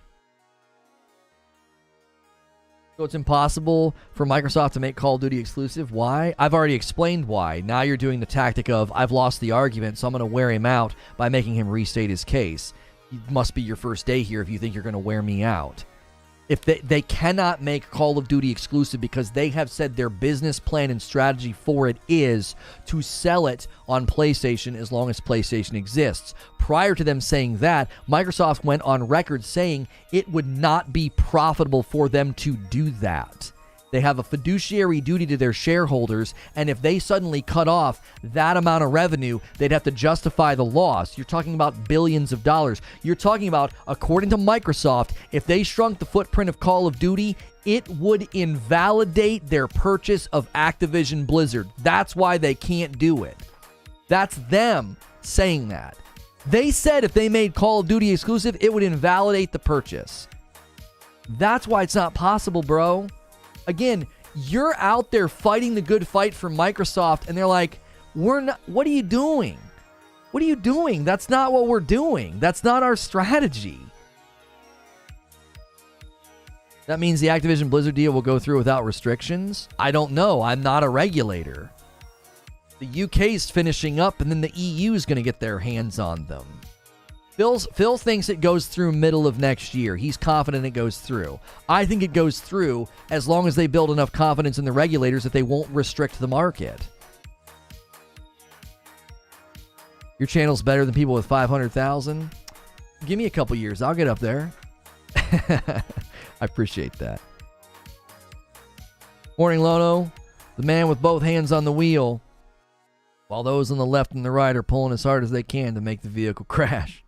So it's impossible for Microsoft to make Call of Duty exclusive. Why? I've already explained why. Now you're doing the tactic of, I've lost the argument, so I'm going to wear him out by making him restate his case. It must be your first day here if you think you're going to wear me out. If they cannot make Call of Duty exclusive because they have said their business plan and strategy for it is to sell it on PlayStation as long as PlayStation exists. Prior to them saying that, Microsoft went on record saying it would not be profitable for them to do that. They have a fiduciary duty to their shareholders, and if they suddenly cut off that amount of revenue, they'd have to justify the loss. You're talking about billions of dollars. You're talking about, according to Microsoft, if they shrunk the footprint of Call of Duty, it would invalidate their purchase of Activision Blizzard. That's why they can't do it. That's them saying that. They said if they made Call of Duty exclusive, it would invalidate the purchase. That's why it's not possible, bro. Again, you're out there fighting the good fight for Microsoft, and they're like, "We're not. What are you doing? What are you doing? That's not what we're doing. That's not our strategy." That means the Activision Blizzard deal will go through without restrictions? I don't know. I'm not a regulator. The UK's finishing up, and then the EU's going to get their hands on them. Phil thinks it goes through middle of next year. He's confident it goes through. I think it goes through as long as they build enough confidence in the regulators that they won't restrict the market. Your channel's better than people with 500,000? Give me a couple years. I'll get up there. I appreciate that. Morning, Lono. The man with both hands on the wheel, while those on the left and the right are pulling as hard as they can to make the vehicle crash.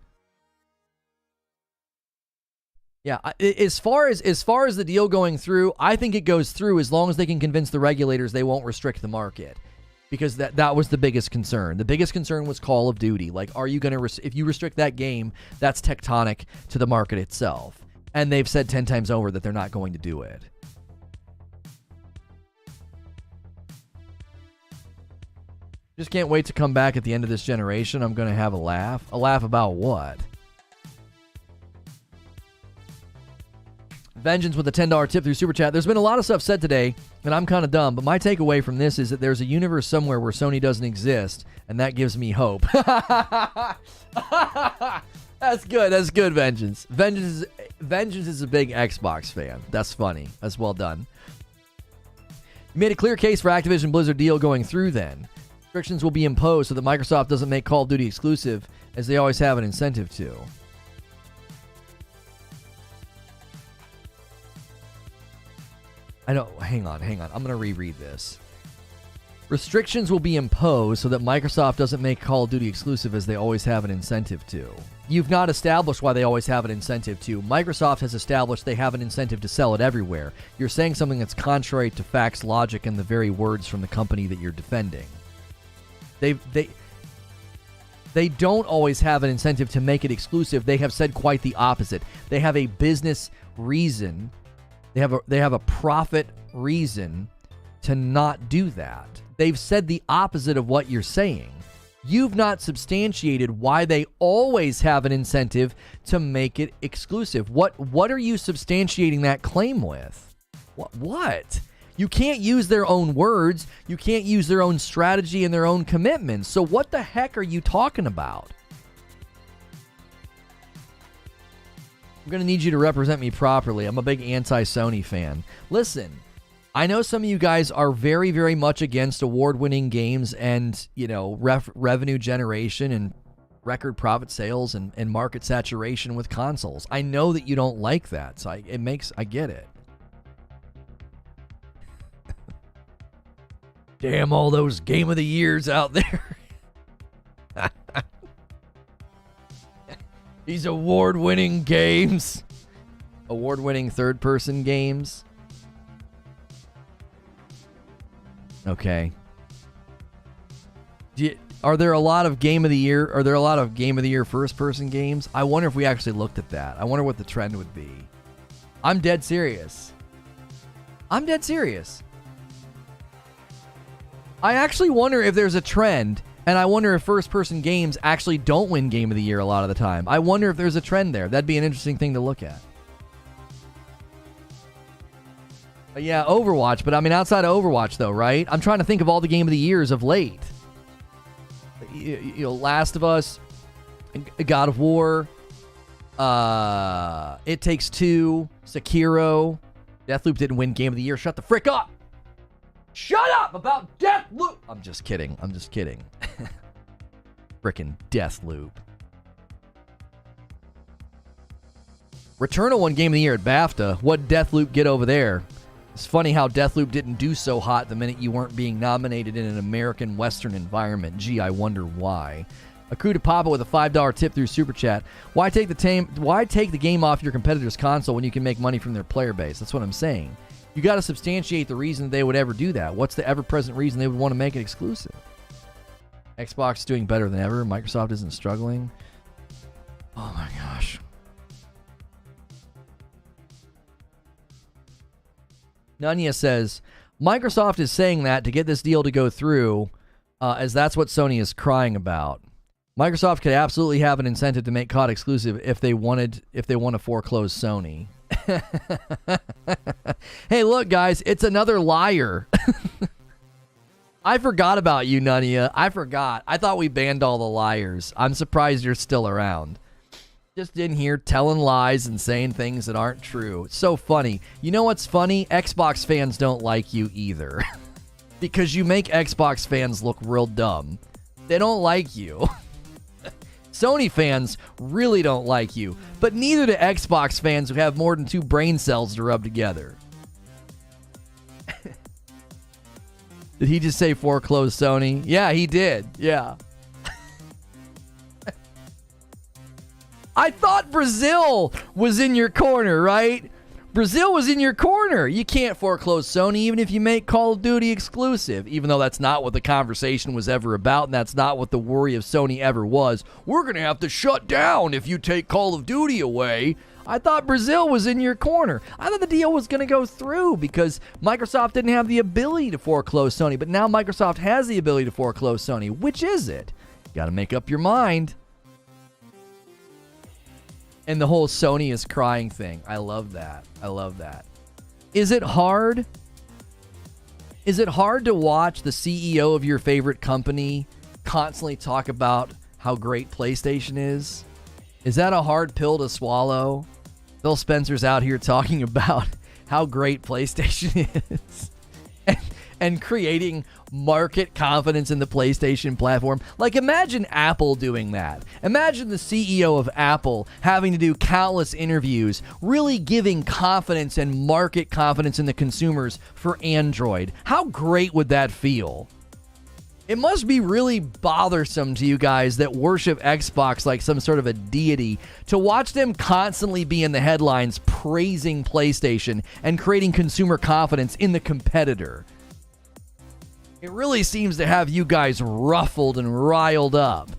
Yeah, as far as the deal going through, I think it goes through as long as they can convince the regulators they won't restrict the market. Because that was the biggest concern. The biggest concern was Call of Duty. Like, are you going to, if you restrict that game, that's tectonic to the market itself. And they've said 10 times over that they're not going to do it. Just can't wait to come back at the end of this generation. I'm going to have a laugh. A laugh about what? Vengeance with a $10 tip through Super Chat. There's been a lot of stuff said today, and I'm kind of dumb, but my takeaway from this is that there's a universe somewhere where Sony doesn't exist, and that gives me hope. That's good. That's good, Vengeance. Vengeance is a big Xbox fan. That's funny. That's well done. You made a clear case for Activision Blizzard deal going through then. Restrictions will be imposed so that Microsoft doesn't make Call of Duty exclusive, as they always have an incentive to. I know. Hang on. I'm going to reread this. Restrictions will be imposed so that Microsoft doesn't make Call of Duty exclusive, as they always have an incentive to. You've not established why they always have an incentive to. Microsoft has established they have an incentive to sell it everywhere. You're saying something that's contrary to facts, logic, and the very words from the company that you're defending. They don't always have an incentive to make it exclusive. They have said quite the opposite. They have a business reason. They have a profit reason to not do that. They've said the opposite of what you're saying. You've not substantiated why they always have an incentive to make it exclusive. What are you substantiating that claim with? What? You can't use their own words. You can't use their own strategy and their own commitments. So what the heck are you talking about? I'm going to need you to represent me properly. I'm a big anti-Sony fan. Listen, I know some of you guys are very, very much against award-winning games and, revenue generation and record profit sales and market saturation with consoles. I know that you don't like that, so I get it. Damn all those Game of the Years out there. These award-winning games. Award-winning third-person games. Okay. Are there a lot of Game of the Year? Are there a lot of Game of the Year first-person games? I wonder if we actually looked at that. I wonder what the trend would be. I'm dead serious. I actually wonder if there's a trend, and I wonder if first-person games actually don't win Game of the Year a lot of the time. I wonder if there's a trend there. That'd be an interesting thing to look at. But yeah, Overwatch. But I mean, outside of Overwatch, though, right? I'm trying to think of all the Game of the Years of late. Last of Us, God of War, It Takes Two, Sekiro. Deathloop didn't win Game of the Year. Shut the frick up! Shut up about Deathloop! I'm just kidding. Frickin' Deathloop. Returnal won Game of the Year at BAFTA. What Deathloop get over there? It's funny how Deathloop didn't do so hot the minute you weren't being nominated in an American Western environment. Gee, I wonder why. Accrue to Papa with a $5 tip through Super Chat. Why take the game off your competitor's console when you can make money from their player base? That's what I'm saying. You got to substantiate the reason they would ever do that. What's the ever-present reason they would want to make it exclusive? Xbox is doing better than ever. Microsoft isn't struggling. Oh my gosh. Nunya says, Microsoft is saying that to get this deal to go through, as that's what Sony is crying about. Microsoft could absolutely have an incentive to make COD exclusive if they want to foreclose Sony. Hey, look, guys, it's another liar. I forgot about you, Nunya. I forgot. I thought we banned all the liars. I'm surprised you're still around. Just in here telling lies and saying things that aren't true. It's so funny. You know what's funny? Xbox fans don't like you either. Because you make Xbox fans look real dumb. They don't like you. Sony fans really don't like you. But neither do Xbox fans who have more than 2 brain cells to rub together. Did he just say foreclose Sony? Yeah, he did. Yeah. I thought Brazil was in your corner, right? Brazil was in your corner. You can't foreclose Sony even if you make Call of Duty exclusive, even though that's not what the conversation was ever about, and that's not what the worry of Sony ever was. We're going to have to shut down if you take Call of Duty away. I thought Brazil was in your corner. I thought the deal was going to go through because Microsoft didn't have the ability to foreclose Sony, but now Microsoft has the ability to foreclose Sony. Which is it? You got to make up your mind. And the whole Sony is crying thing. I love that. I love that. Is it hard? Is it hard to watch the CEO of your favorite company constantly talk about how great PlayStation is? Is that a hard pill to swallow? Phil Spencer's out here talking about how great PlayStation is and creating market confidence in the PlayStation platform. Like, imagine Apple doing that. Imagine the CEO of Apple having to do countless interviews, really giving confidence and market confidence in the consumers for Android. How great would that feel? It must be really bothersome to you guys that worship Xbox like some sort of a deity to watch them constantly be in the headlines praising PlayStation and creating consumer confidence in the competitor. It really seems to have you guys ruffled and riled up.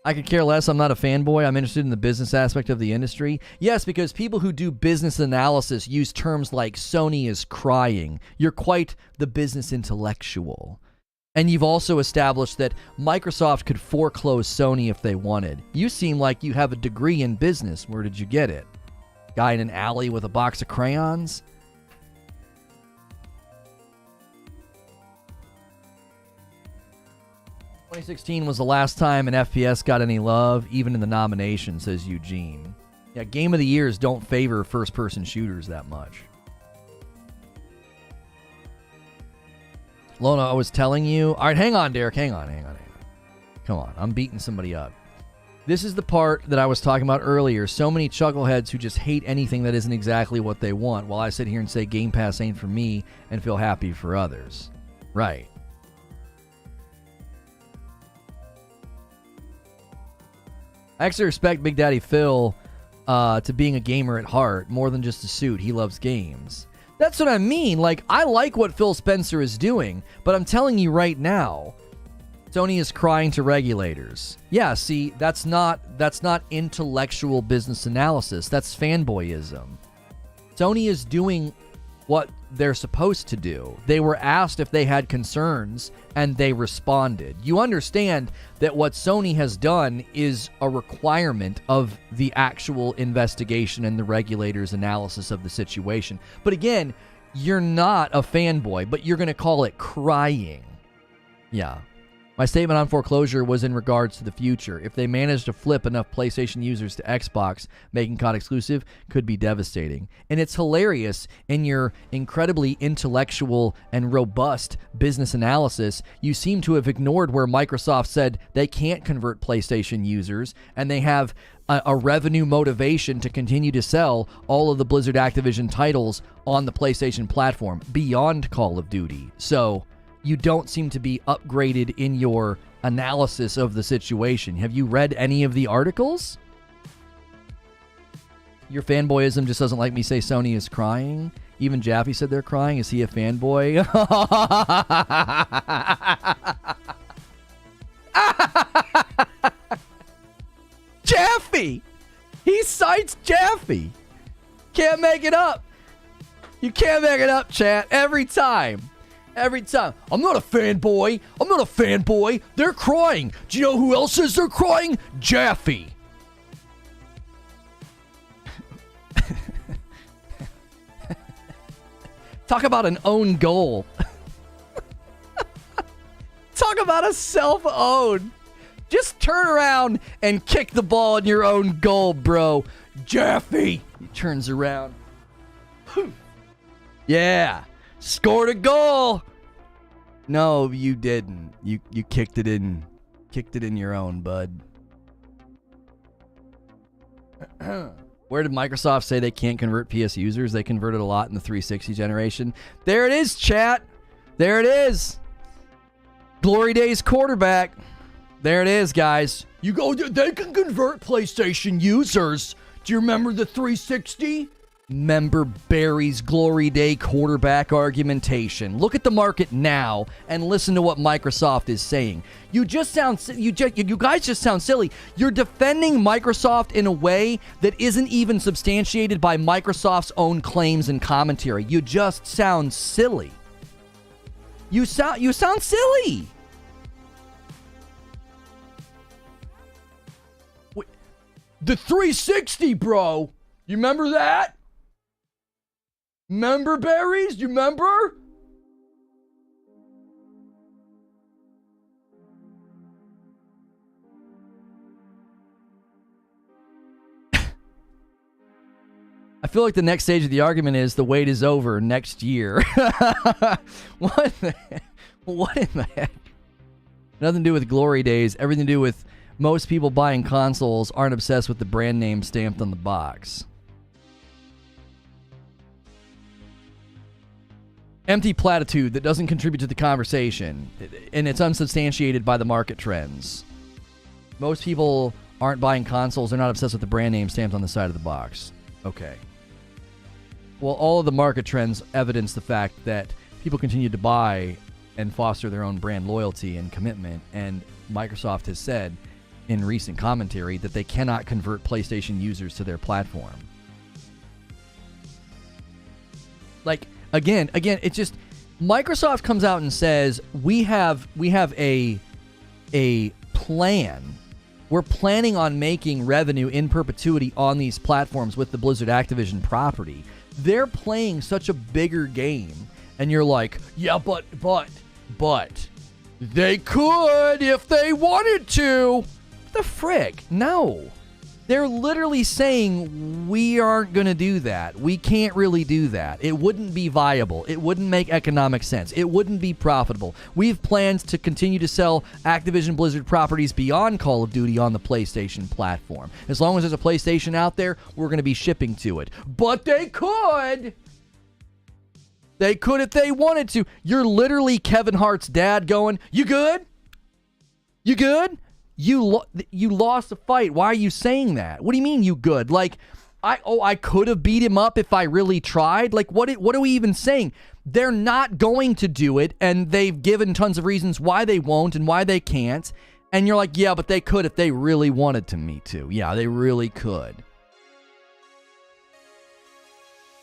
I could care less. I'm not a fanboy. I'm interested in the business aspect of the industry. Yes, because people who do business analysis use terms like Sony is crying. You're quite the business intellectual. And you've also established that Microsoft could foreclose Sony if they wanted. You seem like you have a degree in business. Where did you get it? Guy in an alley with a box of crayons? 2016 was the last time an FPS got any love, even in the nomination, says Eugene. Yeah, Game of the Years don't favor first-person shooters that much. Lono, I was telling you... All right, hang on, Derek. Hang on. Come on, I'm beating somebody up. This is the part that I was talking about earlier. So many chuckleheads who just hate anything that isn't exactly what they want, while I sit here and say Game Pass ain't for me and feel happy for others. Right. I actually respect Big Daddy Phil to being a gamer at heart, more than just a suit. He loves games. That's what I mean. Like, I like what Phil Spencer is doing, but I'm telling you right now, Sony is crying to regulators. Yeah, see, that's not intellectual business analysis. That's fanboyism. Sony is doing what they're supposed to do. They were asked if they had concerns, and they responded. You understand that what Sony has done is a requirement of the actual investigation and the regulators' analysis of the situation. But again, you're not a fanboy, but you're going to call it crying. Yeah. My statement on foreclosure was in regards to the future. If they manage to flip enough PlayStation users to Xbox, making COD exclusive could be devastating. And it's hilarious in your incredibly intellectual and robust business analysis. You seem to have ignored where Microsoft said they can't convert PlayStation users, and they have a revenue motivation to continue to sell all of the Blizzard Activision titles on the PlayStation platform beyond Call of Duty. So you don't seem to be upgraded in your analysis of the situation. Have you read any of the articles? Your fanboyism just doesn't like me say Sony is crying. Even Jaffe said they're crying. Is he a fanboy? Jaffe! He cites Jaffe. Can't make it up. You can't make it up, chat. Every time. Every time. I'm not a fanboy. I'm not a fanboy. They're crying. Do you know who else says they're crying? Jaffe. Talk about an own goal. Talk about a self-own. Just turn around and kick the ball in your own goal, bro. Jaffe. He turns around. Yeah. Scored a goal. No, you didn't. You kicked it in your own, bud. Where did Microsoft say they can't convert PS users? They converted a lot in the 360 generation. There it is, chat. There it is. Glory Days quarterback. There it is, guys. You go, they can convert PlayStation users. Do you remember the 360? Member Barry's Glory Day quarterback argumentation. Look at the market now and listen to what Microsoft is saying. You guys just sound silly. You're defending Microsoft in a way that isn't even substantiated by Microsoft's own claims and commentary. You just sound silly. You sound silly. Wait, the 360, bro. You remember that? Member berries? You remember? I feel like the next stage of the argument is the wait is over next year. What in the heck? Nothing to do with Glory Days. Everything to do with most people buying consoles aren't obsessed with the brand name stamped on the box. Empty platitude that doesn't contribute to the conversation, and it's unsubstantiated by the market trends. Most people aren't buying consoles. They're not obsessed with the brand name stamped on the side of the box. Okay. Well, all of the market trends evidence the fact that people continue to buy and foster their own brand loyalty and commitment, and Microsoft has said in recent commentary that they cannot convert PlayStation users to their platform. Like, Again, it's just Microsoft comes out and says we have a plan. We're planning on making revenue in perpetuity on these platforms with the Blizzard Activision property. They're playing such a bigger game, and you're like, yeah, but they could if they wanted to. The frick? No. They're literally saying, we aren't going to do that. We can't really do that. It wouldn't be viable. It wouldn't make economic sense. It wouldn't be profitable. We have plans to continue to sell Activision Blizzard properties beyond Call of Duty on the PlayStation platform. As long as there's a PlayStation out there, we're going to be shipping to it. But they could! They could if they wanted to. You're literally Kevin Hart's dad going, you good? You good? You lost the fight. Why are you saying that? What do you mean you good? Like, I could have beat him up if I really tried. Like, what are we even saying? They're not going to do it, and they've given tons of reasons why they won't and why they can't. And you're like, yeah, but they could if they really wanted to me to. Yeah, they really could.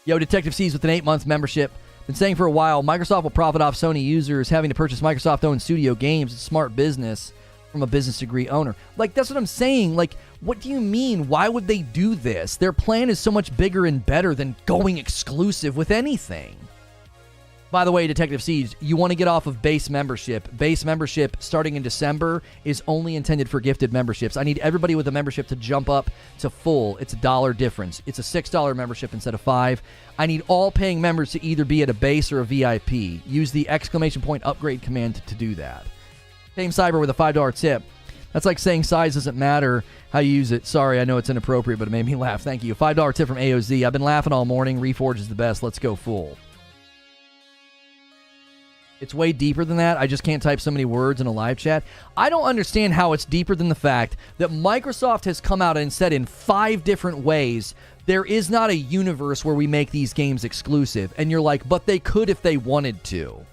Yo, Detective C's with an 8-month membership. Been saying for a while, Microsoft will profit off Sony users having to purchase Microsoft-owned studio games. It's smart business from a business degree owner. Like, that's what I'm saying. Like, what do you mean? Why would they do this? Their plan is so much bigger and better than going exclusive with anything. By the way, Detective Siege, you want to get off of base membership. Base membership starting in December is only intended for gifted memberships. I need everybody with a membership to jump up to full. It's $1 difference. It's a $6 membership instead of $5. I need all paying members to either be at a base or a VIP. Use the ! upgrade command to do that. Same Cyber with a $5 tip. That's like saying size doesn't matter how you use it. Sorry, I know it's inappropriate, but it made me laugh. Thank you. $5 tip from AOZ. I've been laughing all morning. Reforge is the best. Let's go full. It's way deeper than that. I just can't type so many words in a live chat. I don't understand how it's deeper than the fact that Microsoft has come out and said in 5 different ways there is not a universe where we make these games exclusive. And you're like, but they could if they wanted to.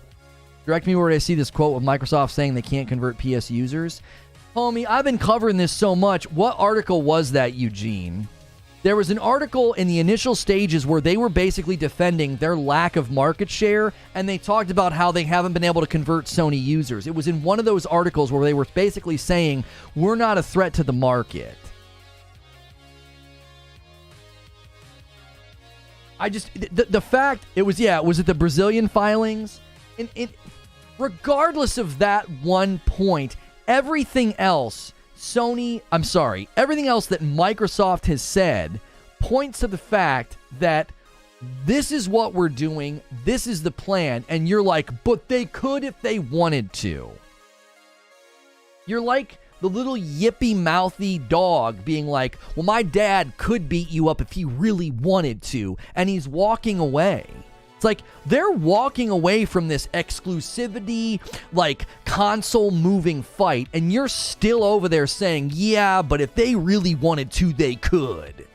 Direct me where I see this quote of Microsoft saying they can't convert PS users. Homie, I've been covering this so much. What article was that, Eugene? There was an article in the initial stages where they were basically defending their lack of market share, and they talked about how they haven't been able to convert Sony users. It was in one of those articles where they were basically saying, we're not a threat to the market. The fact, it was it the Brazilian filings? Regardless of that one point, everything else everything else that Microsoft has said points to the fact that this is what we're doing, this is the plan, and you're like, but they could if they wanted to. You're like the little yippy-mouthy dog being like, well, my dad could beat you up if he really wanted to, and he's walking away. It's like they're walking away from this exclusivity, like console moving fight, and you're still over there saying, yeah, but if they really wanted to, they could.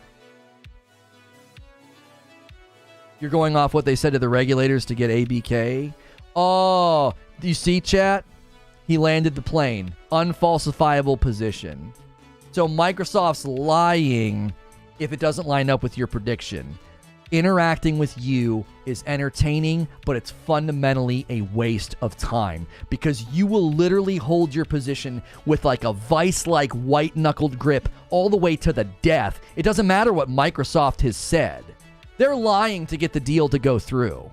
You're going off what they said to the regulators to get ABK? Oh, do you see, chat? He landed the plane. Unfalsifiable position. So Microsoft's lying if it doesn't line up with your prediction. Interacting with you is entertaining, but it's fundamentally a waste of time because you will literally hold your position with like a vice-like white-knuckled grip all the way to the death. It doesn't matter what Microsoft has said. They're lying to get the deal to go through.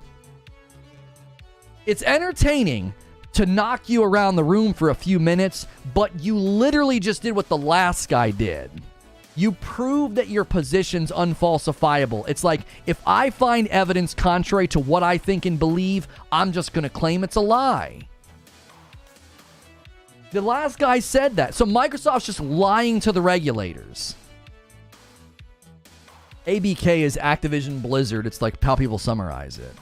It's entertaining to knock you around the room for a few minutes, but you literally just did what the last guy did. You prove that your position's unfalsifiable. It's like, if I find evidence contrary to what I think and believe, I'm just going to claim it's a lie. The last guy said that. So Microsoft's just lying to the regulators. ABK is Activision Blizzard. It's like how people summarize it.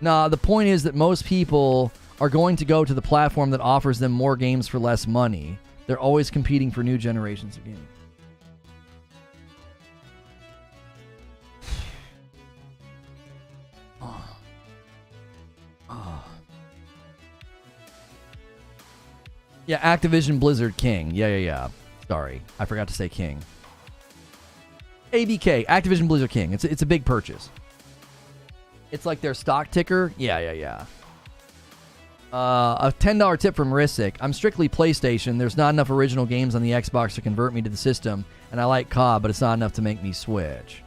Nah, the point is that most people are going to go to the platform that offers them more games for less money. They're always competing for new generations of games. Yeah, Activision Blizzard King. Yeah. Sorry, I forgot to say King. ABK, Activision Blizzard King. It's a big purchase. It's like their stock ticker. Yeah. A $10 tip from Risic. I'm strictly PlayStation. There's not enough original games on the Xbox to convert me to the system, and I like COD, but it's not enough to make me switch.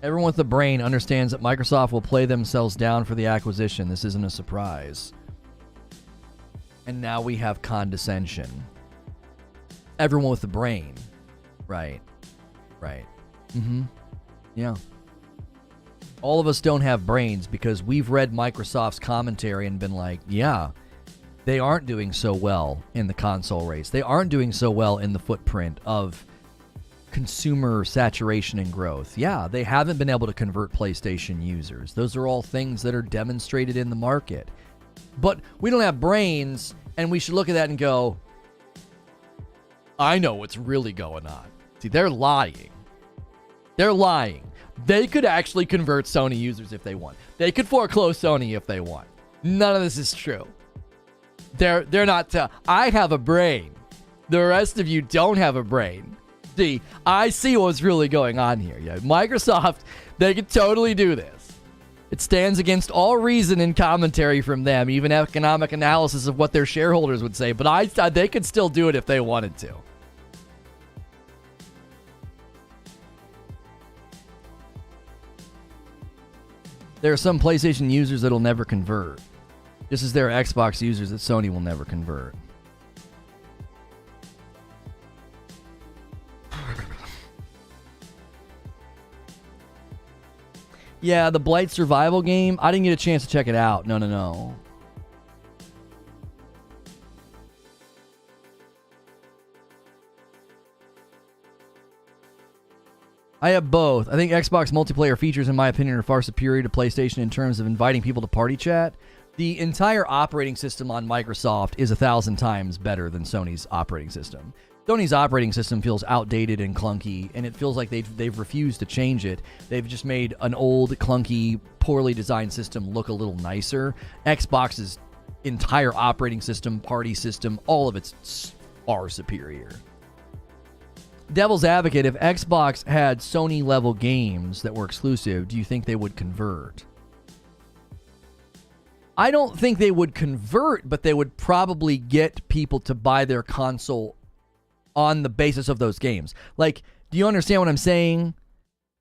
Everyone with a brain understands that Microsoft will play themselves down for the acquisition. This isn't a surprise. And now we have condescension. Everyone with a brain. Right. Yeah. All of us don't have brains because we've read Microsoft's commentary and been like, yeah, they aren't doing so well in the console race. They aren't doing so well in the footprint of consumer saturation and growth. Yeah, they haven't been able to convert PlayStation users. Those are all things that are demonstrated in the market. But we don't have brains, and we should look at that and go, I know what's really going on. See, they're lying. They could actually convert Sony users if they want. They could foreclose Sony if they want. None of this is true. They're not. I have a brain. The rest of you don't have a brain. See, I see what's really going on here. Yeah, Microsoft, they could totally do this. It stands against all reason and commentary from them, even economic analysis of what their shareholders would say. But they could still do it if they wanted to. There are some PlayStation users that'll never convert, just as there are Xbox users that Sony will never convert. Yeah, the Blight survival game, I didn't get a chance to check it out. No. I have both. I think Xbox multiplayer features, in my opinion, are far superior to PlayStation in terms of inviting people to party chat. The entire operating system on Microsoft is 1,000 times better than Sony's operating system. Sony's operating system feels outdated and clunky, and it feels like they've refused to change it. They've just made an old, clunky, poorly designed system look a little nicer. Xbox's entire operating system, party system, all of it's far superior. Devil's advocate, if Xbox had Sony-level games that were exclusive, do you think they would convert? I don't think they would convert, but they would probably get people to buy their console on the basis of those games. Like, do you understand what I'm saying?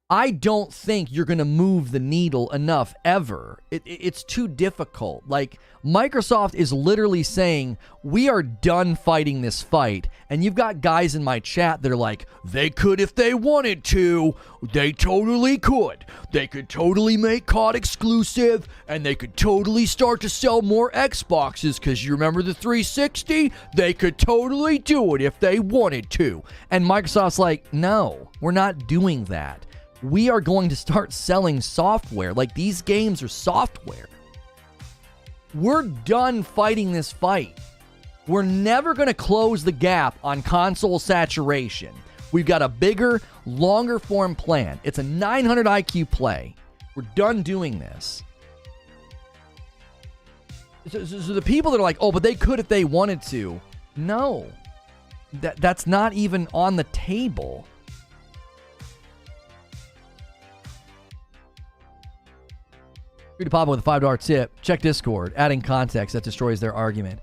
I don't think you're going to move the needle enough ever. It's too difficult. Like, Microsoft is literally saying, we are done fighting this fight. And you've got guys in my chat that are like, they could if they wanted to. They totally could. They could totally make COD exclusive, and they could totally start to sell more Xboxes, because you remember the 360? They could totally do it if they wanted to. And Microsoft's like, no, we're not doing that. We are going to start selling software. Like, these games are software. We're done fighting this fight. We're never going to close the gap on console saturation. We've got a bigger, longer form plan. It's a 900 IQ play. We're done doing this. So the people that are like, oh, but they could if they wanted to. No. That's not even on the table. Free to Papa with a $5 tip. Check Discord. Adding context, that destroys their argument.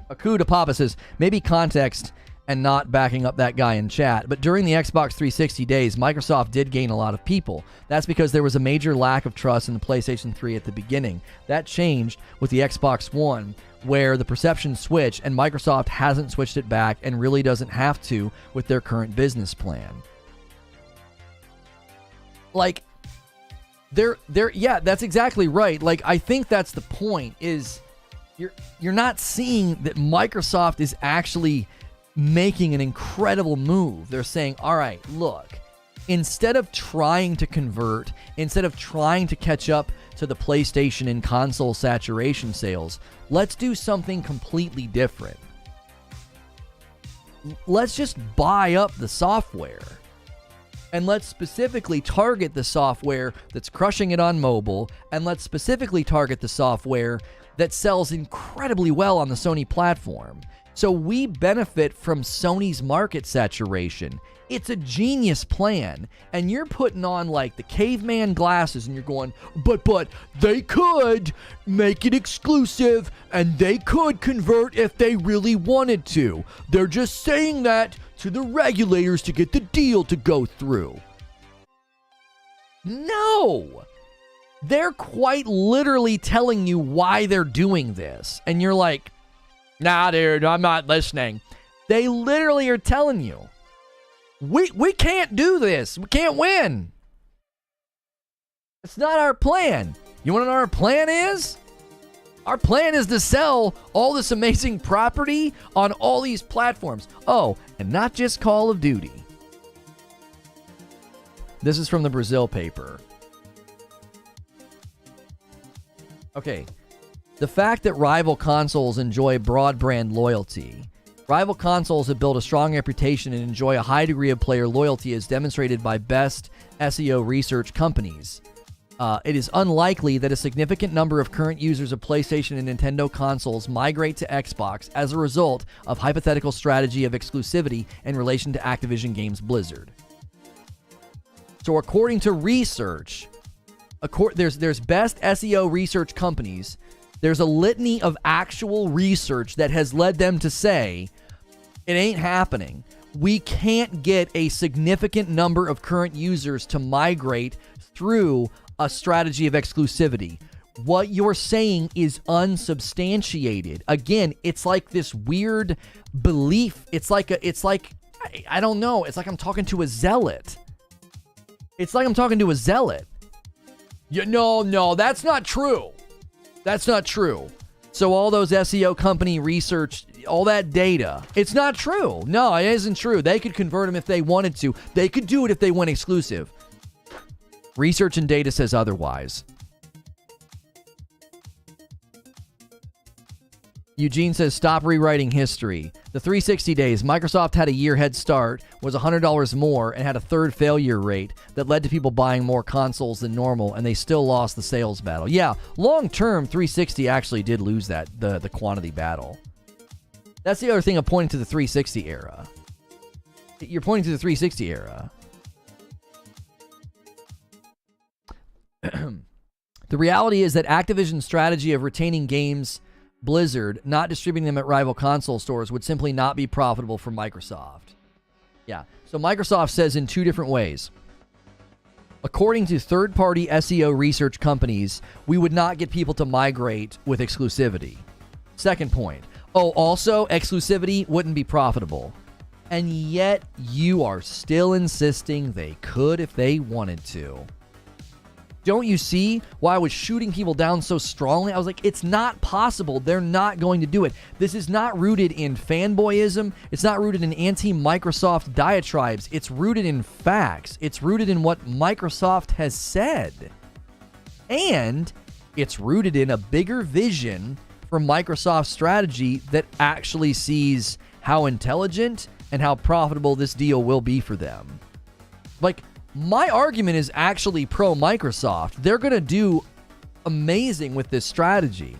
Aku to Papa says, maybe context and not backing up that guy in chat. But during the Xbox 360 days, Microsoft did gain a lot of people. That's because there was a major lack of trust in the PlayStation 3 at the beginning. That changed with the Xbox One, where the perception switched, and Microsoft hasn't switched it back and really doesn't have to with their current business plan. Like, yeah, that's exactly right. Like, I think that's the point, is you're not seeing that Microsoft is actually making an incredible move. They're saying, all right, look, instead of trying to convert, instead of trying to catch up to the PlayStation and console saturation sales, let's do something completely different. Let's just buy up the software. And let's specifically target the software that's crushing it on mobile, and let's specifically target the software that sells incredibly well on the Sony platform. So we benefit from Sony's market saturation. It's a genius plan. And you're putting on like the caveman glasses and you're going, but they could make it exclusive and they could convert if they really wanted to. They're just saying that to the regulators to get the deal to go through. No! They're quite literally telling you why they're doing this. And you're like, nah, dude, I'm not listening. They literally are telling you, we can't do this. We can't win. It's not our plan. You want to know what our plan is? Our plan is to sell all this amazing property on all these platforms. Oh, and not just Call of Duty. This is from the Brazil paper. Okay. The fact that rival consoles enjoy broad brand loyalty. Rival consoles have built a strong reputation and enjoy a high degree of player loyalty as demonstrated by best SEO research companies. It is unlikely that a significant number of current users of PlayStation and Nintendo consoles migrate to Xbox as a result of hypothetical strategy of exclusivity in relation to Activision Games Blizzard. So according to research, There's best SEO research companies. There's a litany of actual research that has led them to say it ain't happening. We can't get a significant number of current users to migrate through a strategy of exclusivity. What you're saying is unsubstantiated. Again, it's like this weird belief. I don't know. It's like I'm talking to a zealot. No, that's not true. That's not true. So all those SEO company research, all that data, it's not true. No, it isn't true. They could convert them if they wanted to. They could do it if they went exclusive. Research and data says otherwise. Eugene says, stop rewriting history. The 360 days, Microsoft had a year head start, was $100 more, and had a third failure rate that led to people buying more consoles than normal, and they still lost the sales battle. Yeah, long-term, 360 actually did lose that, the quantity battle. That's the other thing of pointing to the 360 era. You're pointing to the 360 era. The reality is that Activision's strategy of retaining games Blizzard, not distributing them at rival console stores, would simply not be profitable for Microsoft. Yeah, so Microsoft says in two different ways. According to third-party SEO research companies, we would not get people to migrate with exclusivity. Second point. Oh, also, exclusivity wouldn't be profitable. And yet, you are still insisting they could if they wanted to. Don't you see why I was shooting people down so strongly? I was like, it's not possible. They're not going to do it. This is not rooted in fanboyism. It's not rooted in anti-Microsoft diatribes. It's rooted in facts. It's rooted in what Microsoft has said. And it's rooted in a bigger vision for Microsoft's strategy that actually sees how intelligent and how profitable this deal will be for them. Like, my argument is actually pro-Microsoft. They're going to do amazing with this strategy.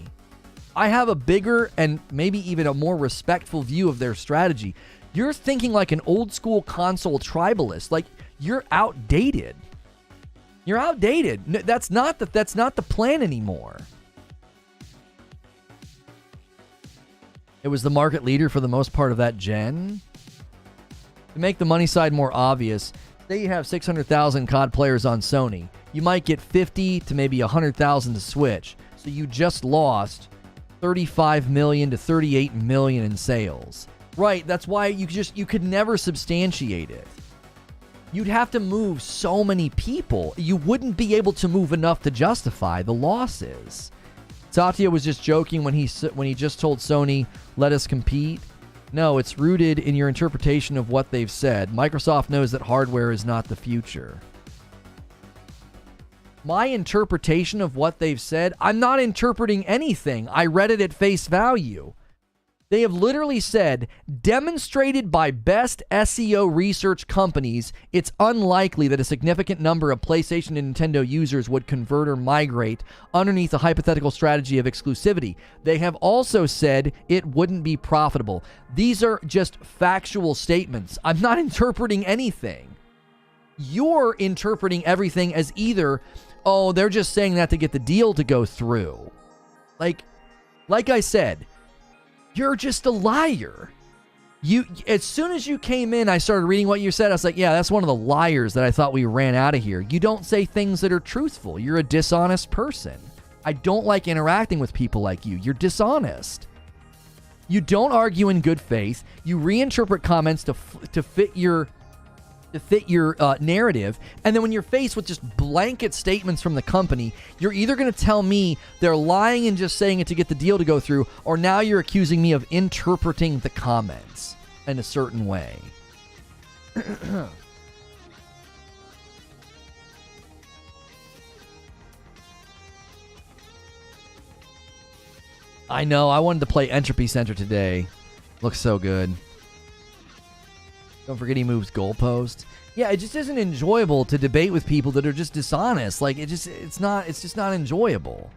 I have a bigger and maybe even a more respectful view of their strategy. You're thinking like an old-school console tribalist. Like, you're outdated. You're outdated. That's not the plan anymore. It was the market leader for the most part of that gen. To make the money side more obvious, say you have 600,000 COD players on Sony. You might get 50 to maybe 100,000 to Switch. So you just lost 35 million to 38 million in sales. Right, that's why you could never substantiate it. You'd have to move so many people. You wouldn't be able to move enough to justify the losses. Satya was just joking when he just told Sony, let us compete. No, it's rooted in your interpretation of what they've said. Microsoft knows that hardware is not the future. My interpretation of what they've said, I'm not interpreting anything. I read it at face value. They have literally said, demonstrated by best SEO research companies, it's unlikely that a significant number of PlayStation and Nintendo users would convert or migrate underneath a hypothetical strategy of exclusivity. They have also said it wouldn't be profitable. These are just factual statements. I'm not interpreting anything. You're interpreting everything as either, oh, they're just saying that to get the deal to go through. Like I said, you're just a liar. As soon as you came in, I started reading what you said. I was like, yeah, that's one of the liars that I thought we ran out of here. You don't say things that are truthful. You're a dishonest person. I don't like interacting with people like you. You're dishonest. You don't argue in good faith. You reinterpret comments to fit your narrative, and then when you're faced with just blanket statements from the company, you're either going to tell me they're lying and just saying it to get the deal to go through, or now you're accusing me of interpreting the comments in a certain way. I know, I wanted to play Entropy Center today. Looks so good. Don't forget he moves goalposts. Yeah, it just isn't enjoyable to debate with people that are just dishonest. Like, it's just not enjoyable.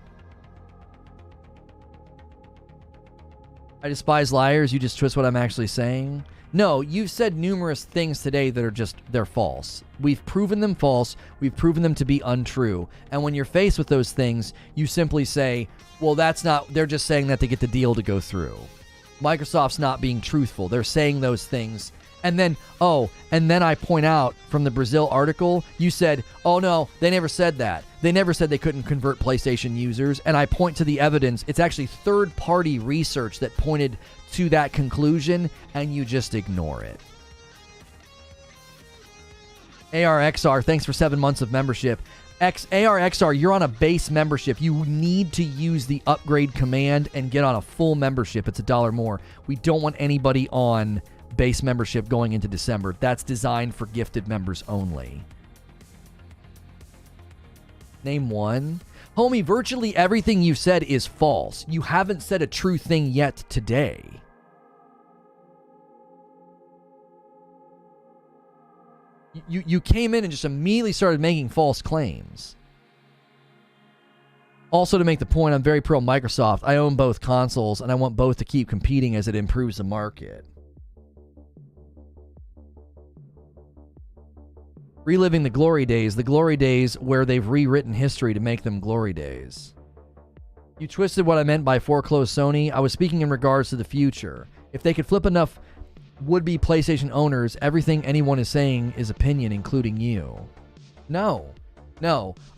I despise liars. You just twist what I'm actually saying. No, you've said numerous things today that are they're false. We've proven them false. We've proven them to be untrue. And when you're faced with those things, you simply say, well, they're just saying that to get the deal to go through. Microsoft's not being truthful. They're saying those things. And then I point out from the Brazil article, you said, oh no, they never said that. They never said they couldn't convert PlayStation users. And I point to the evidence. It's actually third-party research that pointed to that conclusion, and you just ignore it. ARXR, thanks for 7 months of membership. ARXR, you're on a base membership. You need to use the upgrade command and get on a full membership. It's $1 more. We don't want anybody on base membership going into December. That's designed for gifted members only. Name one. Homie, virtually everything you said is false. You haven't said a true thing yet today. You came in and just immediately started making false claims. Also, to make the point, I'm very pro Microsoft. I own both consoles, and I want both to keep competing as it improves the market. Reliving the glory days where they've rewritten history to make them glory days. You twisted what I meant by foreclosed Sony. I was speaking in regards to the future. If they could flip enough would-be PlayStation owners, everything anyone is saying is opinion, including you. No.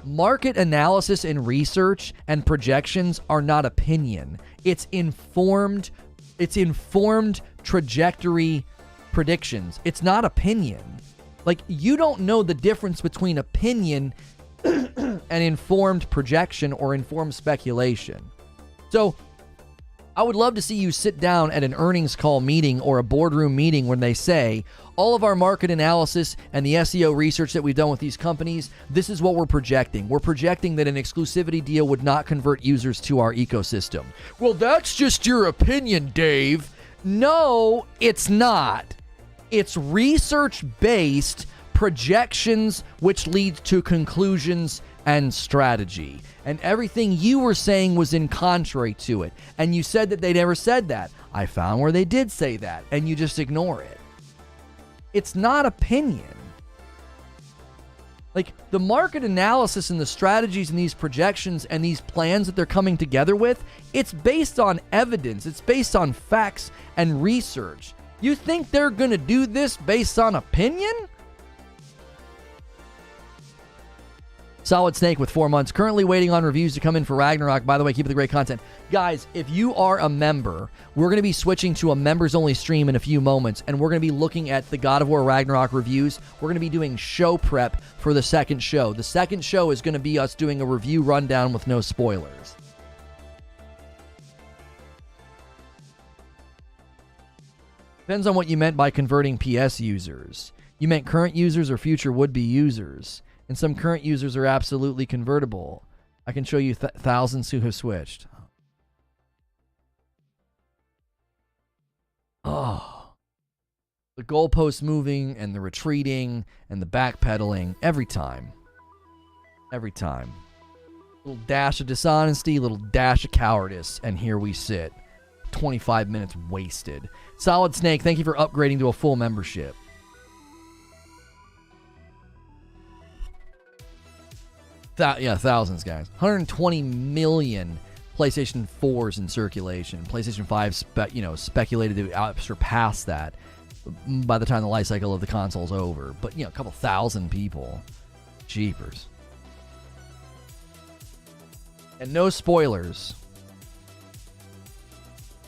Market analysis and research and projections are not opinion. It's informed trajectory predictions. It's not opinion. Like, you don't know the difference between opinion and informed projection or informed speculation. So, I would love to see you sit down at an earnings call meeting or a boardroom meeting when they say, all of our market analysis and the SEO research that we've done with these companies, this is what we're projecting. We're projecting that an exclusivity deal would not convert users to our ecosystem. Well, that's just your opinion, Dave. No, it's not. It's research-based projections which leads to conclusions and strategy. And everything you were saying was in contrary to it. And you said that they never said that. I found where they did say that, and you just ignore it. It's not opinion. Like, the market analysis and the strategies and these projections and these plans that they're coming together with, it's based on evidence. It's based on facts and research. You think they're going to do this based on opinion? Solid Snake with 4 months. Currently waiting on reviews to come in for Ragnarok. By the way, keep up the great content. Guys, if you are a member, we're going to be switching to a members-only stream in a few moments, and we're going to be looking at the God of War Ragnarok reviews. We're going to be doing show prep for the second show. The second show is going to be us doing a review rundown with no spoilers. Depends on what you meant by converting PS users. You meant current users or future would-be users. And some current users are absolutely convertible. I can show you thousands who have switched. Oh. The goalposts moving and the retreating and the backpedaling every time. Every time. Little dash of dishonesty, little dash of cowardice, and here we sit. 25 minutes wasted. Solid Snake, thank you for upgrading to a full membership. Thousands, guys. 120 million PlayStation 4s in circulation. PlayStation 5 speculated to surpass that by the time the life cycle of the console's over. But, a couple thousand people. Jeepers. And no spoilers.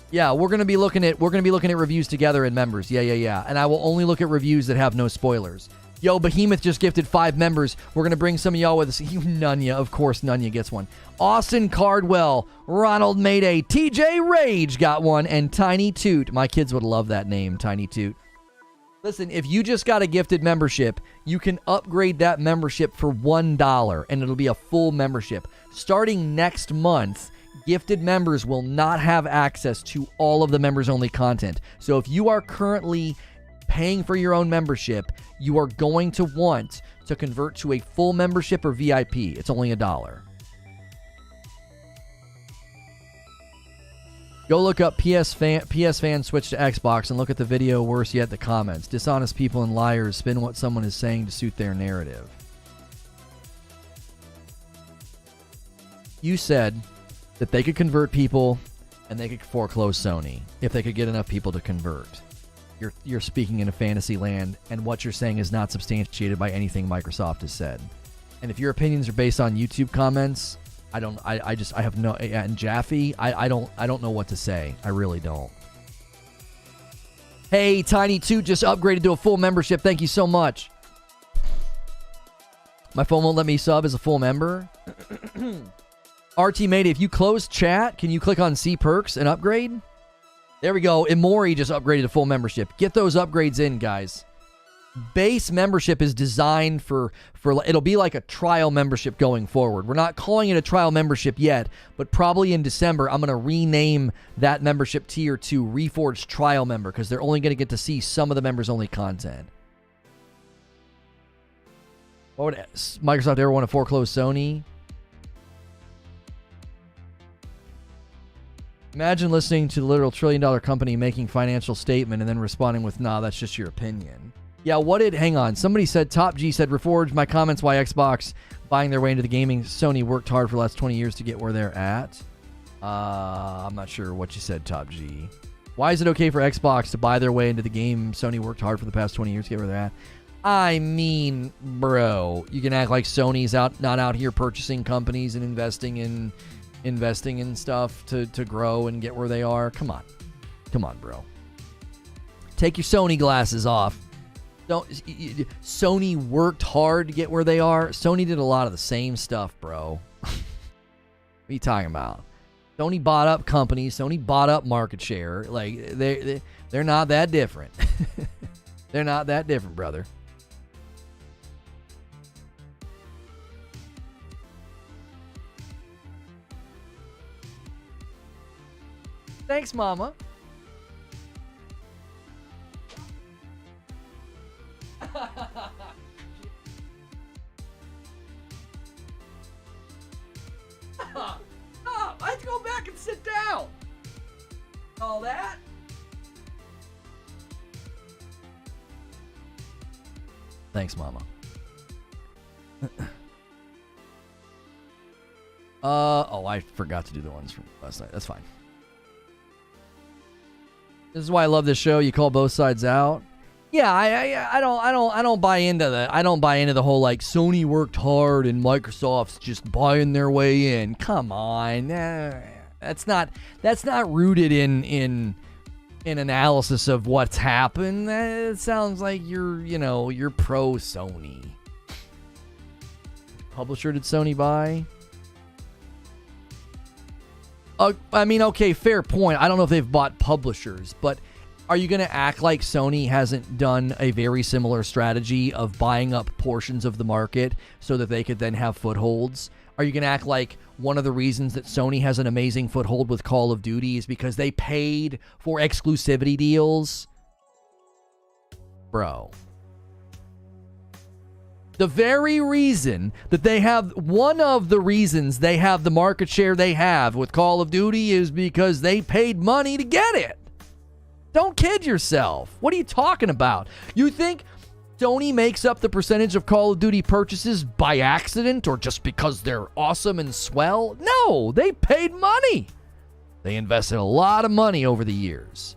Yeah, we're gonna be looking at reviews together in members. Yeah. And I will only look at reviews that have no spoilers. Yo, Behemoth just gifted 5 members. We're going to bring some of y'all with us. You Nunya. Of course, Nunya gets one. Austin Cardwell. Ronald Mayday. TJ Rage got one. And Tiny Toot. My kids would love that name, Tiny Toot. Listen, if you just got a gifted membership, you can upgrade that membership for $1, and it'll be a full membership. Starting next month, gifted members will not have access to all of the members-only content. So if you are currently paying for your own membership, you are going to want to convert to a full membership or VIP. It's only $1. Go look up PS fan switch to Xbox and look at the video. Worse yet, the comments. Dishonest people and liars spin what someone is saying to suit their narrative. You said that they could convert people and they could foreclose Sony if they could get enough people to convert. You're speaking in a fantasy land, and what you're saying is not substantiated by anything Microsoft has said. And if your opinions are based on YouTube comments, I have no, and Jaffe, I don't know what to say. I really don't. Hey, Tiny2 just upgraded to a full membership. Thank you so much. My phone won't let me sub as a full member. RT Mate, if you close chat, can you click on See Perks and upgrade? There we go. Imori just upgraded to full membership. Get those upgrades in, guys. Base membership is designed for it'll be like a trial membership going forward. We're not calling it a trial membership yet, but probably in December, I'm going to rename that membership tier to Reforge Trial Member because they're only going to get to see some of the members-only content. What would Microsoft ever want to foreclose Sony? Imagine listening to the literal trillion-dollar company making financial statement and then responding with, nah, that's just your opinion. Yeah, hang on. Somebody said, Top G said, Reforge, my comments why Xbox buying their way into the gaming. Sony worked hard for the last 20 years to get where they're at. I'm not sure what you said, Top G. Why is it okay for Xbox to buy their way into the game? Sony worked hard for the past 20 years to get where they're at. I mean, bro, you can act like Sony's not out here purchasing companies and investing in stuff to grow and get where they are. Come on, bro. Take your Sony glasses off. Sony worked hard to get where they are. Sony did a lot of the same stuff, bro. What are you talking about? Sony bought up companies. Sony bought up market share. Like they're not that different. They're not that different, brother. Thanks, Mama. I have to go back and sit down. All that? Thanks, Mama. I forgot to do the ones from last night. That's fine. This is why I love this show. You call both sides out. Yeah, I don't buy into that. I don't buy into the whole like Sony worked hard and Microsoft's just buying their way in. Come on, that's not rooted in analysis of what's happened. It sounds like you're pro Sony. Publisher did Sony buy? I mean, okay, fair point. I don't know if they've bought publishers, but are you going to act like Sony hasn't done a very similar strategy of buying up portions of the market so that they could then have footholds? Are you going to act like one of the reasons that Sony has an amazing foothold with Call of Duty is because they paid for exclusivity deals? Bro. The very reason that they have, one of the reasons they have the market share they have with Call of Duty is because they paid money to get it. Don't kid yourself. What are you talking about? You think Sony makes up the percentage of Call of Duty purchases by accident or just because they're awesome and swell? No, they paid money. They invested a lot of money over the years.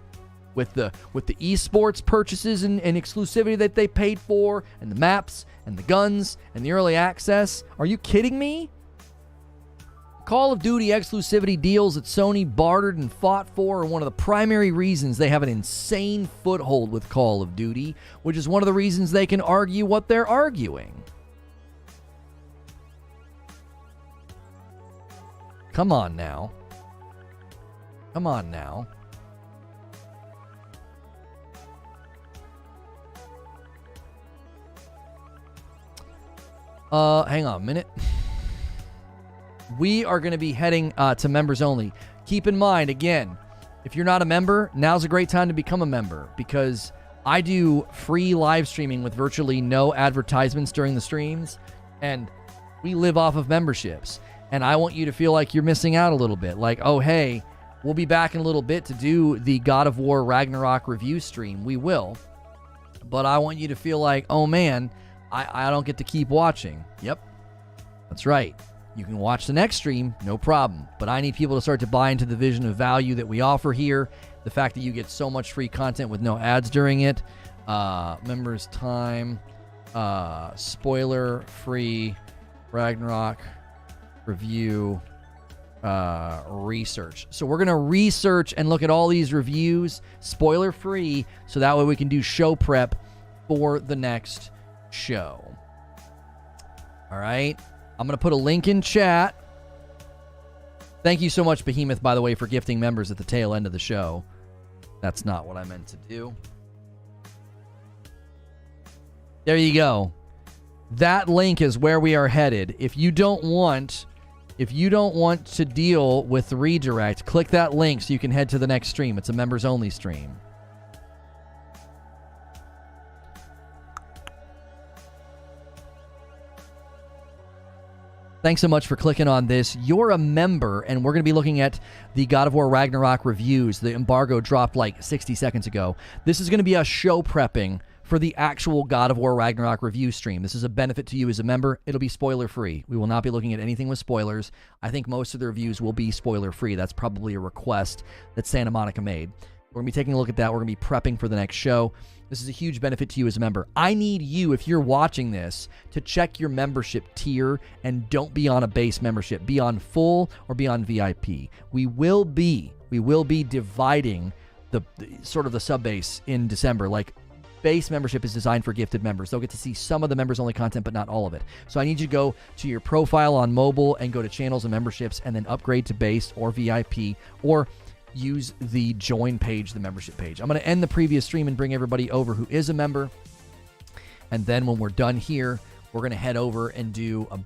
With the esports purchases and exclusivity that they paid for, and the maps, and the guns, and the early access. Are you kidding me? Call of Duty exclusivity deals that Sony bartered and fought for are one of the primary reasons they have an insane foothold with Call of Duty, which is one of the reasons they can argue what they're arguing. Come on now. Come on now. Hang on a minute. We are going to be heading to members only. Keep in mind, again, if you're not a member, now's a great time to become a member because I do free live streaming with virtually no advertisements during the streams, and we live off of memberships. And I want you to feel like you're missing out a little bit. Like, oh, hey, We'll be back in a little bit to do the God of War Ragnarok review stream. We will. But I want you to feel like, oh man, I don't get to keep watching. Yep, that's right. You can watch the next stream, no problem. But I need people to start to buy into the vision of value that we offer here. The fact that you get so much free content with no ads during it. Members time. Spoiler-free Ragnarok review research. So we're going to research and look at all these reviews, spoiler-free, so that way we can do show prep for the next show. All right. I'm going to put a link in chat. Thank you so much, Behemoth, by the way, for gifting members at the tail end of the show. That's not what I meant to do. There you go. That link is where we are headed. If you don't want to deal with the redirect, click that link so you can head to the next stream. It's a members only stream. Thanks so much for clicking on this. You're a member, and we're going to be looking at the God of War Ragnarok reviews. The embargo dropped like 60 seconds ago. This is going to be a show prepping for the actual God of War Ragnarok review stream. This is a benefit to you as a member. It'll be spoiler-free. We will not be looking at anything with spoilers. I think most of the reviews will be spoiler-free. That's probably a request that Santa Monica made. We're going to be taking a look at that. We're going to be prepping for the next show. This is a huge benefit to you as a member. I need you, if you're watching this, to check your membership tier and don't be on a base membership. Be on full or be on VIP. We will be dividing the sort of the sub base in December. Like, base membership is designed for gifted members. They'll get to see some of the members-only content, but not all of it. So I need you to go to your profile on mobile and go to channels and memberships and then upgrade to base or VIP, or use the join page, the membership page. I'm going to end the previous stream and bring everybody over who is a member. And then when we're done here, we're going to head over and do a